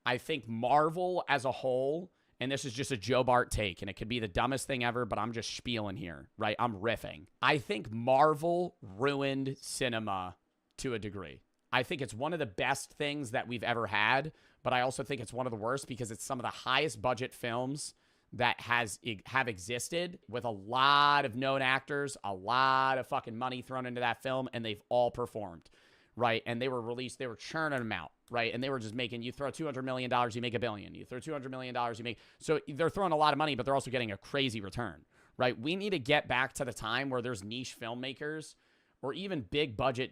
I think Marvel as a whole, and this is just a Joe Bart take, and it could be the dumbest thing ever, but I'm just spieling here, right? I'm riffing. I think Marvel ruined cinema to a degree. I think it's one of the best things that we've ever had, but I also think it's one of the worst because it's some of the highest budget films that have existed with a lot of known actors, a lot of fucking money thrown into that film, and they've all performed, right? And they were released, they were churning them out, right? And they were just making, you throw $200 million, you make $1 billion. You throw $200 million, you make, so they're throwing a lot of money, but they're also getting a crazy return, right? We need to get back to the time where there's niche filmmakers or even big budget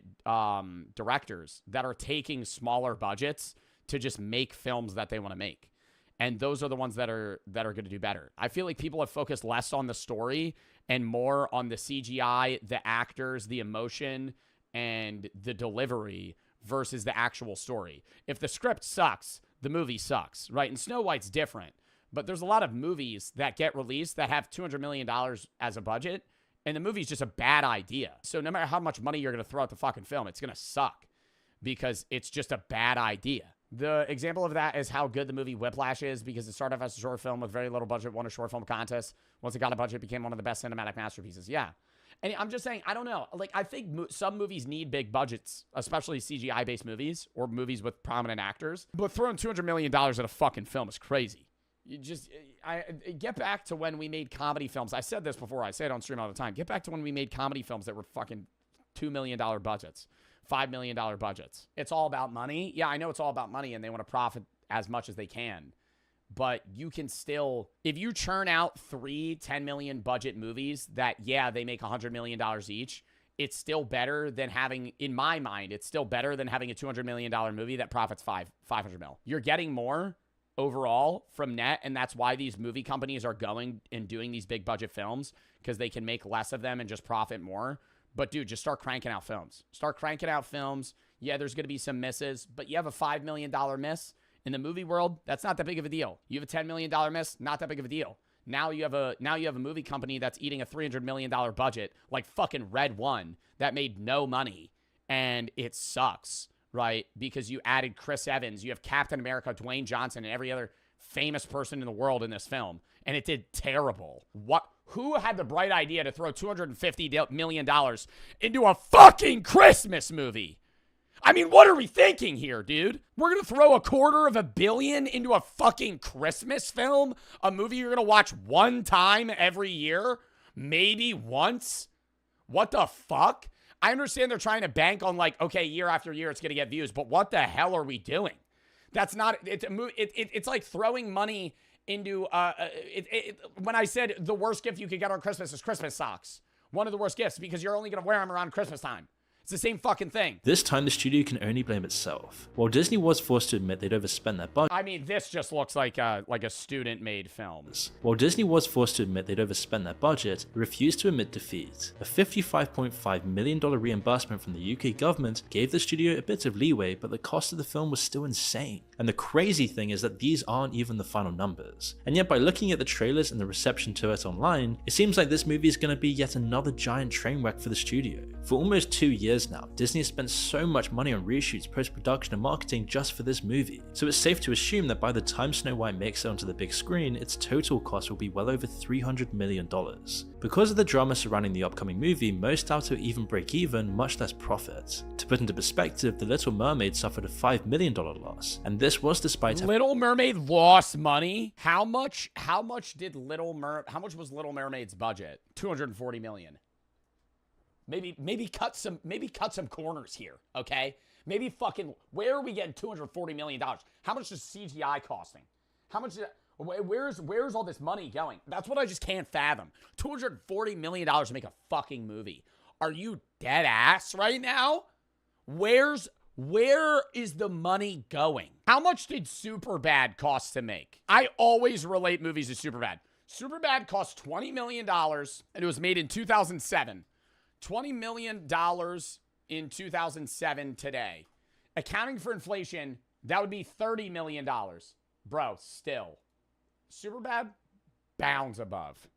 directors that are taking smaller budgets to just make films that they want to make. And those are the ones that are going to do better. I feel like people have focused less on the story and more on the CGI, the actors, the emotion, and the delivery versus the actual story. If the script sucks, the movie sucks, right? And Snow White's different. But there's a lot of movies that get released that have $200 million as a budget, and the movie's just a bad idea. So no matter how much money you're going to throw at the fucking film, it's going to suck because it's just a bad idea. The example of that is how good the movie Whiplash is, because it started off as a short film with very little budget, won a short film contest. Once it got a budget, it became one of the best cinematic masterpieces. Yeah. And I'm just saying, I don't know. Like, I think some movies need big budgets, especially CGI-based movies or movies with prominent actors. But throwing $200 million at a fucking film is crazy. You just, I get back to when we made comedy films. I said this before. I say it on stream all the time. Get back to when we made comedy films that were fucking $2 million budgets. $5 million budgets. It's all about money. Yeah, I know it's all about money and they want to profit as much as they can. But you can still, if you churn out 3 $10 million budget movies that, yeah, they make $100 million each, it's still better than having, in my mind, it's still better than having a $200 million movie that profits 500 mil. You're getting more overall from net, and that's why these movie companies are going and doing these big budget films, because they can make less of them and just profit more. But, dude, just start cranking out films. Start cranking out films. Yeah, there's going to be some misses, but you have a $5 million miss in the movie world. That's not that big of a deal. You have a $10 million miss, not that big of a deal. Now you have a movie company that's eating a $300 million budget, like fucking Red One, that made no money, and it sucks, right? Because you added Chris Evans, you have Captain America, Dwayne Johnson, and every other famous person in the world in this film, and it did terrible. Who had the bright idea to throw $250 million into a fucking Christmas movie? I mean, what are we thinking here, dude? We're going to throw $250 million into a fucking Christmas film? A movie you're going to watch one time every year? Maybe once? What the fuck? I understand they're trying to bank on, like, okay, year after year it's going to get views, but what the hell are we doing? That's not, it's like throwing money into, when I said the worst gift you could get on Christmas is Christmas socks. One of the worst gifts, because you're only going to wear them around Christmas time. It's the same fucking thing. This time, the studio can only blame itself. While Disney was forced to admit they'd overspent their budget. I mean, this just looks like a student-made film. While Disney was forced to admit they'd overspent their budget, it refused to admit defeat. A $55.5 million reimbursement from the UK government gave the studio a bit of leeway, but the cost of the film was still insane. And the crazy thing is that these aren't even the final numbers. And yet, by looking at the trailers and the reception to it online, it seems like this movie is going to be yet another giant train wreck for the studio. For almost 2 years now, Disney has spent so much money on reshoots, post-production, and marketing just for this movie. So it's safe to assume that by the time Snow White makes it onto the big screen, its total cost will be well over $300 million. Because of the drama surrounding the upcoming movie, most doubt it will even break even, much less profit. To put into perspective, The Little Mermaid suffered a $5 million loss, and this was despite Little Mermaid lost money? How much was Little Mermaid's budget? $240 million. Maybe cut some corners here, okay? Maybe fucking, where are we getting $240 million? How much is CGI costing? How much, where's all this money going? That's what I just can't fathom. $240 million to make a fucking movie. Are you dead ass right now? Where is the money going? How much did Superbad cost to make? I always relate movies to Superbad. Superbad cost $20 million, and it was made in 2007. $20 million in 2007 today. Accounting for inflation, that would be $30 million. Bro, still. Superbad, bounds above.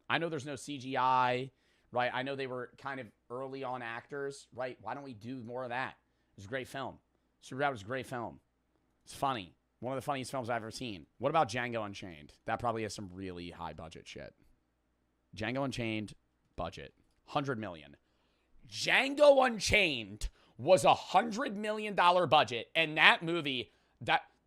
I know there's no CGI, right? I know they were kind of early on actors, right? Why don't we do more of that? It was a great film. Superbad was a great film. It's funny. One of the funniest films I've ever seen. What about Django Unchained? That probably has some really high budget shit. Django Unchained, budget. $100 million. Django Unchained was $100 million budget, and that movie,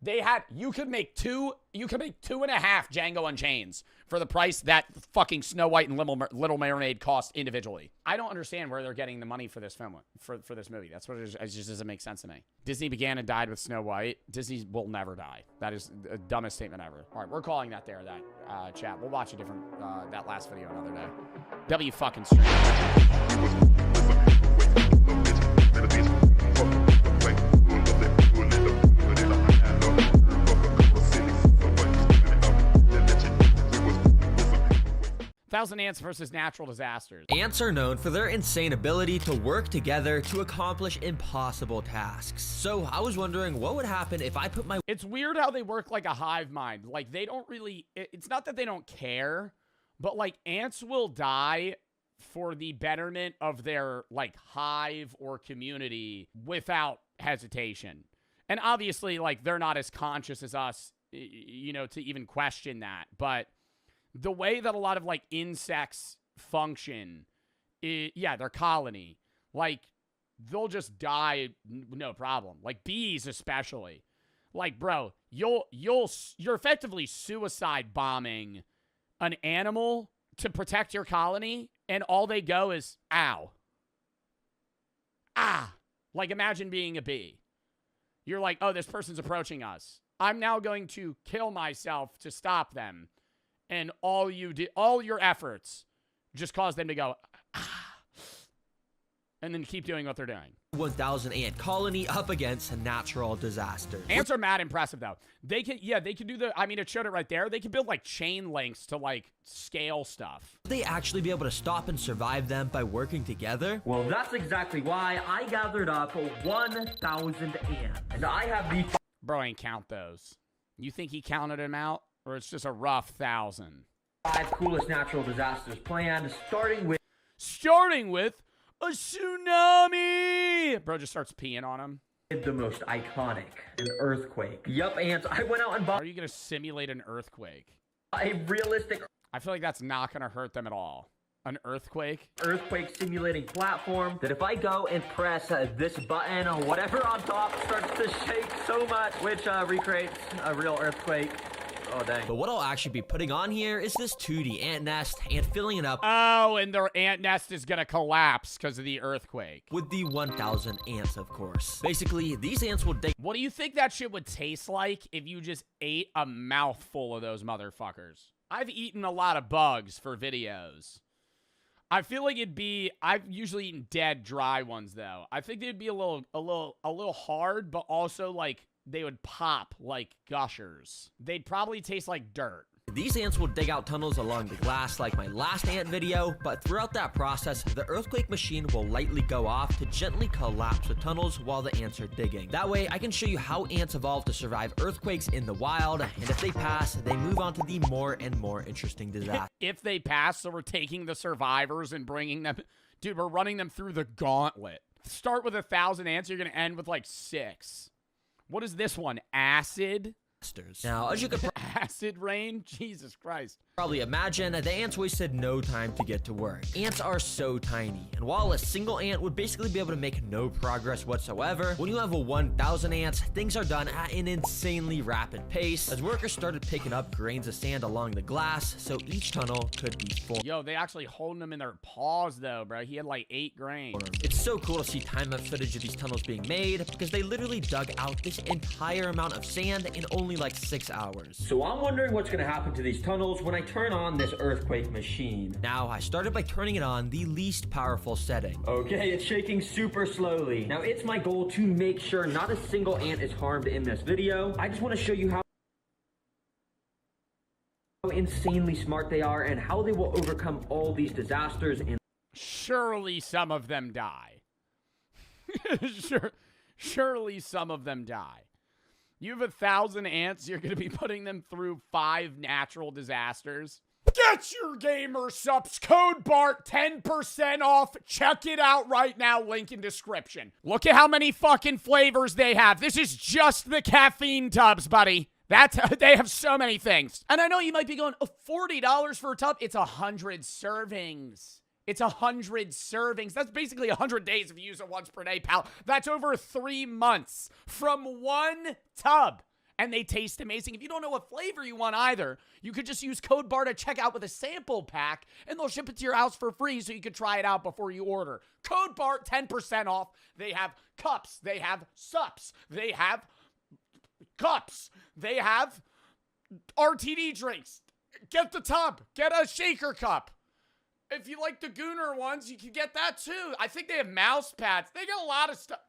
You could make 2.5 Django Unchains for the price that fucking Snow White and Little Mermaid cost individually. I don't understand where they're getting the money for this film, for this movie. That's what it just doesn't make sense to me. Disney began and died with Snow White. Disney will never die. That is the dumbest statement ever. All right, we're calling that chat. We'll watch a different, that last video another day. W fucking stream. 1,000 Ants versus Natural Disasters. Ants are known for their insane ability to work together to accomplish impossible tasks. So I was wondering what would happen if I put my... It's weird how they work like a hive mind. Like, they don't really... It's not that they don't care, but, like, ants will die for the betterment of their, like, hive or community without hesitation. And obviously, like, they're not as conscious as us, you know, to even question that. But the way that a lot of, like, insects function, yeah, their colony, like, they'll just die no problem. Like, bees especially. Like, bro, you're effectively suicide bombing an animal to protect your colony, and all they go is, ow. Ah. Like, imagine being a bee. You're like, oh, this person's approaching us. I'm now going to kill myself to stop them. And all your efforts just cause them to go, ah, and then keep doing what they're doing. 1,000 ant colony up against natural disaster. Ants are mad impressive, though. They can do it showed it right there. They can build, like, chain links to, like, scale stuff. Would they actually be able to stop and survive them by working together? Well, that's exactly why I gathered up 1,000 ants. And I have the... Bro ain't count those. You think he counted them out? Or it's just a rough 1,000. 5 coolest natural disasters planned, starting with a tsunami. Bro just starts peeing on him. The most iconic, an earthquake. Yup, ants. I went out and bought... Are you gonna simulate an earthquake? A realistic... I feel like that's not gonna hurt them at all. An earthquake? Earthquake simulating platform that if I go and press this button, whatever on top starts to shake so much, which recreates a real earthquake. Oh, dang. But what I'll actually be putting on here is this 2D ant nest and filling it up. Oh, and their ant nest is gonna collapse because of the earthquake. With the 1,000 ants, of course. Basically, these ants will dig... What do you think that shit would taste like if you just ate a mouthful of those motherfuckers? I've eaten a lot of bugs for videos. I feel like I've usually eaten dead, dry ones, though. I think they'd be a little hard, but also, like, they would pop like gushers. They'd probably taste like dirt. These ants will dig out tunnels along the glass like my last ant video, but throughout that process, the earthquake machine will lightly go off to gently collapse the tunnels while the ants are digging. That way, I can show you how ants evolve to survive earthquakes in the wild, and if they pass, they move on to the more and more interesting disasters. If they pass, so we're taking the survivors and bringing them... Dude, we're running them through the gauntlet. Start with 1,000 ants, you're gonna end with like 6. What is this one? Acid? Now, as you could acid rain? Jesus Christ. Probably imagine, the ants wasted no time to get to work. Ants are so tiny, and while a single ant would basically be able to make no progress whatsoever, when you have 1,000 ants, things are done at an insanely rapid pace, as workers started picking up grains of sand along the glass, so each tunnel could be formed. Yo, they actually holding them in their paws, though, bro. He had like 8 grains. It's so cool to see time-lapse footage of these tunnels being made, because they literally dug out this entire amount of sand in only like 6 hours. So I'm wondering what's gonna happen to these tunnels when I turn on this earthquake machine. Now, I started by turning it on the least powerful setting. Okay, it's shaking super slowly. Now, it's my goal to make sure not a single ant is harmed in this video. I just want to show you how insanely smart they are and how they will overcome all these disasters. And surely some of them die. Surely some of them die. You have 1,000 ants, you're going to be putting them through 5 natural disasters. Get your gamer subs code BART 10% off. Check it out right now, link in description. Look at how many fucking flavors they have. This is just the caffeine tubs, buddy. They have so many things. And I know you might be going, oh, $40 for a tub? It's 100 servings. It's 100 servings. That's basically 100 days if you use it once per day, pal. That's over 3 months from one tub. and they taste amazing. If you don't know what flavor you want either, you could just use code BART at checkout with a sample pack, and they'll ship it to your house for free so you can try it out before you order. Code BART, 10% off. They have cups. They have sups. They have cups. They have RTD drinks. Get the tub. Get a shaker cup. If you like the Gooner ones, you can get that too. I think they have mouse pads. They got a lot of stuff.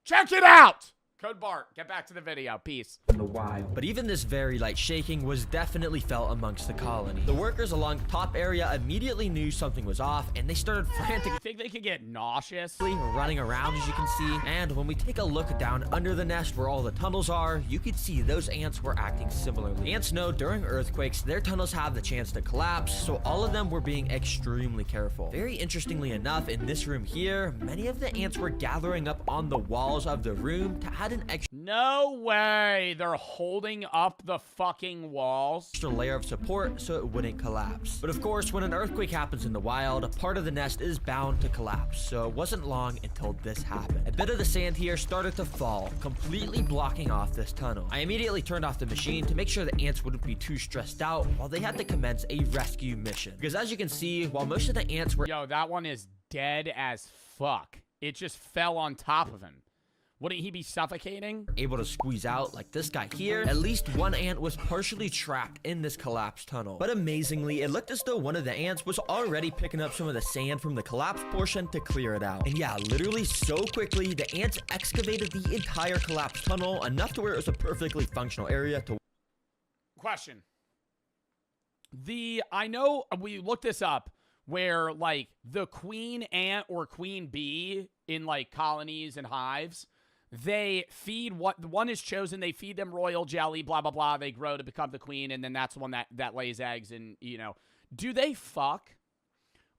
Check it out. Code BART. Get back to the video. Peace. The wild. But even this very light shaking was definitely felt amongst the colony. The workers along the top area immediately knew something was off, and they started frantically. You think they could get nauseous? Running around, as you can see. And when we take a look down under the nest where all the tunnels are, you could see those ants were acting similarly. Ants know during earthquakes, their tunnels have the chance to collapse, so all of them were being extremely careful. Very interestingly enough, in this room here, many of the ants were gathering up on the walls of the room to add an extra way they're holding up the fucking walls. Layer of support so it wouldn't collapse. But of course, when an earthquake happens in the wild, a part of the nest is bound to collapse, so it wasn't long until this happened. A bit of the sand here started to fall, completely blocking off this tunnel. I immediately turned off the machine to make sure the ants wouldn't be too stressed out while they had to commence a rescue mission. Because as you can see, while most of the ants were— Yo, that one is dead as fuck. It just fell on top of him. Wouldn't he be suffocating? Able to squeeze out like this guy here, at least one ant was partially trapped in this collapsed tunnel. But amazingly, it looked as though one of the ants was already picking up some of the sand from the collapsed portion to clear it out. And yeah, literally so quickly, the ants excavated the entire collapsed tunnel, enough to where it was a perfectly functional area to— Question. I know we looked this up, where like the queen ant or queen bee in like colonies and hives, they feed what the one is chosen. They feed them royal jelly, blah, blah, blah. They grow to become the queen. And then that's the one that lays eggs. And, you know, do they fuck?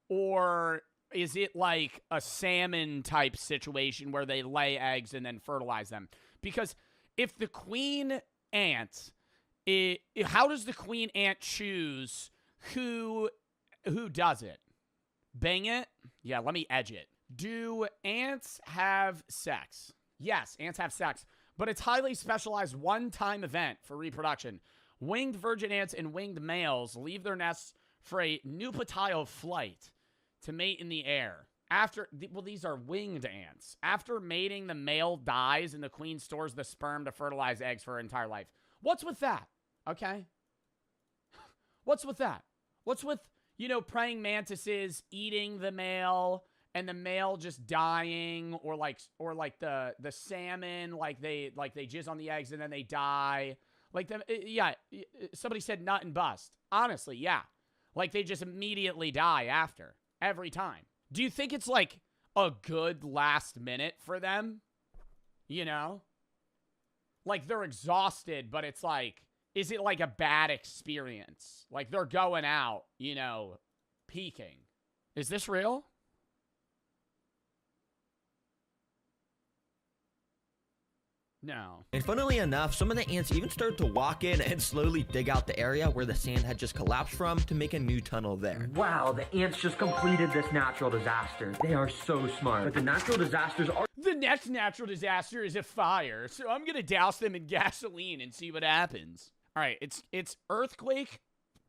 Or is it like a salmon type situation where they lay eggs and then fertilize them? Because if the queen ant, how does the queen ant choose who does it? Bang it? Yeah, let me edge it. Do ants have sex? Yes, ants have sex, but it's highly specialized one-time event for reproduction. Winged virgin ants and winged males leave their nests for a nuptial flight to mate in the air. These are winged ants. After mating, the male dies and the queen stores the sperm to fertilize eggs for her entire life. What's with that? Okay? What's with that? What's with, you know, praying mantises eating the male and the male just dying, or like the salmon, like they jizz on the eggs and then they die. Like yeah, somebody said nut and bust. Honestly, yeah. Like they just immediately die after every time. Do you think it's like a good last minute for them? You know? Like they're exhausted, but it's like, is it like a bad experience? Like they're going out, you know, peaking. Is this real? No. And funnily enough, some of the ants even started to walk in and slowly dig out the area where the sand had just collapsed from to make a new tunnel there. Wow, the ants just completed this natural disaster. They are so smart. But the natural disasters are— The next natural disaster is a fire, so I'm gonna douse them in gasoline and see what happens. All right, it's earthquake,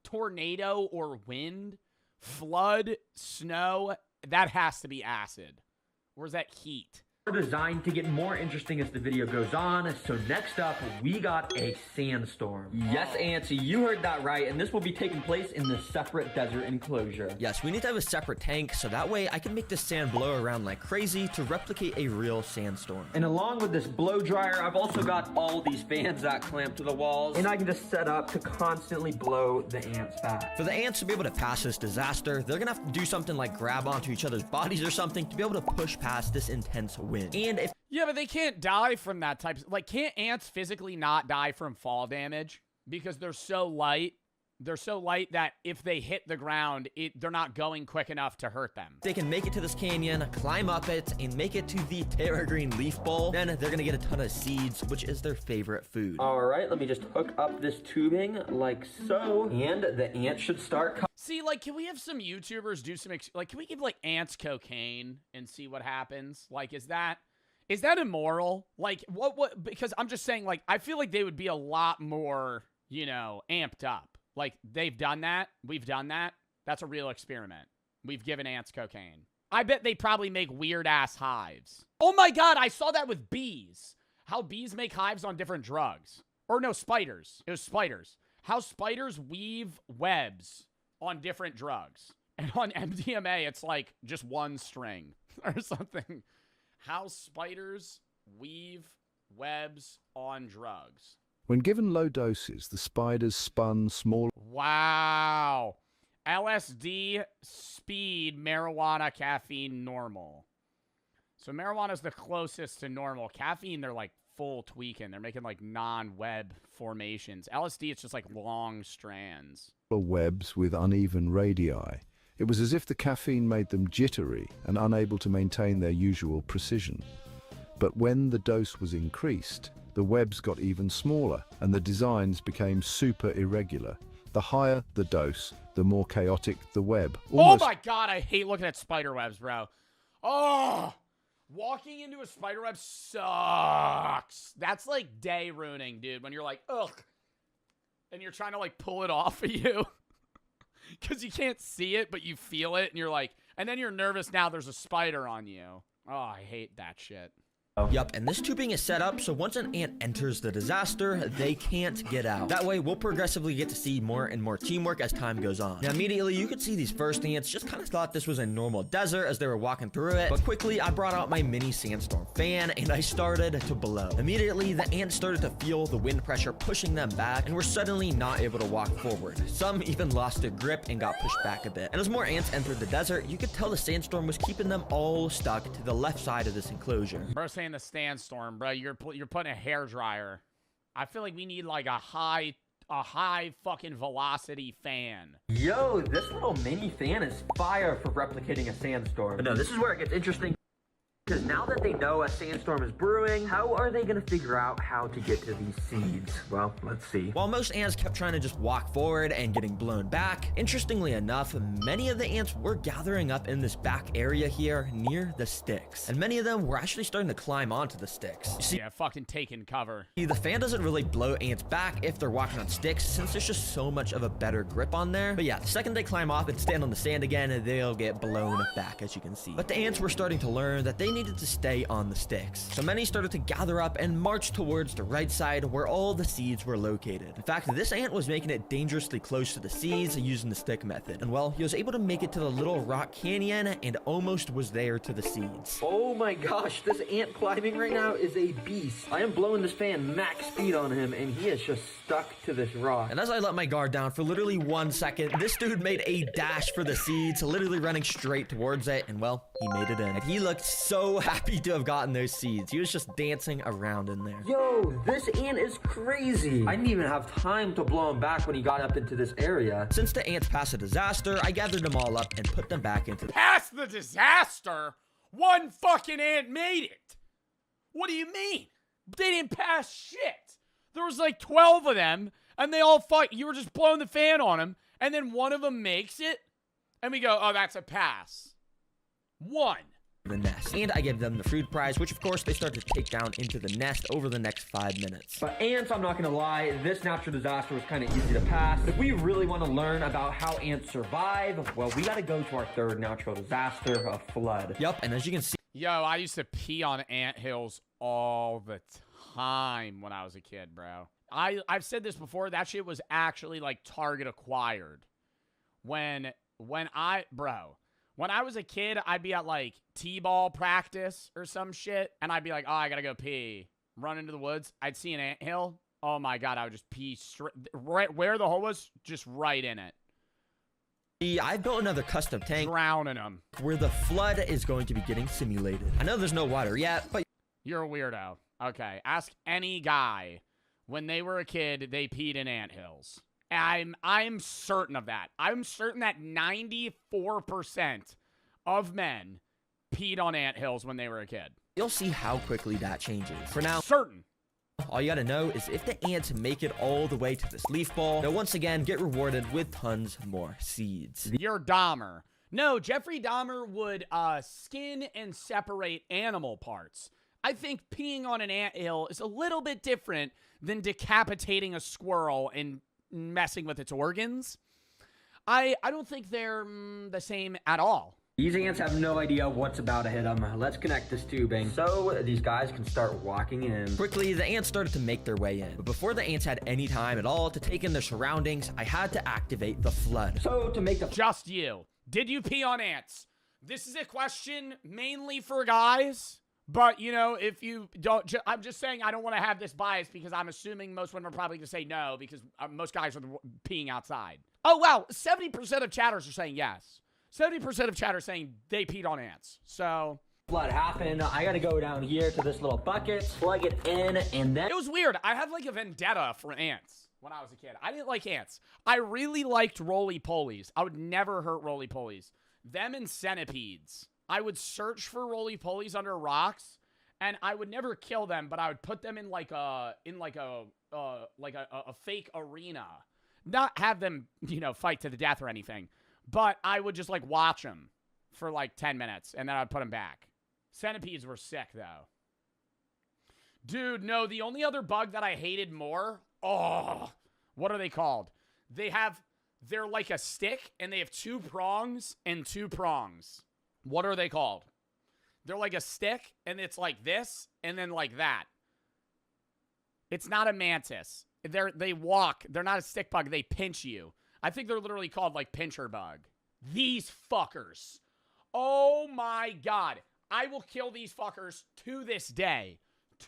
tornado, or wind, flood, snow. That has to be acid. Or is that heat? Designed to get more interesting as the video goes on. So next up, we got a sandstorm. Yes, ants, you heard that right, and this will be taking place in the separate desert enclosure. Yes, we need to have a separate tank, so that way I can make this sand blow around like crazy to replicate a real sandstorm. And along with this blow dryer, I've also got all these fans that clamp to the walls, and I can just set up to constantly blow the ants back. For the ants to be able to pass this disaster, they're gonna have to do something like grab onto each other's bodies or something to be able to push past this intense wind. And if— Yeah, but they can't die from that type of— like, can't ants physically not die from fall damage? Because they're so light. They're so light that if they hit the ground, they're not going quick enough to hurt them. They can make it to this canyon, climb up it, and make it to the Terra Green Leaf Bowl. Then they're gonna get a ton of seeds, which is their favorite food. All right, let me just hook up this tubing like so, and the ants should start— See, like, can we have some YouTubers do some— like, can we give, like, ants cocaine and see what happens? Like, is that Is that immoral? Like, what, because I'm just saying, like, I feel like they would be a lot more, you know, amped up. Like, they've done that. We've done that. That's a real experiment. We've given ants cocaine. I bet they probably make weird-ass hives. Oh my god, I saw that with bees. How bees make hives on different drugs. Or no, spiders. It was spiders. How spiders weave webs on different drugs. And on MDMA, it's like just one string or something. How spiders weave webs on drugs. When given low doses, the spiders spun small... Wow. LSD, speed, marijuana, caffeine, normal. So marijuana's the closest to normal. Caffeine, they're like full tweaking. They're making like non-web formations. LSD, it's just like long strands. ...webs with uneven radii. It was as if the caffeine made them jittery and unable to maintain their usual precision. But when the dose was increased, the webs got even smaller and the designs became super irregular. The higher the dose, the more chaotic the web. Almost... Oh my god, I hate looking at spider webs, bro. Oh, walking into a spider web sucks. That's like day ruining, dude, when you're like, ugh, and you're trying to like pull it off of you. Because you can't see it, but you feel it, and you're like, and then you're nervous now there's a spider on you. Oh, I hate that shit. Yup, and this tubing is set up so once an ant enters the disaster, they can't get out. That way, we'll progressively get to see more and more teamwork as time goes on. Now, immediately, you could see these first ants just kind of thought this was a normal desert as they were walking through it, but quickly, I brought out my mini sandstorm fan, and I started to blow. Immediately, the ants started to feel the wind pressure pushing them back, and were suddenly not able to walk forward. Some even lost their grip and got pushed back a bit. And as more ants entered the desert, you could tell the sandstorm was keeping them all stuck to the left side of this enclosure. Bro, saying the sandstorm, bro. You're putting a hairdryer. I feel like we need like a high fucking velocity fan. Yo, this little mini fan is fire for replicating a sandstorm. But no, this is where it gets interesting. Because now that they know a sandstorm is brewing, how are they going to figure out how to get to these seeds? Well, let's see. While most ants kept trying to just walk forward and getting blown back, interestingly enough, many of the ants were gathering up in this back area here near the sticks. And many of them were actually starting to climb onto the sticks. You see, yeah, fucking taking cover. The fan doesn't really blow ants back if they're walking on sticks, since there's just so much of a better grip on there. But yeah, the second they climb off and stand on the sand again, they'll get blown back, as you can see. But the ants were starting to learn that they needed to stay on the sticks. So many started to gather up and march towards the right side where all the seeds were located. In fact, this ant was making it dangerously close to the seeds using the stick method. And well, he was able to make it to the little rock canyon and almost was there to the seeds. Oh my gosh, this ant climbing right now is a beast. I am blowing this fan max speed on him and he is just stuck to this rock. And as I let my guard down for literally 1 second, this dude made a dash for the seeds, literally running straight towards it, and well, he made it in. And he looked so happy to have gotten those seeds. He was just dancing around in there. Yo, this ant is crazy. I didn't even have time to blow him back when he got up into this area. Since the ants passed a disaster, I gathered them all up and put them back into the— Past the disaster? One fucking ant made it. What do you mean? They didn't pass shit. There was like 12 of them, and they all fought. You were just blowing the fan on them, and then one of them makes it, and we go, oh, that's a pass. One. The nest, and I give them the food prize, which of course they start to take down into the nest over the next 5 minutes. But ants, I'm not gonna lie, this natural disaster was kind of easy to pass. If we really want to learn about how ants survive, well, we gotta go to our third natural disaster, a flood. Yup, and as you can see— Yo, I used to pee on ant hills all the time when I was a kid, bro. I've said this before, that shit was actually like target acquired. When I was a kid, I'd be at, like, t-ball practice or some shit, and I'd be like, oh, I gotta go pee. Run into the woods. I'd see an anthill. Oh, my God, I would just pee straight right where the hole was, just right in it. I've built another custom tank. Drowning them. Where the flood is going to be getting simulated. I know there's no water yet, but— You're a weirdo. Okay, ask any guy. When they were a kid, they peed in anthills. I'm certain of that. I'm certain that 94% of men peed on anthills when they were a kid. You'll see how quickly that changes. For now, certain. All you gotta know is if the ants make it all the way to this leaf ball, they'll once again get rewarded with tons more seeds. You're Dahmer. No, Jeffrey Dahmer would skin and separate animal parts. I think peeing on an anthill is a little bit different than decapitating a squirrel and messing with its organs. I don't think they're the same at all. These ants have no idea what's about to hit them. Let's connect this tubing so these guys can start walking in. Quickly, the ants started to make their way in. But before the ants had any time at all to take in their surroundings, I had to activate the flood. So to make the... Just you. Did you pee on ants? This is a question mainly for guys. But, you know, if you don't, I'm just saying I don't want to have this bias because I'm assuming most women are probably going to say no because most guys are peeing outside. Oh, wow. 70% of chatters are saying yes. 70% of chatters saying they peed on ants. So... Flood happened. I got to go down here to this little bucket, plug it in, and then... It was weird. I had like a vendetta for ants when I was a kid. I didn't like ants. I really liked roly-polies. I would never hurt roly-polies. Them and centipedes. I would search for roly-polies under rocks, and I would never kill them, but I would put them in a fake arena. Not have them, you know, fight to the death or anything, but I would just like watch them for like 10 minutes, and then I'd put them back. Centipedes were sick, though. Dude, no, the only other bug that I hated more, what are they called? They're like a stick, and they have 2 prongs and 2 prongs. What are they called? They're like a stick, and it's like this, and then like that. It's not a mantis. They walk. They're not a stick bug. They pinch you. I think they're literally called like pincher bug. These fuckers. Oh my God. I will kill these fuckers to this day.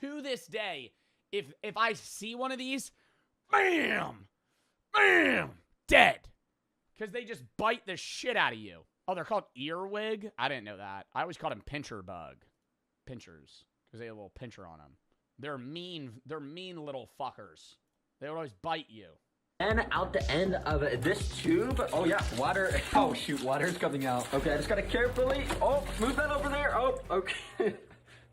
To this day. If I see one of these, bam! Bam! Dead. Because they just bite the shit out of you. Oh, they're called earwig? I didn't know that. I always called them pincher bug. Pinchers. Because they have a little pincher on them. They're mean little fuckers. They would always bite you. And out the end of this tube, oh yeah, water. Oh shoot, water's coming out. Okay, I just gotta carefully, move that over there. Oh, okay.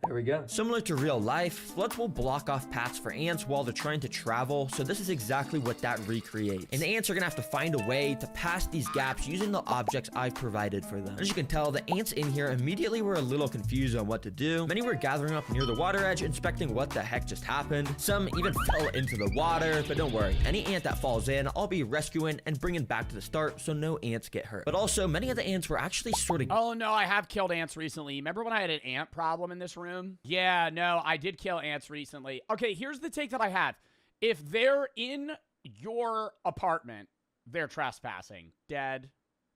There we go. Similar to real life, floods will block off paths for ants while they're trying to travel, so this is exactly what that recreates. And the ants are gonna have to find a way to pass these gaps using the objects I've provided for them. As you can tell, the ants in here immediately were a little confused on what to do. Many were gathering up near the water edge, inspecting what the heck just happened. Some even fell into the water, but don't worry, any ant that falls in, I'll be rescuing and bringing back to the start so no ants get hurt. But also, many of the ants were actually sort of... Oh no, I have killed ants recently. Remember when I had an ant problem in this room? Yeah, no, I did kill ants recently. Okay, here's the take that I have. If they're in your apartment, they're trespassing. Dead.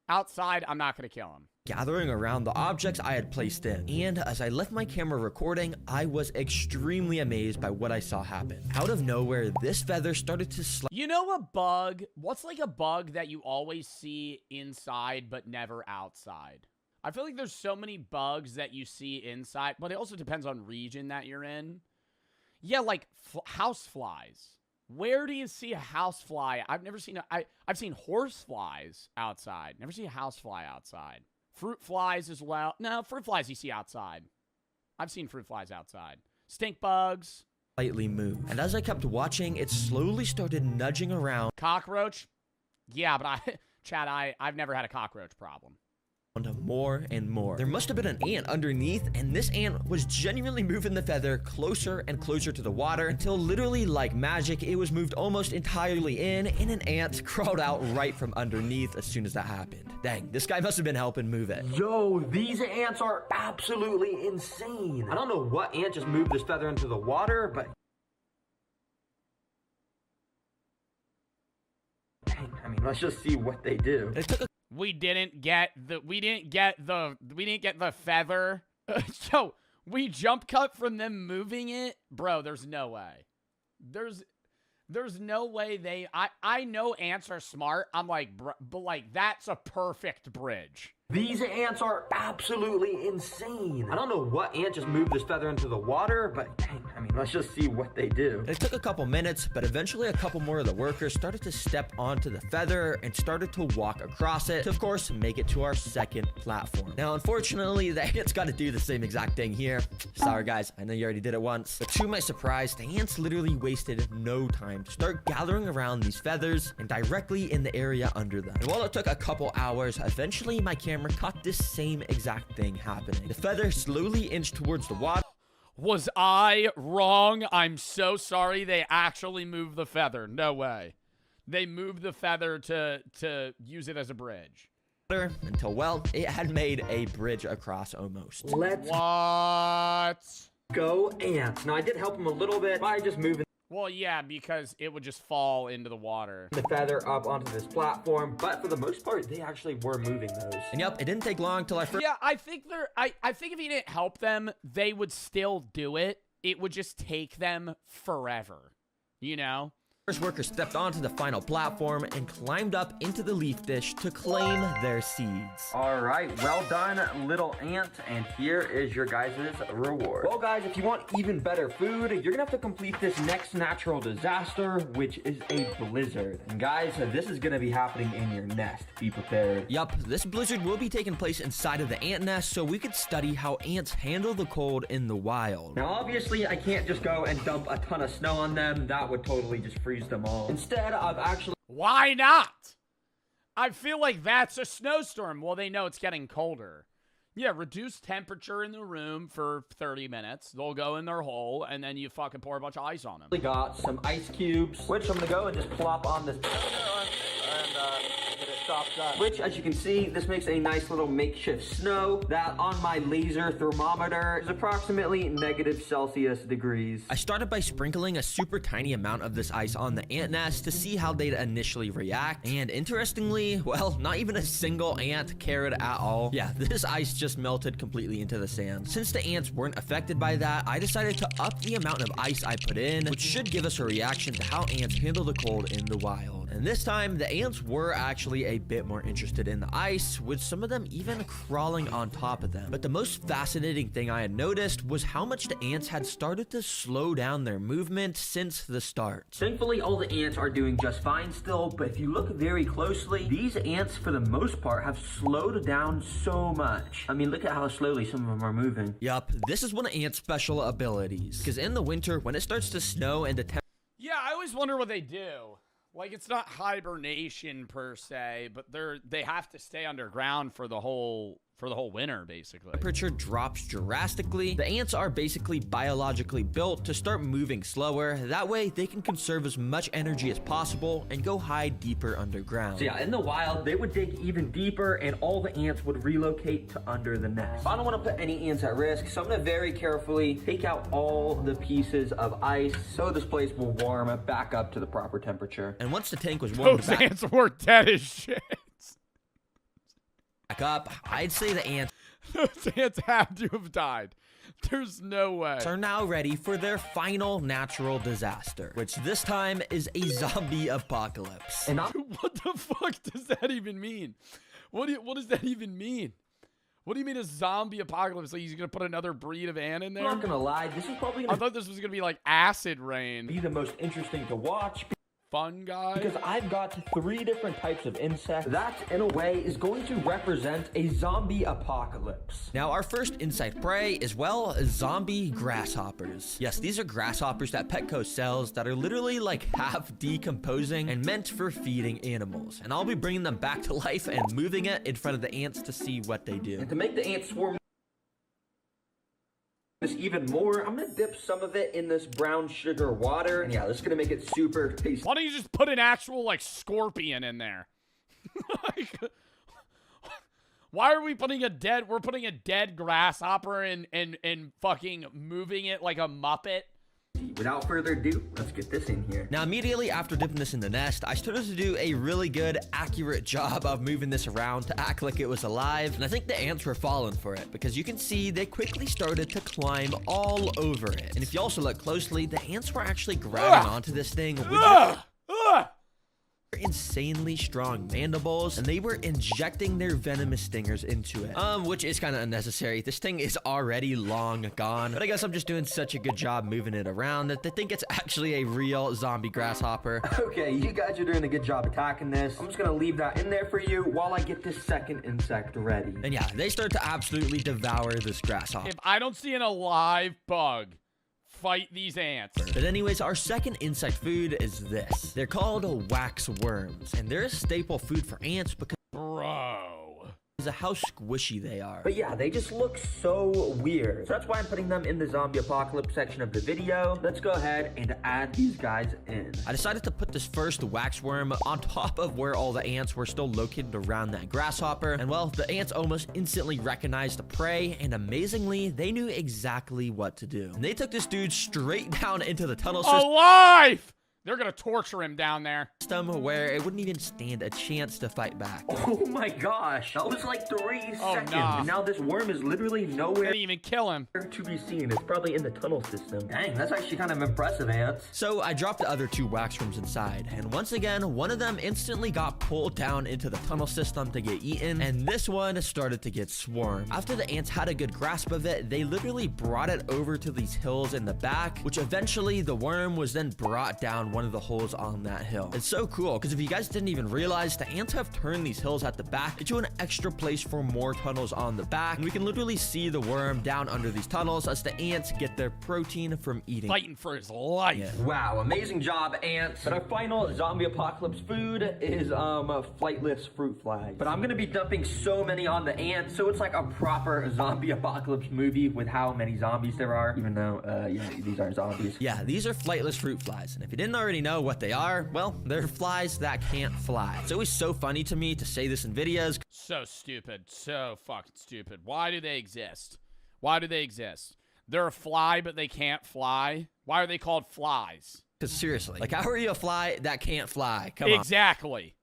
Outside, I'm not going to kill them. Gathering around the objects I had placed in. And as I left my camera recording, I was extremely amazed by what I saw happen. Out of nowhere, this feather started to slide. You know a bug? What's like a bug that you always see inside but never outside? I feel like there's so many bugs that you see inside, but it also depends on region that you're in. Yeah, like house flies. Where do you see a house fly? I've never seen I've seen horse flies outside. Never see a house fly outside. Fruit flies as well. No, fruit flies you see outside. I've seen fruit flies outside. Stink bugs. Slightly move. And as I kept watching, it slowly started nudging around. Cockroach? Yeah, but Chad, I've never had a cockroach problem. More and more. There must have been an ant underneath, and this ant was genuinely moving the feather closer and closer to the water until literally like magic, it was moved almost entirely in, and an ant crawled out right from underneath as soon as that happened. Dang, this guy must have been helping move it. Yo, these ants are absolutely insane. I don't know what ant just moved this feather into the water, but... Dang, I mean, let's just see what they do. It took a We didn't get the feather. Yo, we jump cut from them moving it. Bro, there's no way. There's no way I know ants are smart. I'm like, bro, but like that's a perfect bridge. These ants are absolutely insane. I don't know what ant just moved this feather into the water, but dang, I mean, let's just see what they do. It took a couple minutes, but eventually a couple more of the workers started to step onto the feather and started to walk across it to, of course, make it to our second platform. Now, unfortunately, the ants got to do the same exact thing here. Sorry, guys, I know you already did it once. But to my surprise, the ants literally wasted no time to start gathering around these feathers and directly in the area under them. And while it took a couple hours, eventually my camera caught this same exact thing happening. The feather slowly inched towards the water. Was I wrong? I'm so sorry. They actually moved the feather. No way. They moved the feather to use it as a bridge. Until, well, it had made a bridge across almost. Let's go ants. Now, I did help them a little bit by just moving Well, yeah, because it would just fall into the water. the feather up onto this platform, but for the most part, they actually were moving those. And yep, it didn't take long till I first. Yeah, I think I think if he didn't help them, they would still do it. It would just take them forever. You know? First worker stepped onto the final platform and climbed up into the leaf dish to claim their seeds. All right, well done, little ant, and here is your guys' reward. Well, guys, if you want even better food, you're gonna have to complete this next natural disaster, which is a blizzard. And guys, this is gonna be happening in your nest. Be prepared. Yup, this blizzard will be taking place inside of the ant nest, so we could study how ants handle the cold in the wild. Now, obviously, I can't just go and dump a ton of snow on them. That would totally just freeze them all. Instead, I've actually... Why not? I feel like that's a snowstorm. Well, they know it's getting colder. Yeah, reduce temperature in the room for 30 minutes. They'll go in their hole, and then you fucking pour a bunch of ice on them. We got some ice cubes, which I'm gonna go and just plop on this... Which, as you can see, this makes a nice little makeshift snow that on my laser thermometer is approximately -Celsius degrees. I started by sprinkling a super tiny amount of this ice on the ant nest to see how they'd initially react, and interestingly, well, not even a single ant cared at all. Yeah, this ice just melted completely into the sand. Since the ants weren't affected by that, I decided to up the amount of ice I put in, which should give us a reaction to how ants handle the cold in the wild. And this time, the ants were actually a bit more interested in the ice, with some of them even crawling on top of them. But the most fascinating thing I had noticed was how much the ants had started to slow down their movement since the start. Thankfully, all the ants are doing just fine still, but if you look very closely, these ants, for the most part, have slowed down so much. I mean, look at how slowly some of them are moving. Yup, this is one of ants' special abilities. Because in the winter, when it starts to snow and the temperature... Yeah, I always wonder what they do. Like, it's not hibernation per se, but they have to stay underground for the whole winter, basically. Temperature drops drastically. The ants are basically biologically built to start moving slower. That way, they can conserve as much energy as possible and go hide deeper underground. So yeah, in the wild, they would dig even deeper and all the ants would relocate to under the nest. I don't want to put any ants at risk, so I'm going to very carefully take out all the pieces of ice so this place will warm back up to the proper temperature. And once the tank was warmed Those ants were dead as shit. Back up, I'd say the ants Those ants had to have died. There's no way. Are now ready for their final natural disaster, which this time is a zombie apocalypse. And what the fuck does that even mean? What does that even mean? What do you mean a zombie apocalypse? Like he's gonna put another breed of ant in there? I'm not gonna lie, this is probably I thought this was gonna be like acid rain. Be the most interesting to watch. Fun guy. Because I've got 3 different types of insects. That, in a way, is going to represent a zombie apocalypse. Now, our first insect prey is, well, zombie grasshoppers. Yes, these are grasshoppers that Petco sells that are literally like half decomposing and meant for feeding animals. And I'll be bringing them back to life and moving it in front of the ants to see what they do. And to make the ants swarm this even more, I'm gonna dip some of it in this brown sugar water. And yeah, this is gonna make it super tasty. Why don't you just put an actual like scorpion in there? Like, why are we putting we're putting a dead grasshopper and fucking moving it like a Muppet? Without further ado, let's get this in here. Now, immediately after dipping this in the nest, I started to do a really good, accurate job of moving this around to act like it was alive. And I think the ants were falling for it because you can see they quickly started to climb all over it. And if you also look closely, the ants were actually grabbing onto this thing with insanely strong mandibles, and they were injecting their venomous stingers into it, which is kind of unnecessary. This thing is already long gone, but I guess I'm just doing such a good job moving it around that they think it's actually a real zombie grasshopper. Okay, you guys are doing a good job attacking this. I'm just gonna leave that in there for you while I get this second insect ready. And yeah, they start to absolutely devour this grasshopper. If I don't see an alive bug, fight these ants. But anyways, our second insect food is this. They're called wax worms, and they're a staple food for ants because... Bro. is how squishy they are. But yeah, they just look so weird. So that's why I'm putting them in the zombie apocalypse section of the video. Let's go ahead and add these guys in. I decided to put this first waxworm on top of where all the ants were still located around that grasshopper. And well, the ants almost instantly recognized the prey, and amazingly, they knew exactly what to do. And they took this dude straight down into the tunnel system. Alive! They're gonna torture him down there. Where it wouldn't even stand a chance to fight back. Oh my gosh, that was like 3 seconds. Nah. And now this worm is literally nowhere Didn't even kill him. to be seen. It's probably in the tunnel system. Dang, that's actually kind of impressive, ants. So I dropped the other 2 waxworms inside, and once again, one of them instantly got pulled down into the tunnel system to get eaten, and this one started to get swarmed. After the ants had a good grasp of it, they literally brought it over to these hills in the back, which eventually the worm was then brought down one of the holes on that hill. It's so cool, because if you guys didn't even realize, the ants have turned these hills at the back into an extra place for more tunnels on the back, and we can literally see the worm down under these tunnels as the ants get their protein from eating. Fighting for his life. Yeah. Wow, amazing job, ants. But our final zombie apocalypse food is flightless fruit flies. But I'm gonna be dumping so many on the ants, so it's like a proper zombie apocalypse movie with how many zombies there are, even though, yeah, these aren't zombies. Yeah, these are flightless fruit flies, and if you didn't already know what they are, well, they're flies that can't fly. It's always so funny to me to say this in videos. So stupid. So fucking stupid. Why do they exist? Why do they exist? They're a fly, but they can't fly. Why are they called flies? Because seriously, like, how are you a fly that can't fly? Come on. Exactly.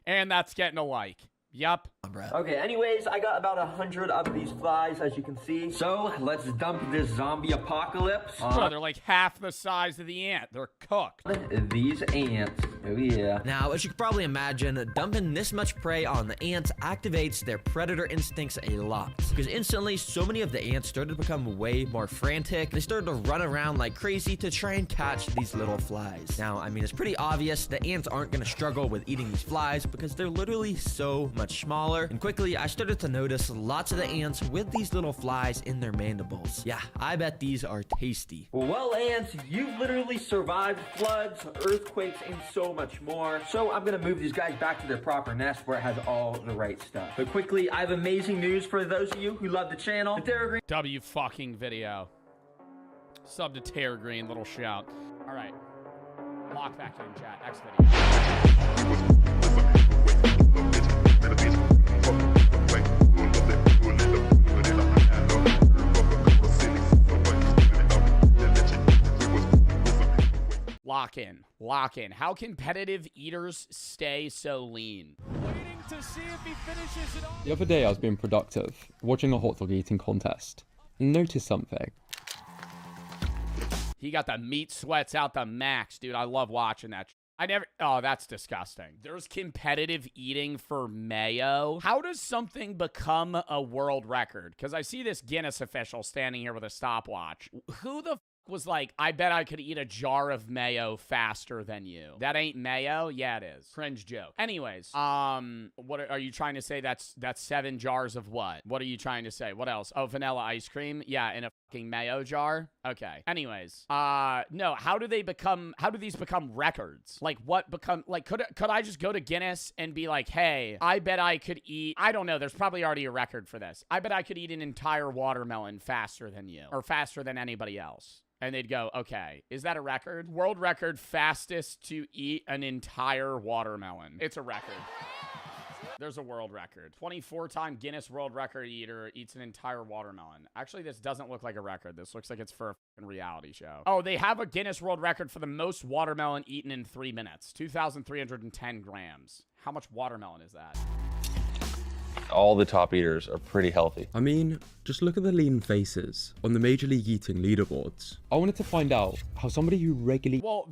And that's getting a like. Yup. Okay, anyways, I got about 100 of these flies, as you can see. So, let's dump this zombie apocalypse Bro, they're like half the size of the ant. They're cooked. these ants. Oh, yeah. Now, as you can probably imagine, dumping this much prey on the ants activates their predator instincts a lot. Because instantly, so many of the ants started to become way more frantic. They started to run around like crazy to try and catch these little flies. Now, I mean, it's pretty obvious the ants aren't going to struggle with eating these flies because they're literally so much smaller. And quickly, I started to notice lots of the ants with these little flies in their mandibles. Yeah, I bet these are tasty. Well, ants, you've literally survived floods, earthquakes, and so much more. So I'm gonna move these guys back to their proper nest where it has all the right stuff. But quickly, I have amazing news for those of you who love the channel. The Terra Green W fucking video. Sub to Terra Green, little shout. All right. Lock back in chat. Next video. Lock in. How competitive eaters stay so lean? Waiting to see if he finishes it off. The other day I was being productive, watching a hot dog eating contest, and noticed something. He got the meat sweats out the max, dude. I love watching that. Oh, that's disgusting. There's competitive eating for mayo. How does something become a world record? Because I see this Guinness official standing here with a stopwatch. Who the was like, I bet I could eat a jar of mayo faster than you. That ain't mayo? Yeah, it is. Cringe joke. Anyways, what are you trying to say? That's 7 jars of what? What are you trying to say? What else? Oh, vanilla ice cream? Yeah, in a fucking mayo jar? Okay. Anyways, no, how do these become records? Like, what become, like, could I just go to Guinness and be like, hey, I bet I could eat, I don't know, there's probably already a record for this. I bet I could eat an entire watermelon faster than you, or faster than anybody else. And they'd go, okay, is that a record? World record fastest to eat an entire watermelon. It's a record. There's a world record. 24-time Guinness World Record eater eats an entire watermelon. Actually, this doesn't look like a record. This looks like it's for a fucking reality show. Oh, they have a Guinness World Record for the most watermelon eaten in 3 minutes. 2,310 grams. How much watermelon is that? All the top eaters are pretty healthy. I mean, just look at the lean faces on the Major League Eating leaderboards. I wanted to find out how somebody who regularly... Well,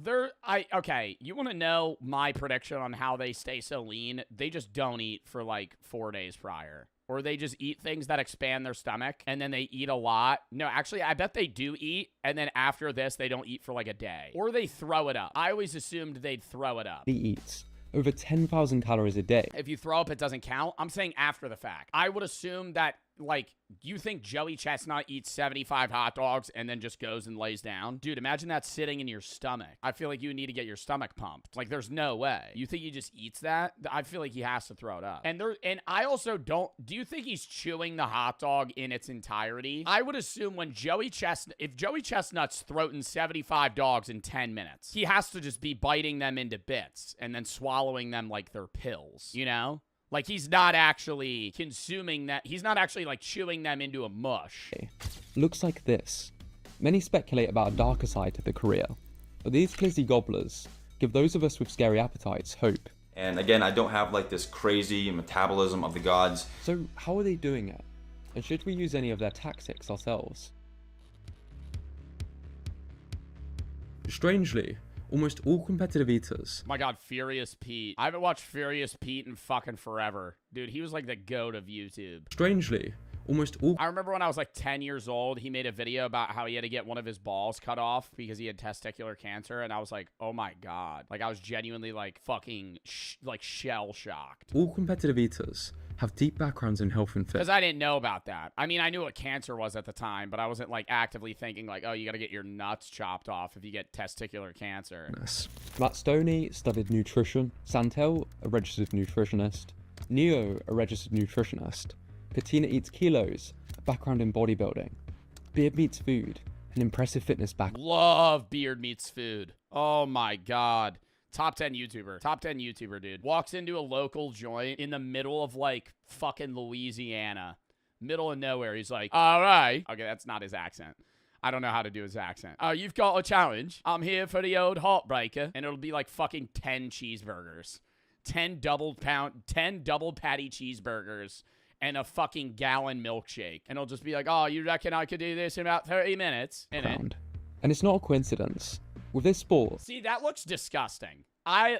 okay, you want to know my prediction on how they stay so lean? They just don't eat for like 4 days prior. Or they just eat things that expand their stomach, and then they eat a lot. No, actually, I bet they do eat, and then after this, they don't eat for like a day. Or they throw it up. I always assumed they'd throw it up. He eats over 10,000 calories a day. If you throw up, it doesn't count. I'm saying after the fact. I would assume that like, you think Joey Chestnut eats 75 hot dogs and then just goes and lays down? Dude, imagine that sitting in your stomach. I feel like you need to get your stomach pumped. Like, there's no way. You think he just eats that? I feel like he has to throw it up. And I also don't, do you think he's chewing the hot dog in its entirety? I would assume when if Joey Chestnut's throating 75 dogs in 10 minutes, he has to just be biting them into bits and then swallowing them like they're pills, you know? Like, he's not actually consuming that. He's not actually, like, chewing them into a mush. Looks like this. Many speculate about a darker side to the career, but these glizzy gobblers give those of us with scary appetites hope. And again, I don't have, like, this crazy metabolism of the gods. So how are they doing it? And should we use any of their tactics ourselves? Strangely, almost all competitive eaters. My God, Furious Pete. I haven't watched Furious Pete in fucking forever. Dude, he was like the goat of YouTube. Strangely, almost all. I remember when I was like 10 years old, he made a video about how he had to get one of his balls cut off because he had testicular cancer. And I was like, oh my God. Like, I was genuinely like fucking shell shocked. All competitive eaters have deep backgrounds in health and fitness. Because I didn't know about that. I mean, I knew what cancer was at the time, but I wasn't like actively thinking like, oh, you got to get your nuts chopped off if you get testicular cancer. Matt Stoney studied nutrition. Santel, a registered nutritionist. Neo, a registered nutritionist. Katina eats kilos, a background in bodybuilding. Beard meets food, an impressive fitness background. Love Beard meets food. Oh my God. Top 10 YouTuber. Top 10 YouTuber, dude. Walks into a local joint in the middle of, like, fucking Louisiana. Middle of nowhere. He's like, all right. Okay, that's not his accent. I don't know how to do his accent. You've got a challenge. I'm here for the old heartbreaker. And it'll be, like, fucking 10 cheeseburgers. 10 double patty cheeseburgers. And a fucking gallon milkshake. And it'll just be like, oh, you reckon I could do this in about 30 minutes? And it's not a coincidence. With this sport. See, that looks disgusting. I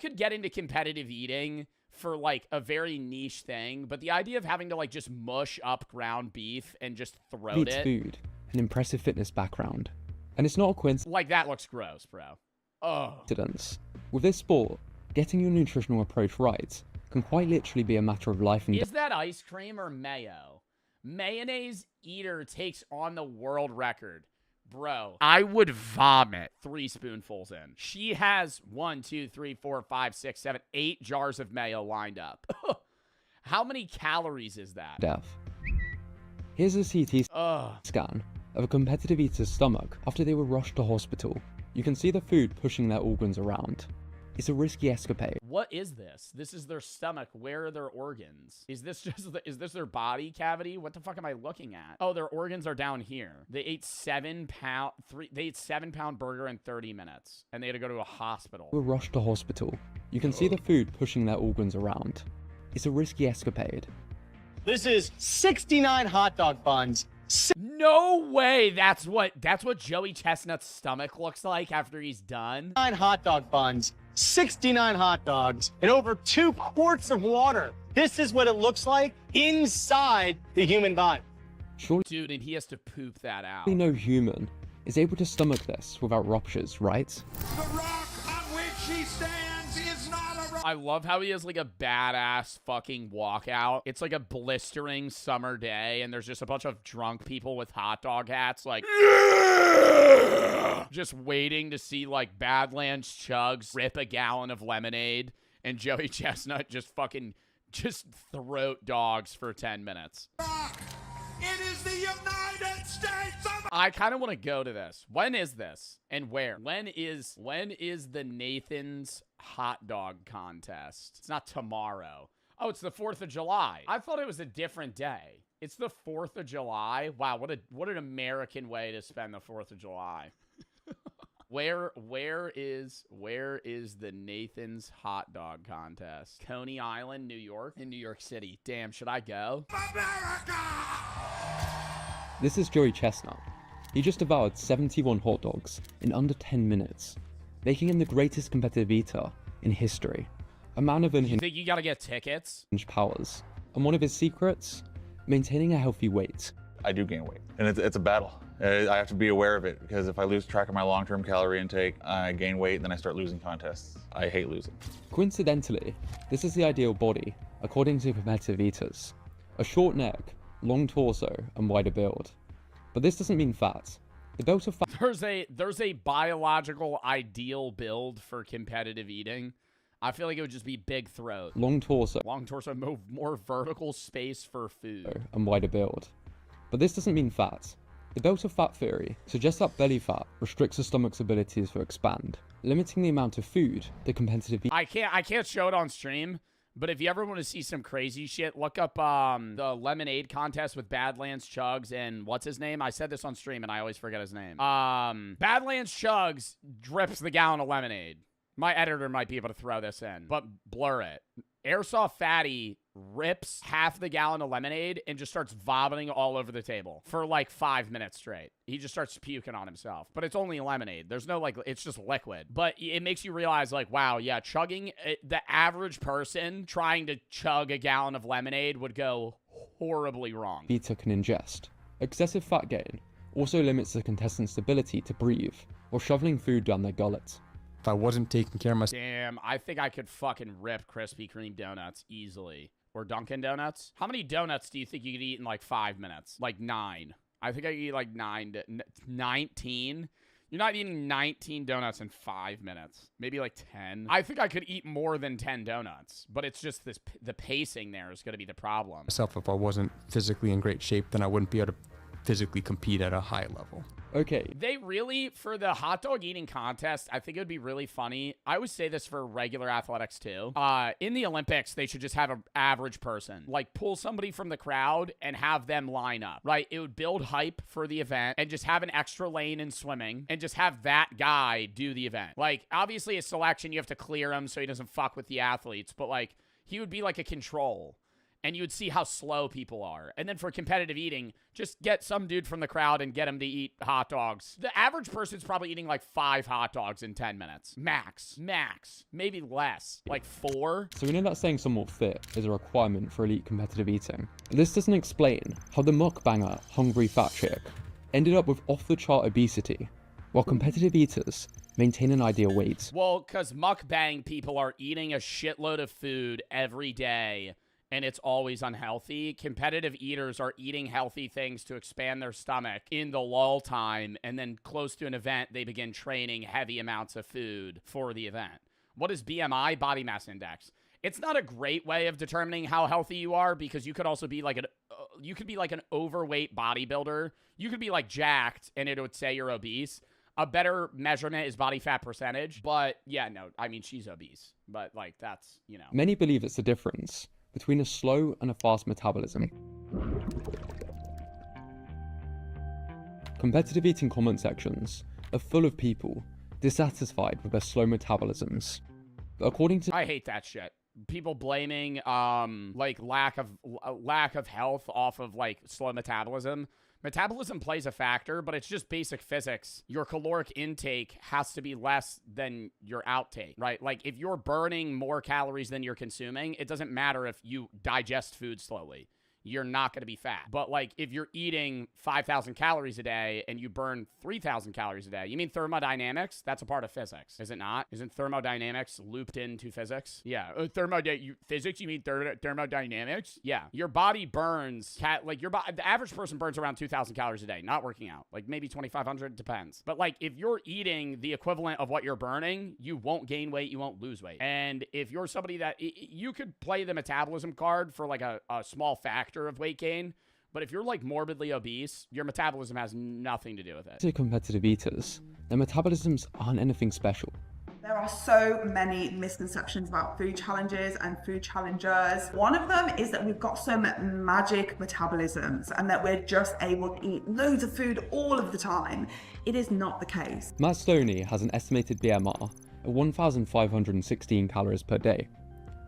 could get into competitive eating for like a very niche thing, but the idea of having to like just mush up ground beef and just throw it. Food, an impressive fitness background. And it's not a coincidence. Like, that looks gross, bro. Oh. With this sport, getting your nutritional approach right can quite literally be a matter of life and death. Is that ice cream or mayo? Mayonnaise eater takes on the world record. Bro, I would vomit 3 spoonfuls in. She has 1, 2, 3, 4, 5, 6, 7, 8 jars of mayo lined up. How many calories is that? Death. Here's a CT scan of a competitive eater's stomach after they were rushed to hospital. You can see the food pushing their organs around. It's a risky escapade. What is this? This is their stomach. Where are their organs? Is this just is this their body cavity? What the fuck am I looking at? Oh, their organs are down here. They ate 7-pound burger in 30 minutes and they had to go to a hospital. They were rushed to hospital. You can see the food pushing their organs around. It's a risky escapade. This is 69 hot dog buns. No way. That's what Joey Chestnut's stomach looks like after he's done. 9 hot dog buns. 69 hot dogs, and over 2 quarts of water. This is what it looks like inside the human body. Dude, and he has to poop that out. No human is able to stomach this without ruptures, right? The rock on which he stands is not a rock. I love how he has like a badass fucking walkout. It's like a blistering summer day, and there's just a bunch of drunk people with hot dog hats, like, just waiting to see like Badlands Chugs rip a gallon of lemonade, and Joey Chestnut just throat dogs for 10 minutes. It is the United States of... I kind of want to go to this. When is this? And where? When is the Nathan's hot dog contest? It's not tomorrow. Oh, it's the 4th of July. I thought it was a different day. It's the 4th of July. Wow, what an American way to spend the 4th of July. Where is the Nathan's hot dog contest? Coney Island, New York? In New York City. Damn, should I go? America! This is Joey Chestnut. He just devoured 71 hot dogs in under 10 minutes, making him the greatest competitive eater in history. A man of You think you gotta get tickets? Powers. And one of his secrets? Maintaining a healthy weight. I do gain weight, and it's a battle. I have to be aware of it, because if I lose track of my long-term calorie intake, I gain weight, and then I start losing contests. I hate losing. Coincidentally, this is the ideal body according to competitive eaters. A short neck, long torso, and wider build. But this doesn't mean fat. The belt of fat... There's a biological ideal build for competitive eating. I feel like it would just be big throat. Long torso. Long torso, more vertical space for food. And wider build. But this doesn't mean fat. The belt of fat theory suggests that belly fat restricts the stomach's abilities to expand, limiting the amount of food the competitive I can't show it on stream, but if you ever want to see some crazy shit, look up the lemonade contest with Badlands Chugs and what's his name? I said this on stream and I always forget his name. Badlands Chugs drips the gallon of lemonade. My editor might be able to throw this in, but blur it. Airsoft Fatty rips half the gallon of lemonade and just starts vomiting all over the table for like 5 minutes straight. He just starts puking on himself. But it's only lemonade. There's no, like, it's just liquid. But it makes you realize, like, wow, yeah, chugging, the average person trying to chug a gallon of lemonade would go horribly wrong. Beta can ingest. Excessive fat gain also limits the contestant's ability to breathe while shoveling food down their gullet. If I wasn't taking care of myself. Damn, I think I could fucking rip Krispy Kreme donuts easily. Or Dunkin' Donuts. How many donuts do you think you could eat in like 5 minutes? Like 9. I think I could eat like 19. You're not eating 19 donuts in 5 minutes. Maybe like 10. I think I could eat more than 10 donuts. But it's just the pacing there is going to be the problem. Myself, if I wasn't physically in great shape, then I wouldn't be able to physically compete at a high level. Okay. They really, for the hot dog eating contest, I think it would be really funny. I would say this for regular athletics too. In the Olympics, they should just have an average person. Like, pull somebody from the crowd and have them line up, right? It would build hype for the event and just have an extra lane in swimming and just have that guy do the event. Like, obviously, a selection, you have to clear him so he doesn't fuck with the athletes, but like, he would be like a control. And you would see how slow people are. And then for competitive eating, just get some dude from the crowd and get him to eat hot dogs. The average person's probably eating like 5 hot dogs in 10 minutes. Max. Maybe less. Like 4. So we know that staying somewhat fit is a requirement for elite competitive eating. But this doesn't explain how the mukbanger Hungry Fat Chick ended up with off-the-chart obesity, while competitive eaters maintain an ideal weight. Well, because mukbang people are eating a shitload of food every day, and it's always unhealthy. Competitive eaters are eating healthy things to expand their stomach in the lull time, and then close to an event, they begin training heavy amounts of food for the event. What is BMI? Body mass index. It's not a great way of determining how healthy you are, because you could also be like an overweight bodybuilder. You could be like jacked, and it would say you're obese. A better measurement is body fat percentage. But yeah, no, I mean, she's obese, but like, that's, you know. Many believe it's the difference between a slow and a fast metabolism. Competitive eating comment sections are full of people dissatisfied with their slow metabolisms. But according to... I hate that shit. People blaming like lack of health off of like slow metabolism. Metabolism plays a factor, but it's just basic physics. Your caloric intake has to be less than your outtake, right? Like, if you're burning more calories than you're consuming, it doesn't matter if you digest food slowly. You're not going to be fat. But like, if you're eating 5,000 calories a day and you burn 3,000 calories a day, you mean thermodynamics? That's a part of physics, is it not? Isn't thermodynamics looped into physics? Yeah. Physics? You mean thermodynamics? Yeah. Your body burns, the average person burns around 2,000 calories a day, not working out. Like maybe 2,500, depends. But like, if you're eating the equivalent of what you're burning, you won't gain weight, you won't lose weight. And if you're somebody that, you could play the metabolism card for like a small factor of weight gain, but if you're like morbidly obese, your metabolism has nothing to do with it. To competitive eaters, their metabolisms aren't anything special. There are so many misconceptions about food challenges and food challengers. One of them is that we've got some magic metabolisms and that we're just able to eat loads of food all of the time. It is not the case. Matt Stoney has an estimated BMR of 1,516 calories per day.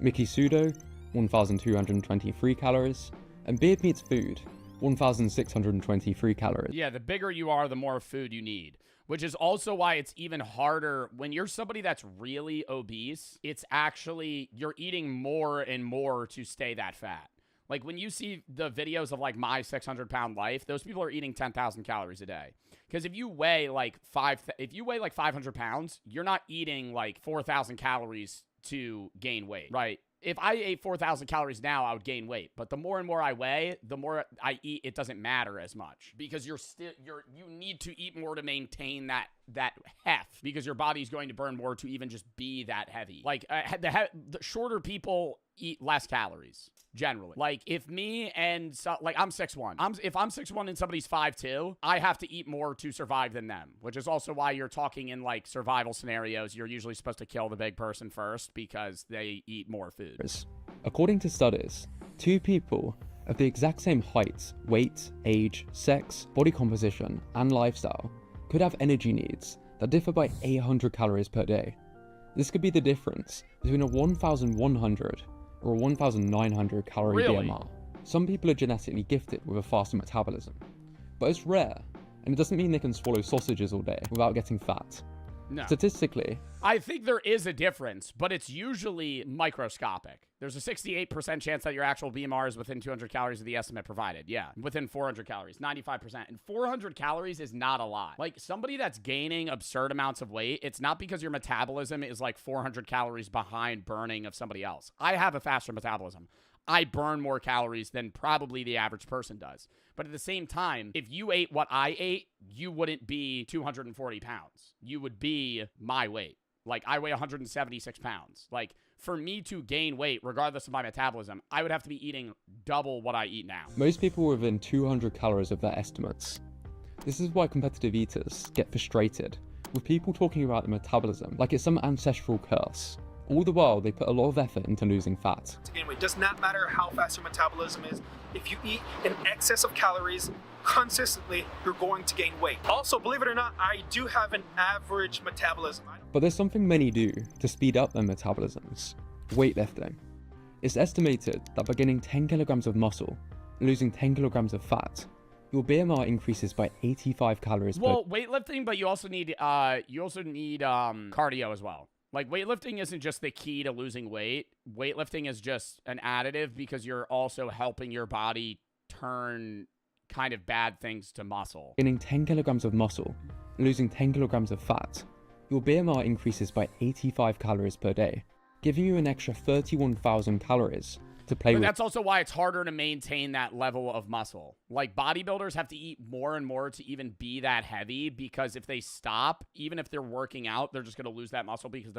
Mickey Sudo, 1,223 calories. And Beard Meats Food, 1,623 calories. Yeah, the bigger you are, the more food you need. Which is also why it's even harder when you're somebody that's really obese. It's actually, you're eating more and more to stay that fat. Like when you see the videos of like My 600-Pound Life, those people are eating 10,000 calories a day. Because if you weigh like 500 pounds, you're not eating like 4,000 calories to gain weight, right? if I ate 4,000 calories now, I would gain weight. But the more and more I weigh, the more I eat, it doesn't matter as much because you need to eat more to maintain that heft because your body's going to burn more to even just be that heavy. Like the shorter people eat less calories generally. Like if me and like I'm 6'1", if I'm 6'1" and somebody's 5'2", I have to eat more to survive than them, which is also why you're talking in like survival scenarios. You're usually supposed to kill the big person first because they eat more food. According to studies, two people of the exact same height, weight, age, sex, body composition, and lifestyle could have energy needs that differ by 800 calories per day. This could be the difference between a 1,100 or a 1,900 calorie BMR. Some people are genetically gifted with a faster metabolism, but it's rare, and it doesn't mean they can swallow sausages all day without getting fat. No. Statistically, I think there is a difference, but it's usually microscopic. There's a 68% chance that your actual BMR is within 200 calories of the estimate provided. Yeah, within 400 calories, 95%. And 400 calories is not a lot. Like somebody that's gaining absurd amounts of weight, it's not because your metabolism is like 400 calories behind burning of somebody else. I have a faster metabolism. I burn more calories than probably the average person does. But at the same time, if you ate what I ate, you wouldn't be 240 pounds. You would be my weight. Like, I weigh 176 pounds. Like, for me to gain weight, regardless of my metabolism, I would have to be eating double what I eat now. most people are within 200 calories of their estimates. This is why competitive eaters get frustrated with people talking about their metabolism like it's some ancestral curse. All the while, they put a lot of effort into losing fat. Anyway, it does not matter how fast your metabolism is. If you eat in excess of calories consistently, you're going to gain weight. Also, believe it or not, I do have an average metabolism. But there's something many do to speed up their metabolisms: weightlifting. It's estimated that by gaining 10 kilograms of muscle and losing 10 kilograms of fat, your BMR increases by 85 calories Well, weightlifting, but you also need cardio as well. Like, weightlifting isn't just the key to losing weight. Weightlifting is just an additive because you're also helping your body turn kind of bad things to muscle. Gaining 10 kilograms of muscle and losing 10 kilograms of fat, your BMR increases by 85 calories per day, giving you an extra 31,000 calories to play But with. that's also why it's harder to maintain that level of muscle. Like, bodybuilders have to eat more and more to even be that heavy, because if they stop, even if they're working out, they're just going to lose that muscle because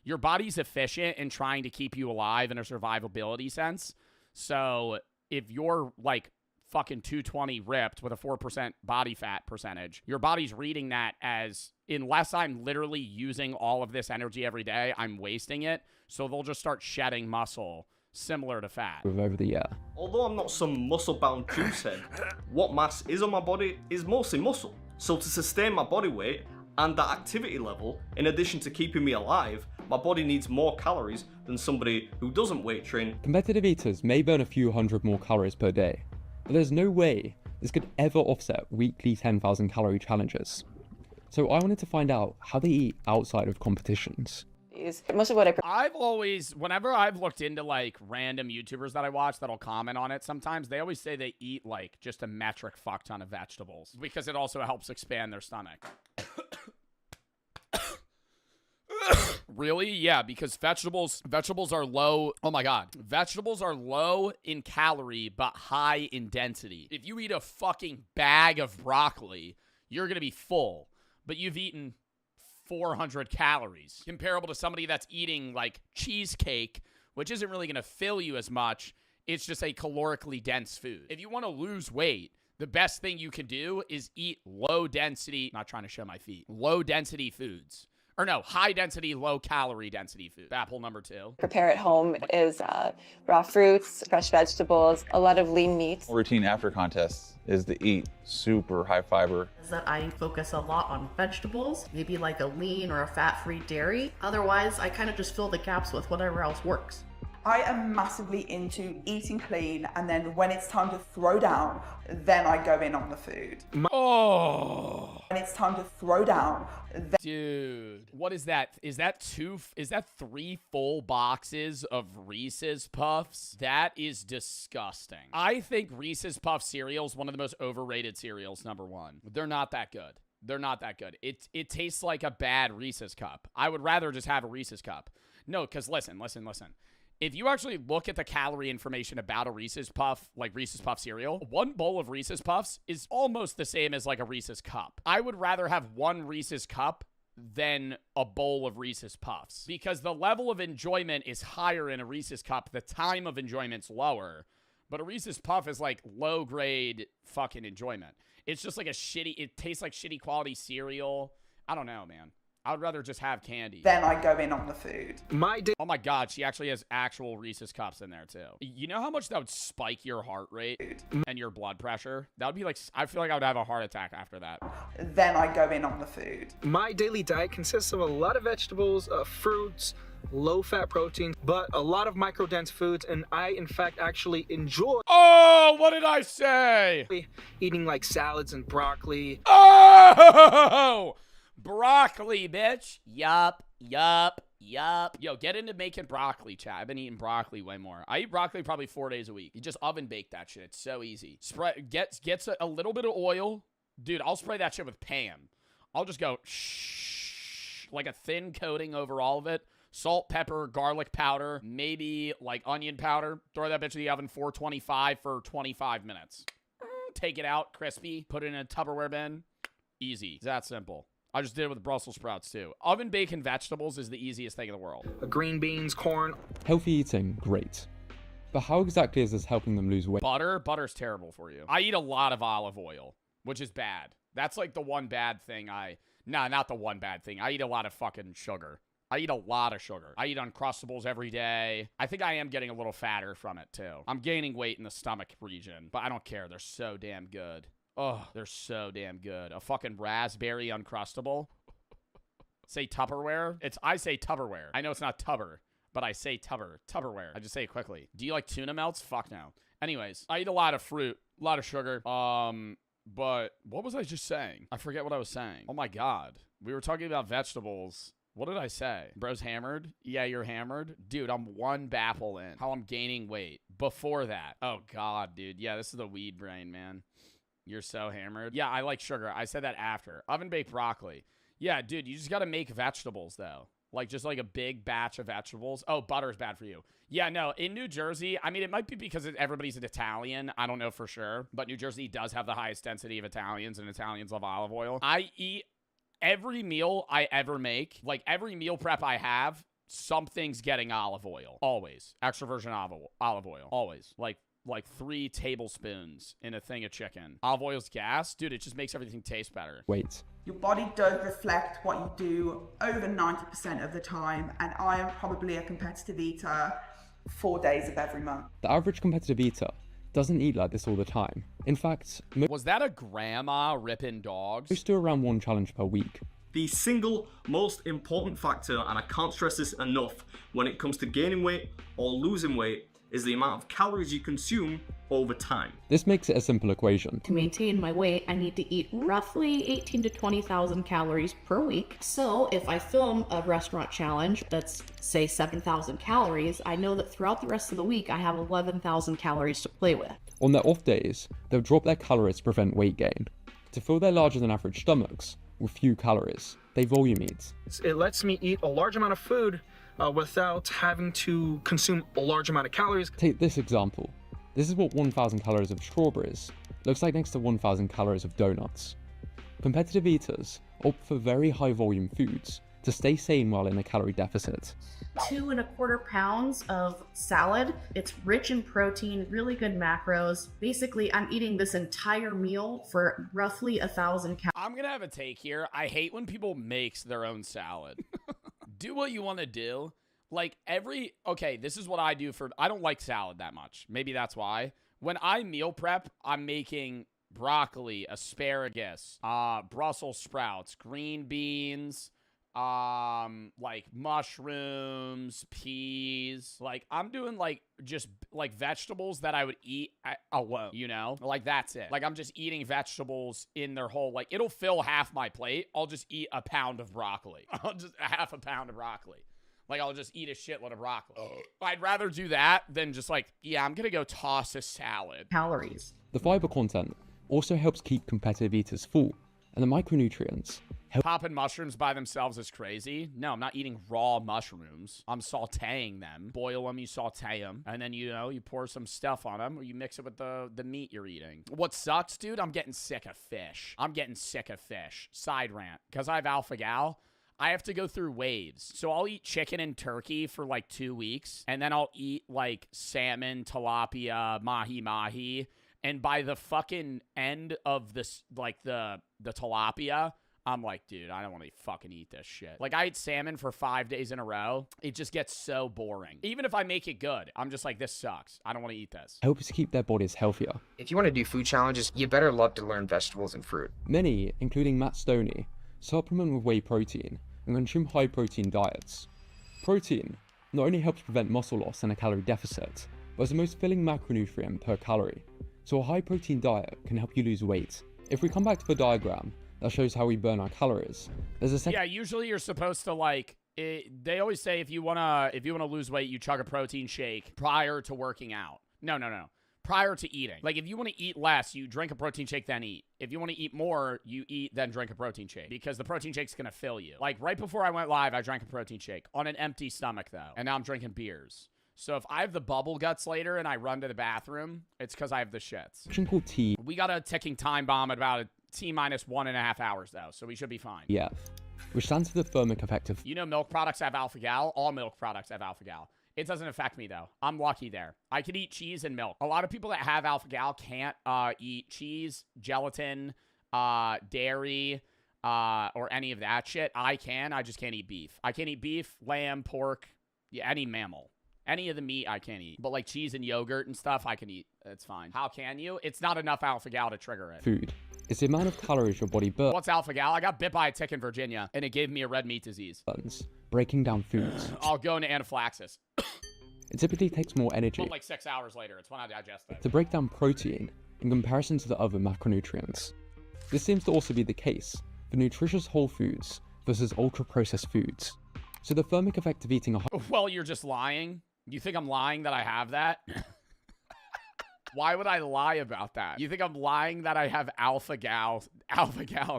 your body's efficient in trying to keep you alive in a survivability sense. So if you're like fucking 220 ripped with a 4% body fat percentage, your body's reading that as, unless I'm literally using all of this energy every day, I'm wasting it. So they'll just start shedding muscle similar to fat. Over the year. Although I'm not some muscle-bound juicehead, what mass is on my body is mostly muscle. So to sustain my body weight and that activity level, in addition to keeping me alive, my body needs more calories than somebody who doesn't weight train. Competitive eaters may burn a few hundred more calories per day, but there's no way this could ever offset weekly 10,000 calorie challenges. So I wanted to find out how they eat outside of competitions. Most of what I've always, whenever I've looked into like random YouTubers that I watch that'll comment on it, sometimes they always say they eat like just a metric fuck ton of vegetables because it also helps expand their stomach. Really? Yeah, because vegetables are low. Oh my God. Vegetables are low in calorie, but high in density. If you eat a fucking bag of broccoli, you're going to be full, but you've eaten 400 calories, comparable to somebody that's eating like cheesecake, which isn't really going to fill you as much. It's just a calorically dense food. If you want to lose weight, the best thing you can do is eat low density, not trying to show my feet, low density foods. Or no, high density, low calorie density food. Apple number 2. prepare at home is raw fruits, fresh vegetables, a lot of lean meats. Routine after contests is to eat super high fiber. Is that I focus a lot on vegetables, maybe like a lean or a fat-free dairy. Otherwise, I kind of just fill the gaps with whatever else works. I am massively into eating clean, and then when it's time to throw down, then I go in on the food. Oh. When it's time to throw down, Dude, what is that? Is that 3 full boxes of Reese's Puffs? That is disgusting. I think Reese's Puff cereal is one of the most overrated cereals, number 1. They're not that good. They're not that good. It tastes like a bad Reese's cup. I would rather just have a Reese's cup. No, because listen. If you actually look at the calorie information about a Reese's Puff, like Reese's Puff cereal, one bowl of Reese's Puffs is almost the same as like a Reese's Cup. I would rather have one Reese's Cup than a bowl of Reese's Puffs because the level of enjoyment is higher in a Reese's Cup. The time of enjoyment's lower, but a Reese's Puff is like low grade fucking enjoyment. It's just like it tastes like shitty quality cereal. I don't know, man. I would rather just have candy. Then I go in on the food. Oh my God, she actually has actual Reese's Cups in there too. You know how much that would spike your heart rate and your blood pressure? That would be like, I feel like I would have a heart attack after that. Then I go in on the food. My daily diet consists of a lot of vegetables, fruits, low-fat proteins, but a lot of microdense foods, and I, in fact, actually enjoy... Oh, what did I say? Eating, like, salads and broccoli. Oh! Broccoli, bitch. Yup. Yo, get into making broccoli, chat. I've been eating broccoli way more. I eat broccoli probably 4 days a week. You just oven bake that shit. It's so easy. Gets a little bit of oil. Dude, I'll spray that shit with Pam. I'll just go shh, like a thin coating over all of it. Salt, pepper, garlic powder, maybe like onion powder. Throw that bitch in the oven 425 for 25 minutes. Take it out, crispy. Put it in a Tupperware bin. Easy. It's that simple. I just did it with Brussels sprouts too. Oven bacon vegetables is the easiest thing in the world. Green beans, corn. Healthy eating, great. But how exactly is this helping them lose weight? Butter's terrible for you. I eat a lot of olive oil, which is bad. That's like the one bad thing not the one bad thing. I eat a lot of fucking sugar. I eat a lot of sugar. I eat Uncrustables every day. I think I am getting a little fatter from it too. I'm gaining weight in the stomach region, but I don't care. They're so damn good. Oh, they're so damn good. A fucking raspberry Uncrustable. Say Tupperware. I say Tupperware. I know it's not Tupper, but I say Tupperware. I just say it quickly. Do you like tuna melts? Fuck no. Anyways, I eat a lot of fruit, a lot of sugar. But what was I just saying? I forget what I was saying. Oh my God. We were talking about vegetables. What did I say? Bro's hammered? Yeah, you're hammered? Dude, I'm one baffle in. How I'm gaining weight. Before that. Oh God, dude. Yeah, this is the weed brain, man. You're so hammered. Yeah, I like sugar. I said that after. Oven-baked broccoli. Yeah, dude, you just got to make vegetables, though. Like, just like a big batch of vegetables. Oh, butter's bad for you. Yeah, no, in New Jersey, I mean, it might be because everybody's an Italian. I don't know for sure. But New Jersey does have the highest density of Italians, and Italians love olive oil. I eat every meal I ever make. Like, every meal prep I have, something's getting olive oil. Always. Extra virgin olive oil. Always. Like 3 tablespoons in a thing of chicken. Olive oil's gas. Dude, it just makes everything taste better. Wait. Your body does reflect what you do over 90% of the time, and I am probably a competitive eater 4 days of every month. The average competitive eater doesn't eat like this all the time. In fact, was that a grandma ripping dogs? Most do around 1 challenge per week. The single most important factor, and I can't stress this enough, when it comes to gaining weight or losing weight, is the amount of calories you consume over time. This makes it a simple equation. To maintain my weight, I need to eat roughly 18 to 20,000 calories per week. So if I film a restaurant challenge that's, say, 7,000 calories, I know that throughout the rest of the week, I have 11,000 calories to play with. On their off days, they'll drop their calories to prevent weight gain. To fill their larger than average stomachs with few calories, they volume eat. It lets me eat a large amount of food without having to consume a large amount of calories. Take this example. This is what 1,000 calories of strawberries looks like next to 1,000 calories of donuts. Competitive eaters opt for very high volume foods to stay sane while in a calorie deficit. 2¼ pounds of salad. It's rich in protein, really good macros. Basically, I'm eating this entire meal for roughly 1,000 calories. I'm gonna have a take here. I hate when people makes their own salad. Do what you want to do. Like okay, this is what I do I don't like salad that much. Maybe that's why. When I meal prep, I'm making broccoli, asparagus, Brussels sprouts, green beans, like mushrooms, peas. Like I'm doing just vegetables that I would eat alone, you know? Like that's it. Like I'm just eating vegetables in their whole, it'll fill half my plate. I'll just eat a pound of broccoli. I'll just half a pound of broccoli. Like I'll just eat a shitload of broccoli. I'd rather do that than just I'm gonna go toss a salad. Calories. The fiber content also helps keep competitive eaters full and the micronutrients Popping mushrooms by themselves is crazy. No, I'm not eating raw mushrooms. I'm sauteing them. Boil them, you saute them, and then, you know, you pour some stuff on them, or you mix it with the meat you're eating. What sucks, dude, I'm getting sick of fish. Side rant. Because I have alpha-gal, I have to go through waves. So I'll eat chicken and turkey for like 2 weeks, and then I'll eat like salmon, tilapia, mahi-mahi, and by the fucking end of this, like the tilapia, I'm like, dude, I don't want to fucking eat this shit. Like, I ate salmon for 5 days in a row. It just gets so boring. Even if I make it good, I'm just like, this sucks. I don't want to eat this. helps keep their bodies healthier. If you want to do food challenges, you better love to learn vegetables and fruit. Many, including Matt Stoney, supplement with whey protein and consume high-protein diets. Protein not only helps prevent muscle loss and a calorie deficit, but is the most filling macronutrient per calorie, so a high-protein diet can help you lose weight. If we come back to the diagram that shows how we burn our calories, there's a second... Yeah, usually you're supposed to, like... they always say if you wanna lose weight, you chug a protein shake prior to working out. No. Prior to eating. Like, if you want to eat less, you drink a protein shake, then eat. If you want to eat more, you eat, then drink a protein shake. Because the protein shake's going to fill you. Like, right before I went live, I drank a protein shake. On an empty stomach, though. And now I'm drinking beers. So if I have the bubble guts later and I run to the bathroom, it's because I have the shits. called T. We got a ticking time bomb at about a T-minus 1.5 hours, though. So we should be fine. Yeah, which stands for the thermic effect of... You know milk products have alpha-gal? All milk products have alpha-gal. It doesn't affect me, though. I'm lucky there. I could eat cheese and milk. A lot of people that have alpha-gal can't eat cheese, gelatin, dairy, or any of that shit. I can. I just can't eat beef. I can't eat beef, lamb, pork, any mammal. Any of the meat I can't eat. But like cheese and yogurt and stuff, I can eat. It's fine. How can you? It's not enough alpha-gal to trigger it. Food. It's the amount of calories your body burns. What's alpha-gal? I got bit by a tick in Virginia, and it gave me a red meat disease. Breaking down foods. I'll go into anaphylaxis. It typically takes more energy. But like 6 hours later, it's when I digest it. To break down protein in comparison to the other macronutrients. This seems to also be the case for nutritious whole foods versus ultra-processed foods. So the thermic effect of eating a... Well, you're just lying? You think I'm lying that I have that? Why would I lie about that? You think I'm lying that I have alpha-gal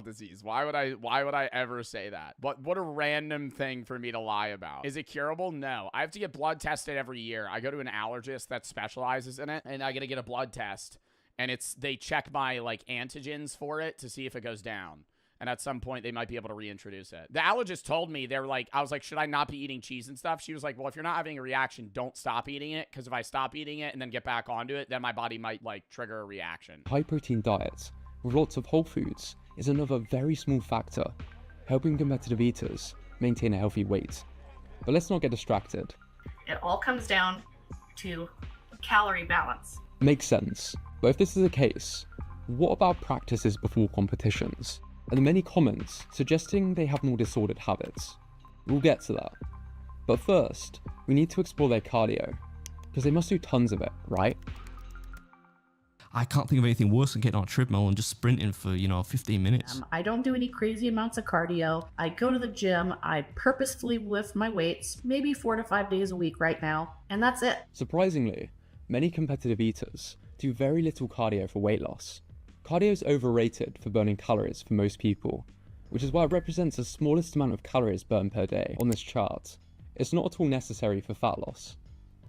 disease? Why would I ever say that? But what a random thing for me to lie about. Is it curable? No. I have to get blood tested every year. I go to an allergist that specializes in it, and I gotta get a blood test. And they check my like antigens for it to see if it goes down. And at some point, they might be able to reintroduce it. The allergist told me, I was like, should I not be eating cheese and stuff? She was like, well, if you're not having a reaction, don't stop eating it. Because if I stop eating it and then get back onto it, then my body might, like, trigger a reaction. High-protein diets with lots of whole foods is another very small factor, helping competitive eaters maintain a healthy weight. But let's not get distracted. It all comes down to calorie balance. Makes sense. But if this is the case, what about practices before competitions? And the many comments suggesting they have more disordered habits. We'll get to that. But first, we need to explore their cardio, because they must do tons of it, right? I can't think of anything worse than getting on a treadmill and just sprinting for, 15 minutes. I don't do any crazy amounts of cardio. I go to the gym, I purposefully lift my weights, maybe 4 to 5 days a week right now, and that's it. Surprisingly, many competitive eaters do very little cardio for weight loss. Cardio is overrated for burning calories for most people, which is why it represents the smallest amount of calories burned per day on this chart. It's not at all necessary for fat loss.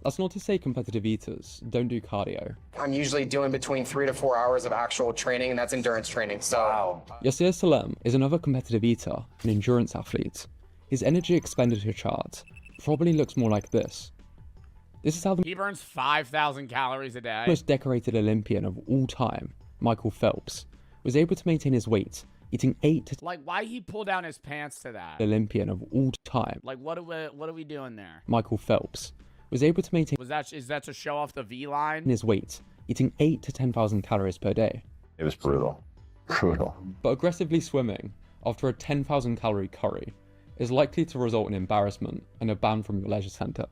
That's not to say competitive eaters don't do cardio. I'm usually doing between 3 to 4 hours of actual training, and that's endurance training, so... Yasir Salem is another competitive eater, an endurance athlete. His energy expenditure chart probably looks more like this. This is how He burns 5,000 calories a day. The most decorated Olympian of all time, Michael Phelps, was able to maintain his weight, eating 8 to... Like, why he pull down his pants to that? Olympian of all time. Like, what are we doing there? Michael Phelps was able to maintain... Is that to show off the V line? ...his weight, eating 8 to 10,000 calories per day. It was brutal. Brutal. But aggressively swimming after a 10,000 calorie curry is likely to result in embarrassment and a ban from your leisure center.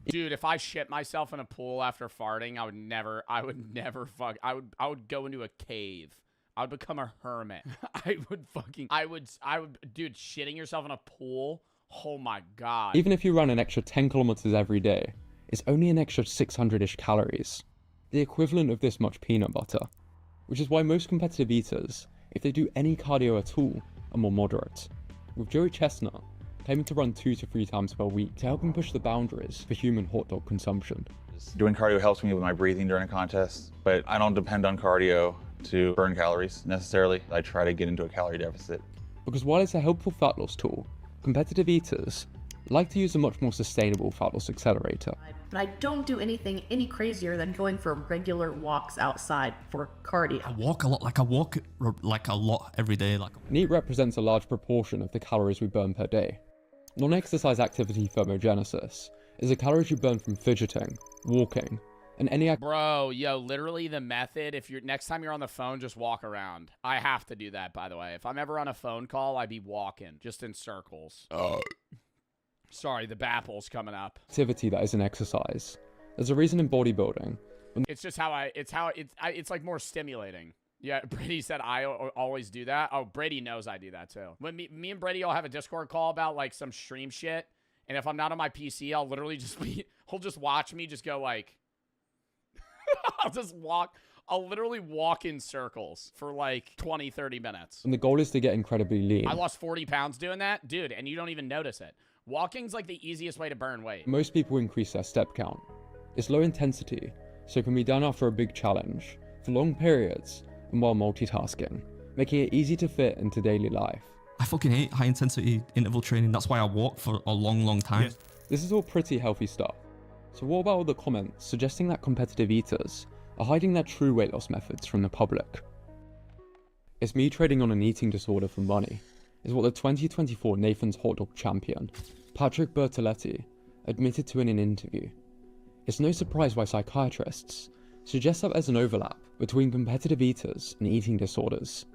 Dude, if I shit myself in a pool after farting, I would never I would go into a cave. I would become a hermit. Dude, shitting yourself in a pool? Oh my God. Even if you run an extra 10 kilometers every day, it's only an extra 600-ish calories. The equivalent of this much peanut butter. Which is why most competitive eaters if they do any cardio at all, are more moderate, with Joey Chestnut claiming to run 2 to 3 times per week to help him push the boundaries for human hot dog consumption. Doing cardio helps me with my breathing during a contest, but I don't depend on cardio to burn calories necessarily. I try to get into a calorie deficit. Because while it's a helpful fat loss tool, competitive eaters like to use a much more sustainable fat loss accelerator. But I don't do anything any crazier than going for regular walks outside for cardio. I walk a lot every day. NEAT represents a large proportion of the calories we burn per day. Non-exercise activity thermogenesis is the calories you burn from fidgeting, walking, and any Bro, yo, literally the method, if you're next time you're on the phone, just walk around. I have to do that, by the way. If I'm ever on a phone call, I'd be walking, just in circles. Sorry, the baffle's coming up. activity that is an exercise. There's a reason in bodybuilding. It's just it's like more stimulating. Yeah, Brady said I always do that. Oh, Brady knows I do that too. When me and Brady will have a Discord call about like some stream shit, and if I'm not on my PC, I'll literally he'll just watch me just go like, I'll literally walk in circles for like 20, 30 minutes. And the goal is to get incredibly lean. I lost 40 pounds doing that, dude, and you don't even notice it. Walking's like the easiest way to burn weight. Most people increase their step count. It's low intensity, so it can be done after a big challenge, for long periods, and while multitasking, making it easy to fit into daily life. I fucking hate high intensity interval training. That's why I walk for a long time. Yes. This is all pretty healthy stuff. So what about all the comments suggesting that competitive eaters are hiding their true weight loss methods from the public? It's me trading on an eating disorder for money, is what the 2024 Nathan's Hot Dog champion, Patrick Bertoletti, admitted to in an interview. It's no surprise why psychiatrists suggest that there's an overlap between competitive eaters and eating disorders,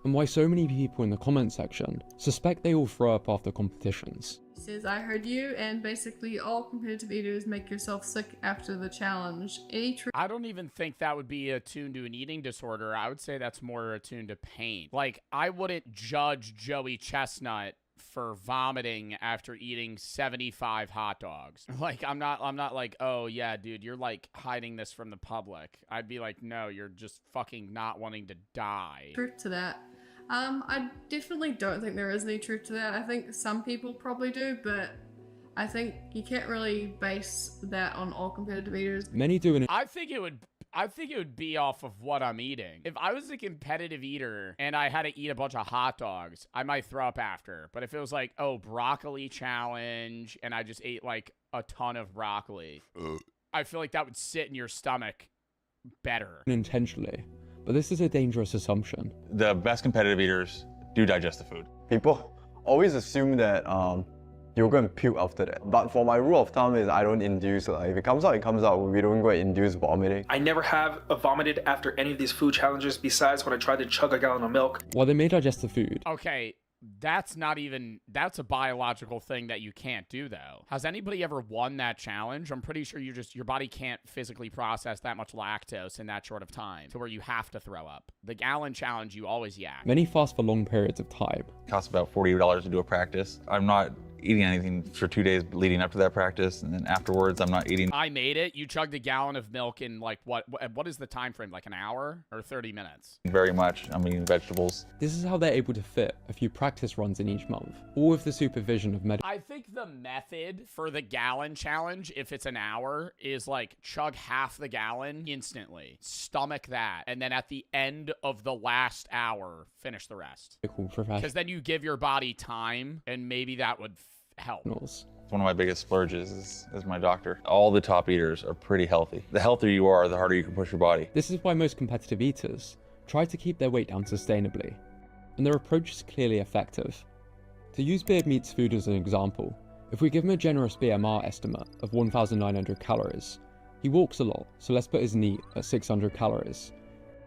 and why so many people in the comment section suspect they all throw up after competitions. He says, I heard you, and basically all competitive eaters make yourself sick after the challenge. I don't even think that would be attuned to an eating disorder. I would say that's more attuned to pain. Like, I wouldn't judge Joey Chestnut for vomiting after eating 75 hot dogs. Like, I'm not like, oh yeah, dude, you're like hiding this from the public. I'd be like, no, you're just fucking not wanting to die. Truth to that. I definitely don't think there is any truth to that. I think some people probably do, but I think you can't really base that on all competitive eaters. Many do in I think it would be off of what I'm eating. If I was a competitive eater and I had to eat a bunch of hot dogs, I might throw up after. But if it was like, oh, broccoli challenge, and I just ate like a ton of broccoli, I feel like that would sit in your stomach better. Intentionally, but this is a dangerous assumption. The best competitive eaters do digest the food. People always assume that you're going to puke after that. But for my rule of thumb is I don't induce. If it comes out, it comes out. We don't go and induce vomiting. I never have vomited after any of these food challenges besides when I tried to chug a gallon of milk. While they may digest the food. Okay, that's a biological thing that you can't do though. Has anybody ever won that challenge? I'm pretty sure your body can't physically process that much lactose in that short of time to where you have to throw up. The gallon challenge, you always yak. Many fast for long periods of time. It costs about $40 to do a practice. I'm not eating anything for 2 days leading up to that practice, and then afterwards I'm not eating. I made it. You chugged a gallon of milk in like what is the time frame? Like an hour or 30 minutes? Very much. I'm eating vegetables. This is how they're able to fit a few practice runs in each month, all with the supervision of I think the method for the gallon challenge, if it's an hour, is like chug half the gallon instantly, stomach that, and then at the end of the last hour, finish the rest. Because then you give your body time, and maybe that would help. One of my biggest splurges is my doctor. All the top eaters are pretty healthy. The healthier you are, the harder you can push your body. This is why most competitive eaters try to keep their weight down sustainably, and their approach is clearly effective. To use Beard Meat's food as an example, if we give him a generous BMR estimate of 1,900 calories, he walks a lot, so let's put his NEAT at 600 calories.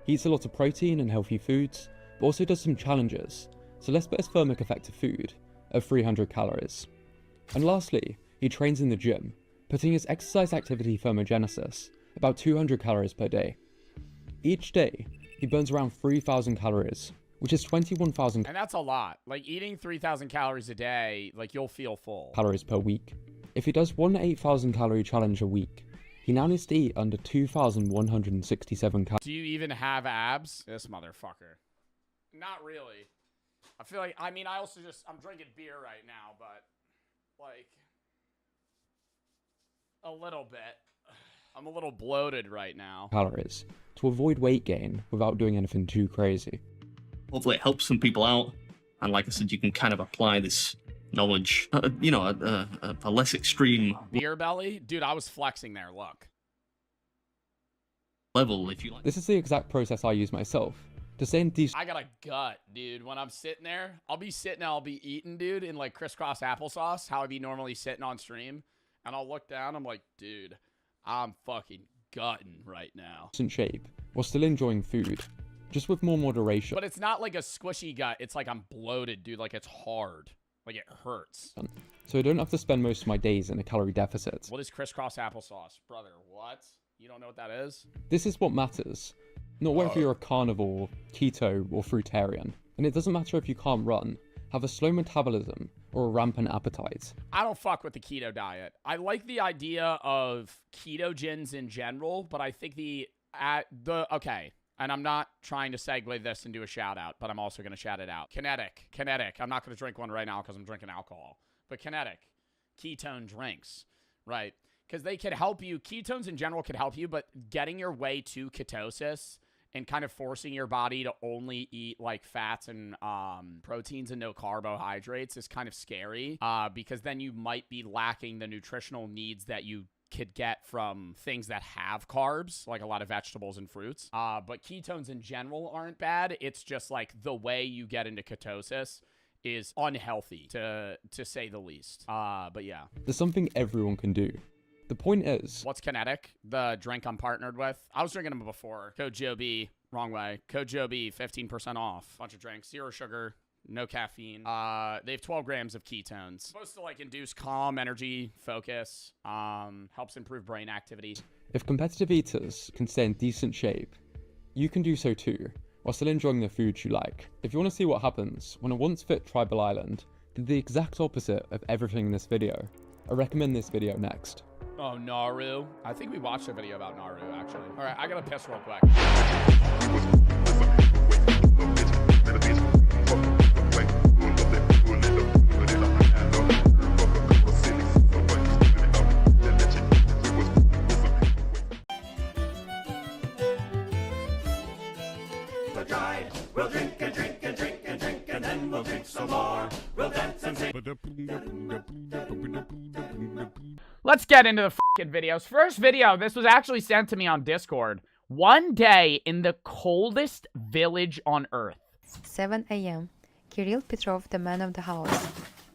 He eats a lot of protein and healthy foods, but also does some challenges, so let's put his thermic effective food at 300 calories. And lastly, he trains in the gym, putting his exercise activity thermogenesis about 200 calories per day. Each day, he burns around 3,000 calories, which is 21,000 and that's a lot. Like eating 3,000 calories a day, like you'll feel full. Calories per week. If he does one 8,000 calorie challenge a week, he now needs to eat under 2,167 calories. Do you even have abs? This motherfucker. Not really. I feel like, I mean, I also just, I'm drinking beer right now, but, like, a little bit. I'm a little bloated right now. Calories to avoid weight gain without doing anything too crazy. Hopefully it helps some people out. And like I said, you can kind of apply this knowledge, you know, a less extreme Beer belly? Dude, I was flexing there, look. level, if you like. This is the exact process I use myself. To stay in decent I got a gut, dude. When I'm sitting there, I'll be eating, dude, in like crisscross applesauce, how I'd be normally sitting on stream. And I'll look down, I'm like, dude, I'm fucking gutting right now. shape while still enjoying food, just with more moderation. But it's not like a squishy gut. It's like I'm bloated, dude. Like it's hard. Like it hurts. So I don't have to spend most of my days in a calorie deficit. What is crisscross applesauce? Brother, what? You don't know what that is? This is what matters. Not whether you're a carnivore, keto, or fruitarian. And it doesn't matter if you can't run, have a slow metabolism, or a rampant appetite. I don't fuck with the keto diet. I like the idea of ketogens in general, but I think okay, and I'm not trying to segue this into a shout out, but I'm also going to shout it out. Kinetic. I'm not going to drink one right now because I'm drinking alcohol. But Kinetic, ketone drinks, right? Because they can help you. Ketones in general can help you, but getting your way to ketosis and kind of forcing your body to only eat like fats and proteins and no carbohydrates is kind of scary because then you might be lacking the nutritional needs that you could get from things that have carbs, like a lot of vegetables and fruits. But ketones in general aren't bad. It's just like the way you get into ketosis is unhealthy, to say the least. But yeah. There's something everyone can do. The point is... What's Kinetic? The drink I'm partnered with? I was drinking them before. Code JOB, wrong way. Code JOB, 15% off. Bunch of drinks, 0 sugar, no caffeine. They have 12 grams of ketones. Supposed to like induce calm, energy, focus, helps improve brain activity. If competitive eaters can stay in decent shape, you can do so too, while still enjoying the food you like. If you want to see what happens when a once fit tribal island did the exact opposite of everything in this video, I recommend this video next. Oh, Naru. I think we watched a video about Naru, actually. All right, I gotta piss real quick. We'll drink and drink and drink and drink, and then we'll drink some more. We'll dance and sing. Let's get into the fucking videos. First video, this was actually sent to me on Discord. One day in the coldest village on Earth. 7 a.m. Kirill Petrov, the man of the house.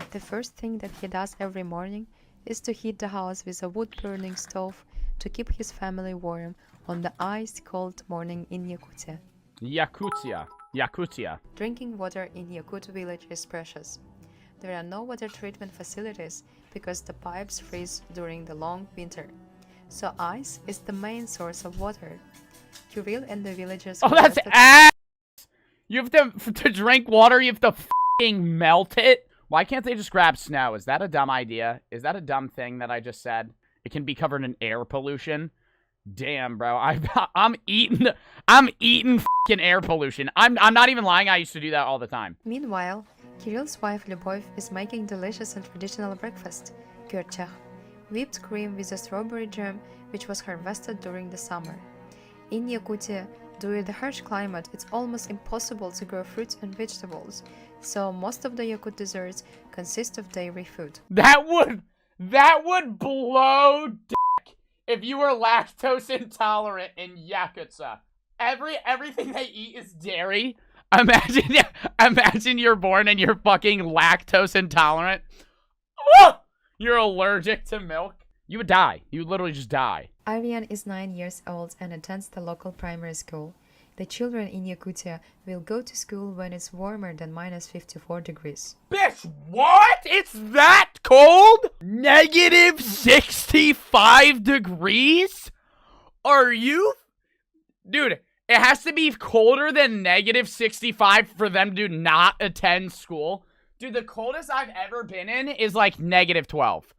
The first thing that he does every morning is to heat the house with a wood-burning stove to keep his family warm on the ice-cold morning in Yakutia. Yakutia. Drinking water in Yakut village is precious. There are no water treatment facilities because the pipes freeze during the long winter. So ice is the main source of water. Kirill and the villagers... Oh, that's ass! You have to drink water, you have to f***ing melt it? Why can't they just grab snow? Is that a dumb idea? Is that a dumb thing that I just said? It can be covered in air pollution? Damn, bro. I'm eating f***ing air pollution. I'm not even lying. I used to do that all the time. Meanwhile, Kirill's wife Lyubov is making delicious and traditional breakfast, gyurchakh, whipped cream with a strawberry jam which was harvested during the summer. In Yakutia, due to the harsh climate, it's almost impossible to grow fruits and vegetables, so most of the Yakut desserts consist of dairy food. That would blow dick if you were lactose intolerant in Yakuza. Everything they eat is dairy. Imagine you're born and you're fucking lactose intolerant. You're allergic to milk. You would die. You would literally just die. Aryan is 9 years old and attends the local primary school. The children in Yakutia will go to school when it's warmer than minus 54 degrees. Bitch, what? It's that cold? Negative 65 degrees? Are you? Dude, it has to be colder than negative 65 for them to not attend school. Dude, the coldest I've ever been in is like negative 12.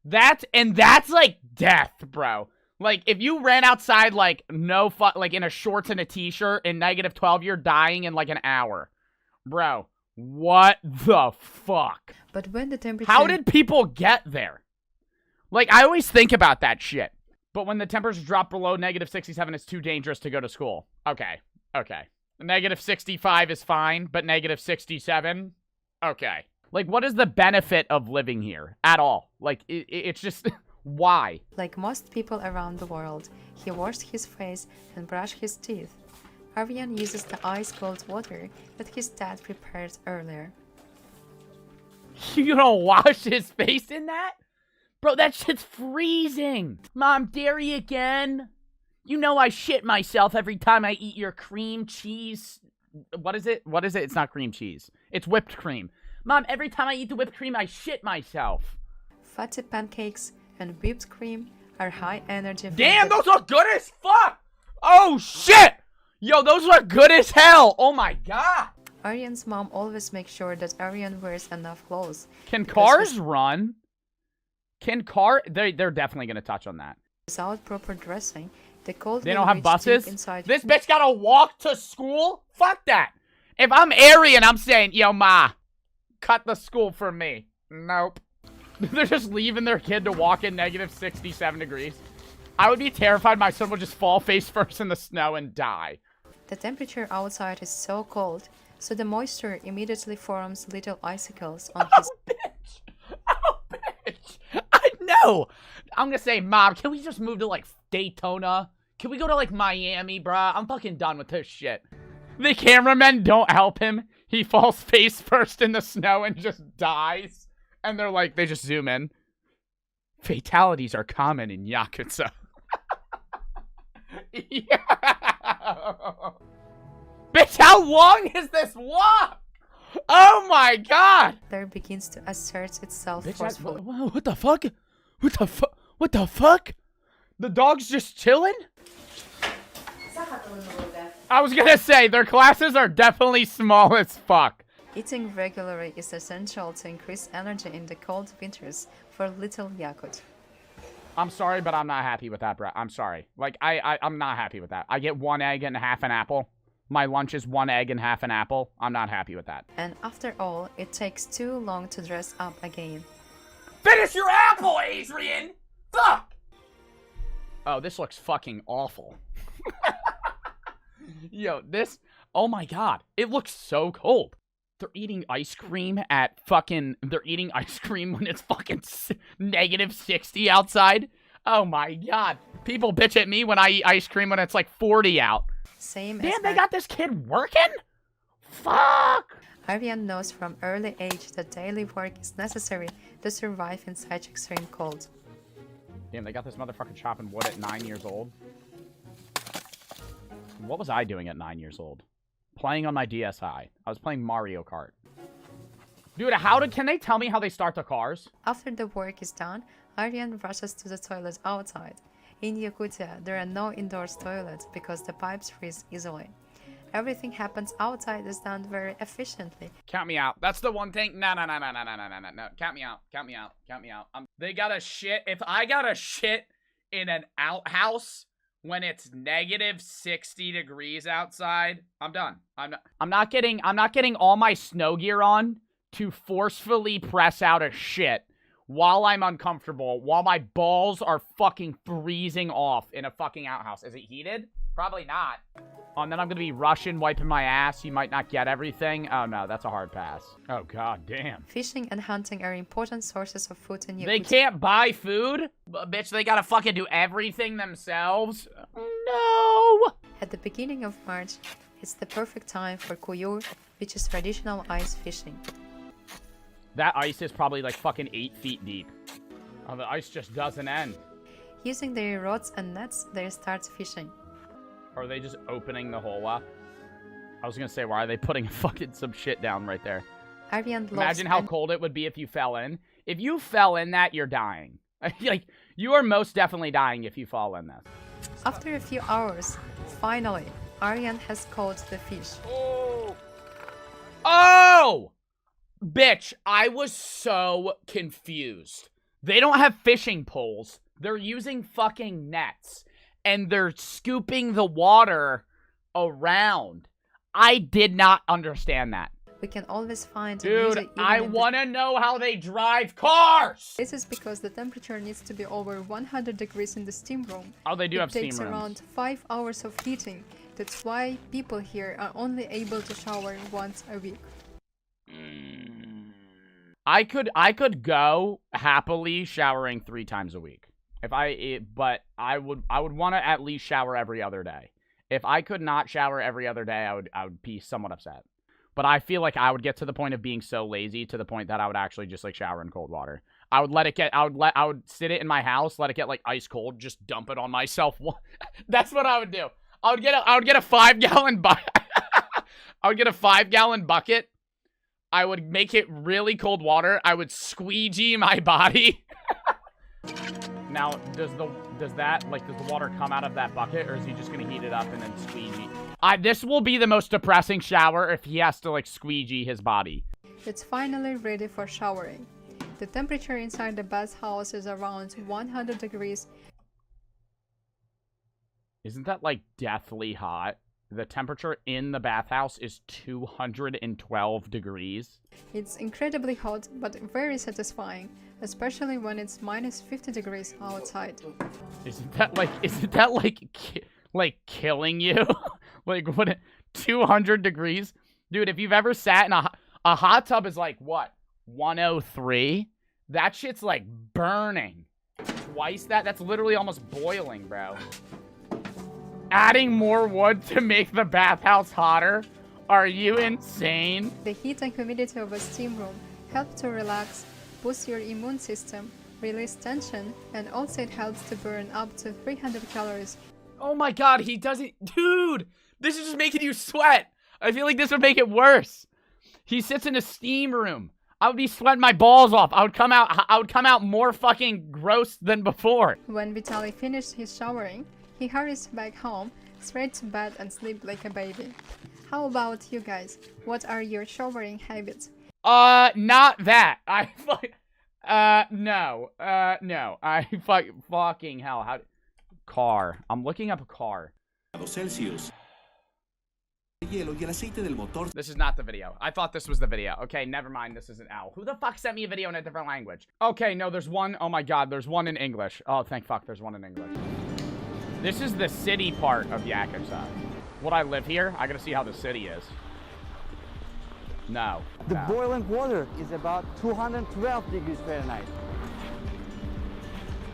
That's like death, bro. Like, if you ran outside, like, like in a shorts and a t-shirt in negative 12, you're dying in like an hour. Bro, what the fuck? But when the temperature... How did people get there? Like, I always think about that shit. But when the temperature drop below -67, it's too dangerous to go to school. Okay. Okay. -65 is fine, but -67? Okay. Like, what is the benefit of living here at all? Like, it's just... Why? Like most people around the world, he washed his face and brushed his teeth. Aryan uses the ice-cold water that his dad prepared earlier. You don't wash his face in that? Bro, that shit's freezing. Mom, dairy again? You know I shit myself every time I eat your cream cheese. What is it? What is it? It's not cream cheese. It's whipped cream. Mom, every time I eat the whipped cream, I shit myself. Fatty pancakes and whipped cream are high energy. Damn, those are good as fuck! Oh, shit! Yo, those are good as hell! Oh my god! Aryan's mom always makes sure that Aryan wears enough clothes. Can cars run? They're definitely gonna touch on that. Without proper dressing, the cold They will don't have reach buses? deep inside. This bitch gotta walk to school? Fuck that! If I'm Aryan, I'm saying, yo, ma, cut the school for me. Nope. They're just leaving their kid to walk in -67 degrees. I would be terrified my son would just fall face first in the snow and die. The temperature outside is so cold, so the moisture immediately forms little icicles on his... I know! I'm gonna say, Mom, can we just move to, like, Daytona? Can we go to, like, Miami, bruh? I'm fucking done with this shit. The cameramen don't help him. He falls face first in the snow and just dies. And they're like, they just zoom in. Fatalities are common in Yakuza. Yeah. Bitch, how long is this walk? Oh my god! There begins to assert itself Bitch, forcefully. What the fuck? What the fuck? What the fuck? The dog's just chilling? I was gonna say, their classes are definitely small as fuck. Eating regularly is essential to increase energy in the cold winters for little Yakut. I'm sorry, but I'm not happy with that, bro. I'm sorry. Like, I'm not happy with that. I get 1 egg and half an apple. My lunch is 1 egg and half an apple. I'm not happy with that. And after all, it takes too long to dress up again. Finish your apple, Adrian! Fuck! Oh, this looks fucking awful. Yo, this... Oh my god. It looks so cold. They're eating ice cream at fucking... They're eating ice cream when it's fucking -60 outside. Oh my god. People bitch at me when I eat ice cream when it's like 40 out. Same Damn, as they got this kid working? Fuck! Aryan knows from early age that daily work is necessary to survive in such extreme cold. Damn, they got this motherfucker chopping wood at 9 years old. What was I doing at 9 years old? Playing on my DSi. I was playing Mario Kart. Dude, can they tell me how they start the cars? After the work is done, Aryan rushes to the toilet outside. In Yakutia, there are no indoor toilets because the pipes freeze easily. Everything happens outside is done very efficiently. Count me out. That's the one thing. No. Count me out. Count me out. Count me out. They gotta shit. If I gotta shit in an outhouse when it's -60 degrees outside, I'm done. I'm not getting all my snow gear on to forcefully press out a shit while I'm uncomfortable, while my balls are fucking freezing off in a fucking outhouse. Is it heated? Probably not. Oh, and then I'm gonna be rushing, wiping my ass. You might not get everything. Oh no, that's a hard pass. Oh god damn. Fishing and hunting are important sources of food in Yakutia. They can't buy food? Bitch, they gotta fucking do everything themselves? No! At the beginning of March, it's the perfect time for kuyur, which is traditional ice fishing. That ice is probably like fucking 8 feet deep. Oh, the ice just doesn't end. Using their rods and nets, they start fishing. Or are they just opening the hole up? I was gonna say, why are they putting fucking some shit down right there? Aryan Imagine how cold it would be if you fell in. If you fell in that, you're dying. Like, you are most definitely dying if you fall in this. After a few hours, finally, Aryan has caught the fish. Oh! Bitch, I was so confused. They don't have fishing poles. They're using fucking nets. And they're scooping the water around. I did not understand that. We can always find Dude, I want to know how they drive cars! This is because the temperature needs to be over 100 degrees in the steam room. Oh, they do have steam rooms. It takes around 5 hours of heating. That's why people here are only able to shower once a week. I could go happily showering 3 times a week. But I would want to at least shower every other day. If I could not shower every other day, I would be somewhat upset. But I feel like I would get to the point of being so lazy to the point that I would actually just like shower in cold water. I would sit it in my house, let it get like ice cold, just dump it on myself. That's what I would do. I would get a 5-gallon bucket. I would get a 5-gallon bucket. I would make it really cold water. I would squeegee my body. Now, does the water come out of that bucket, or is he just gonna heat it up and then squeegee? This will be the most depressing shower if he has to like squeegee his body. It's finally ready for showering. The temperature inside the bathhouse is around 100 degrees. Isn't that like deathly hot? The temperature in the bathhouse is 212 degrees. It's incredibly hot, but very satisfying, especially when it's minus 50 degrees outside. Isn't that like killing you? Like what? 200 degrees, dude. If you've ever sat in a hot tub is like what? 103. That shit's like burning. Twice that. That's literally almost boiling, bro. Adding more wood to make the bathhouse hotter? Are you insane? The heat and humidity of a steam room help to relax, boost your immune system, release tension, and also it helps to burn up to 300 calories. Oh my god, he doesn't... Dude! This is just making you sweat! I feel like this would make it worse. He sits in a steam room. I would be sweating my balls off. I would come out more fucking gross than before. When Vitaly finished his showering, he hurries back home, straight to bed and sleep like a baby. How about you guys? What are your showering habits? Not that. No. Fucking hell. Car. I'm looking up a car. Celsius. This is not the video. I thought this was the video. Okay, never mind. This isn't Al. Who the fuck sent me a video in a different language? Okay, no, there's one. Oh my god, there's one in English. Oh, thank fuck, there's one in English. This is the city part of Yakutsk. Would I live here? I gotta see how the city is. No. The boiling water is about 212 degrees Fahrenheit.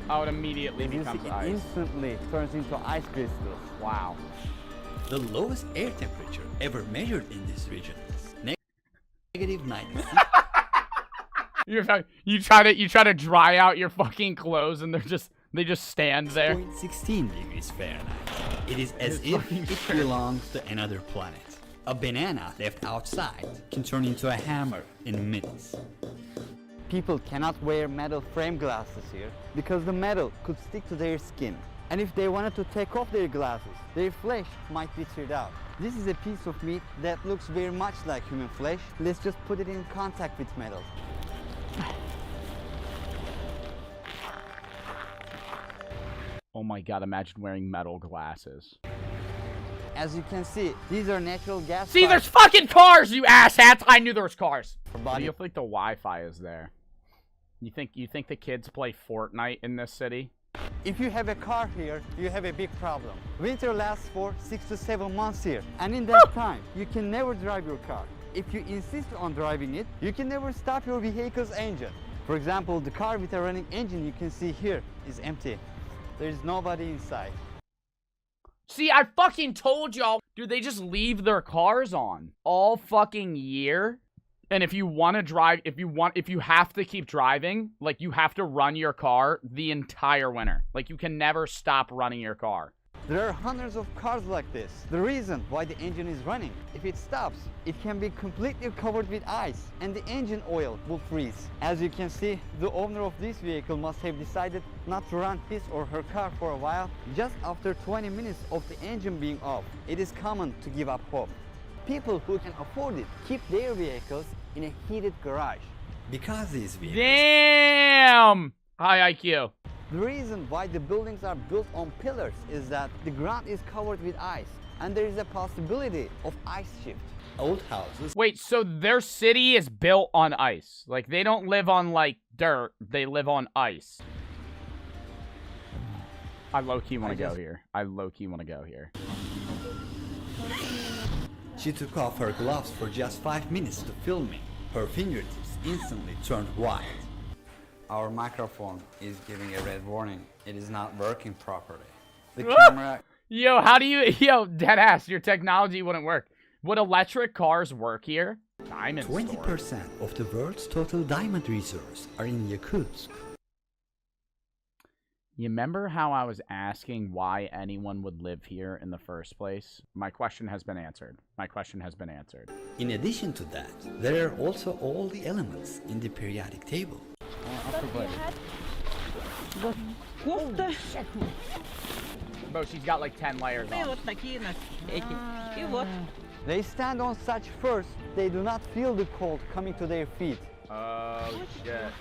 Oh, it immediately becomes ice. It instantly turns into ice crystals. Wow. The lowest air temperature ever measured in this region is negative 90. You try to dry out your fucking clothes and they just stand there. 16 degrees Fahrenheit. It is as if it belongs to another planet. A banana left outside can turn into a hammer in minutes. People cannot wear metal frame glasses here because the metal could stick to their skin. And if they wanted to take off their glasses, their flesh might be teared out. This is a piece of meat that looks very much like human flesh. Let's just put it in contact with metal. Oh my god, imagine wearing metal glasses. As you can see, these are natural gas See, there's fucking cars, you asshats! I knew there was cars. Do you think the Wi-Fi is there? You think the kids play Fortnite in this city? If you have a car here, you have a big problem. Winter lasts for 6 to 7 months here, and in that time, you can never drive your car. If you insist on driving it, you can never start your vehicle's engine. For example, the car with a running engine you can see here is empty. There's nobody inside. See, I fucking told y'all. Dude, they just leave their cars on all fucking year. And if you want to drive, if you have to keep driving, like you have to run your car the entire winter. Like you can never stop running your car. There are hundreds of cars like this. The reason why the engine is running, if it stops, it can be completely covered with ice and the engine oil will freeze. As you can see, the owner of this vehicle must have decided not to run his or her car for a while. Just after 20 minutes of the engine being off, it is common to give up hope. People who can afford it keep their vehicles in a heated garage. Because these vehicles... Damn! High IQ. The reason why the buildings are built on pillars is that the ground is covered with ice and there is a possibility of ice shift. old houses. Wait, so their city is built on ice. Like, they don't live on, like, dirt. They live on ice. I low-key want to go here. I low-key want to go here. She took off her gloves for just 5 minutes to film me. Her fingertips instantly turned white. Our microphone is giving a red warning. It is not working properly. The Ah! camera... Yo, how do you... Yo, deadass, your technology wouldn't work. Would electric cars work here? Diamond 20% of the world's total diamond reserves are in Yakutsk. You remember how I was asking why anyone would live here in the first place? My question has been answered. My question has been answered. In addition to that, there are also all the elements in the periodic table. Bro, she's got like 10 layers on. They stand on such first, they do not feel the cold coming to their feet. Oh, shit.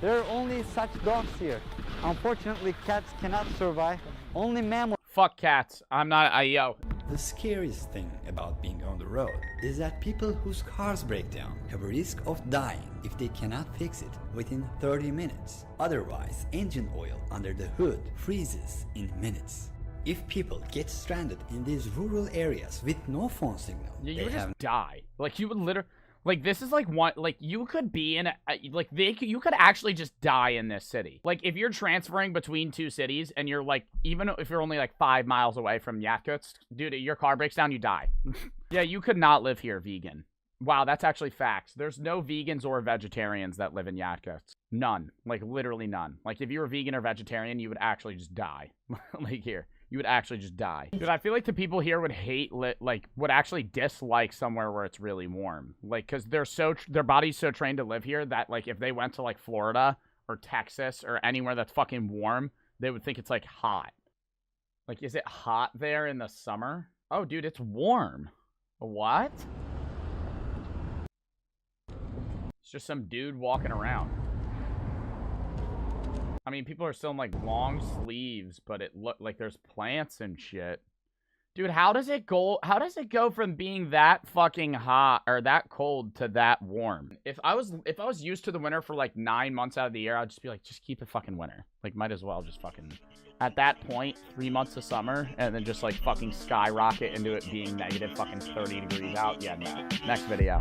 There are only such dogs here. Unfortunately, cats cannot survive. Only mammals. Fuck cats. I'm not, yo. The scariest thing about being on the road is that people whose cars break down have a risk of dying if they cannot fix it within 30 minutes. Otherwise, engine oil under the hood freezes in minutes. If people get stranded in these rural areas with no phone signal, You they would have just die. Like, you would literally... Like, this is like one... Like, you could be in... Like, you could actually just die in this city. Like, if you're transferring between two cities and you're, like... Even if you're only, like, 5 miles away from Yakutsk, dude, your car breaks down, you die. Yeah, you could not live here vegan. Wow, that's actually facts. There's no vegans or vegetarians that live in Yakutsk. None. Like, literally none. Like, if you were vegan or vegetarian, you would actually just die. Like, here. You would actually just die. Dude, I feel like the people here would hate, would actually dislike somewhere where it's really warm. Like, because their body's so trained to live here that, like, if they went to, like, Florida or Texas or anywhere that's fucking warm, they would think it's, like, hot. Like, is it hot there in the summer? Oh, dude, it's warm. What? It's just some dude walking around. I mean, people are still in, like, long sleeves, but it look like there's plants and shit. Dude, how does it go from being that fucking hot or that cold to that warm? If I was used to the winter for, like, 9 months out of the year, I'd just be like, just keep it fucking winter. Like, might as well just fucking... At that point, 3 months of summer, and then just, like, fucking skyrocket into it being negative fucking 30 degrees out. Yeah, no. Next video.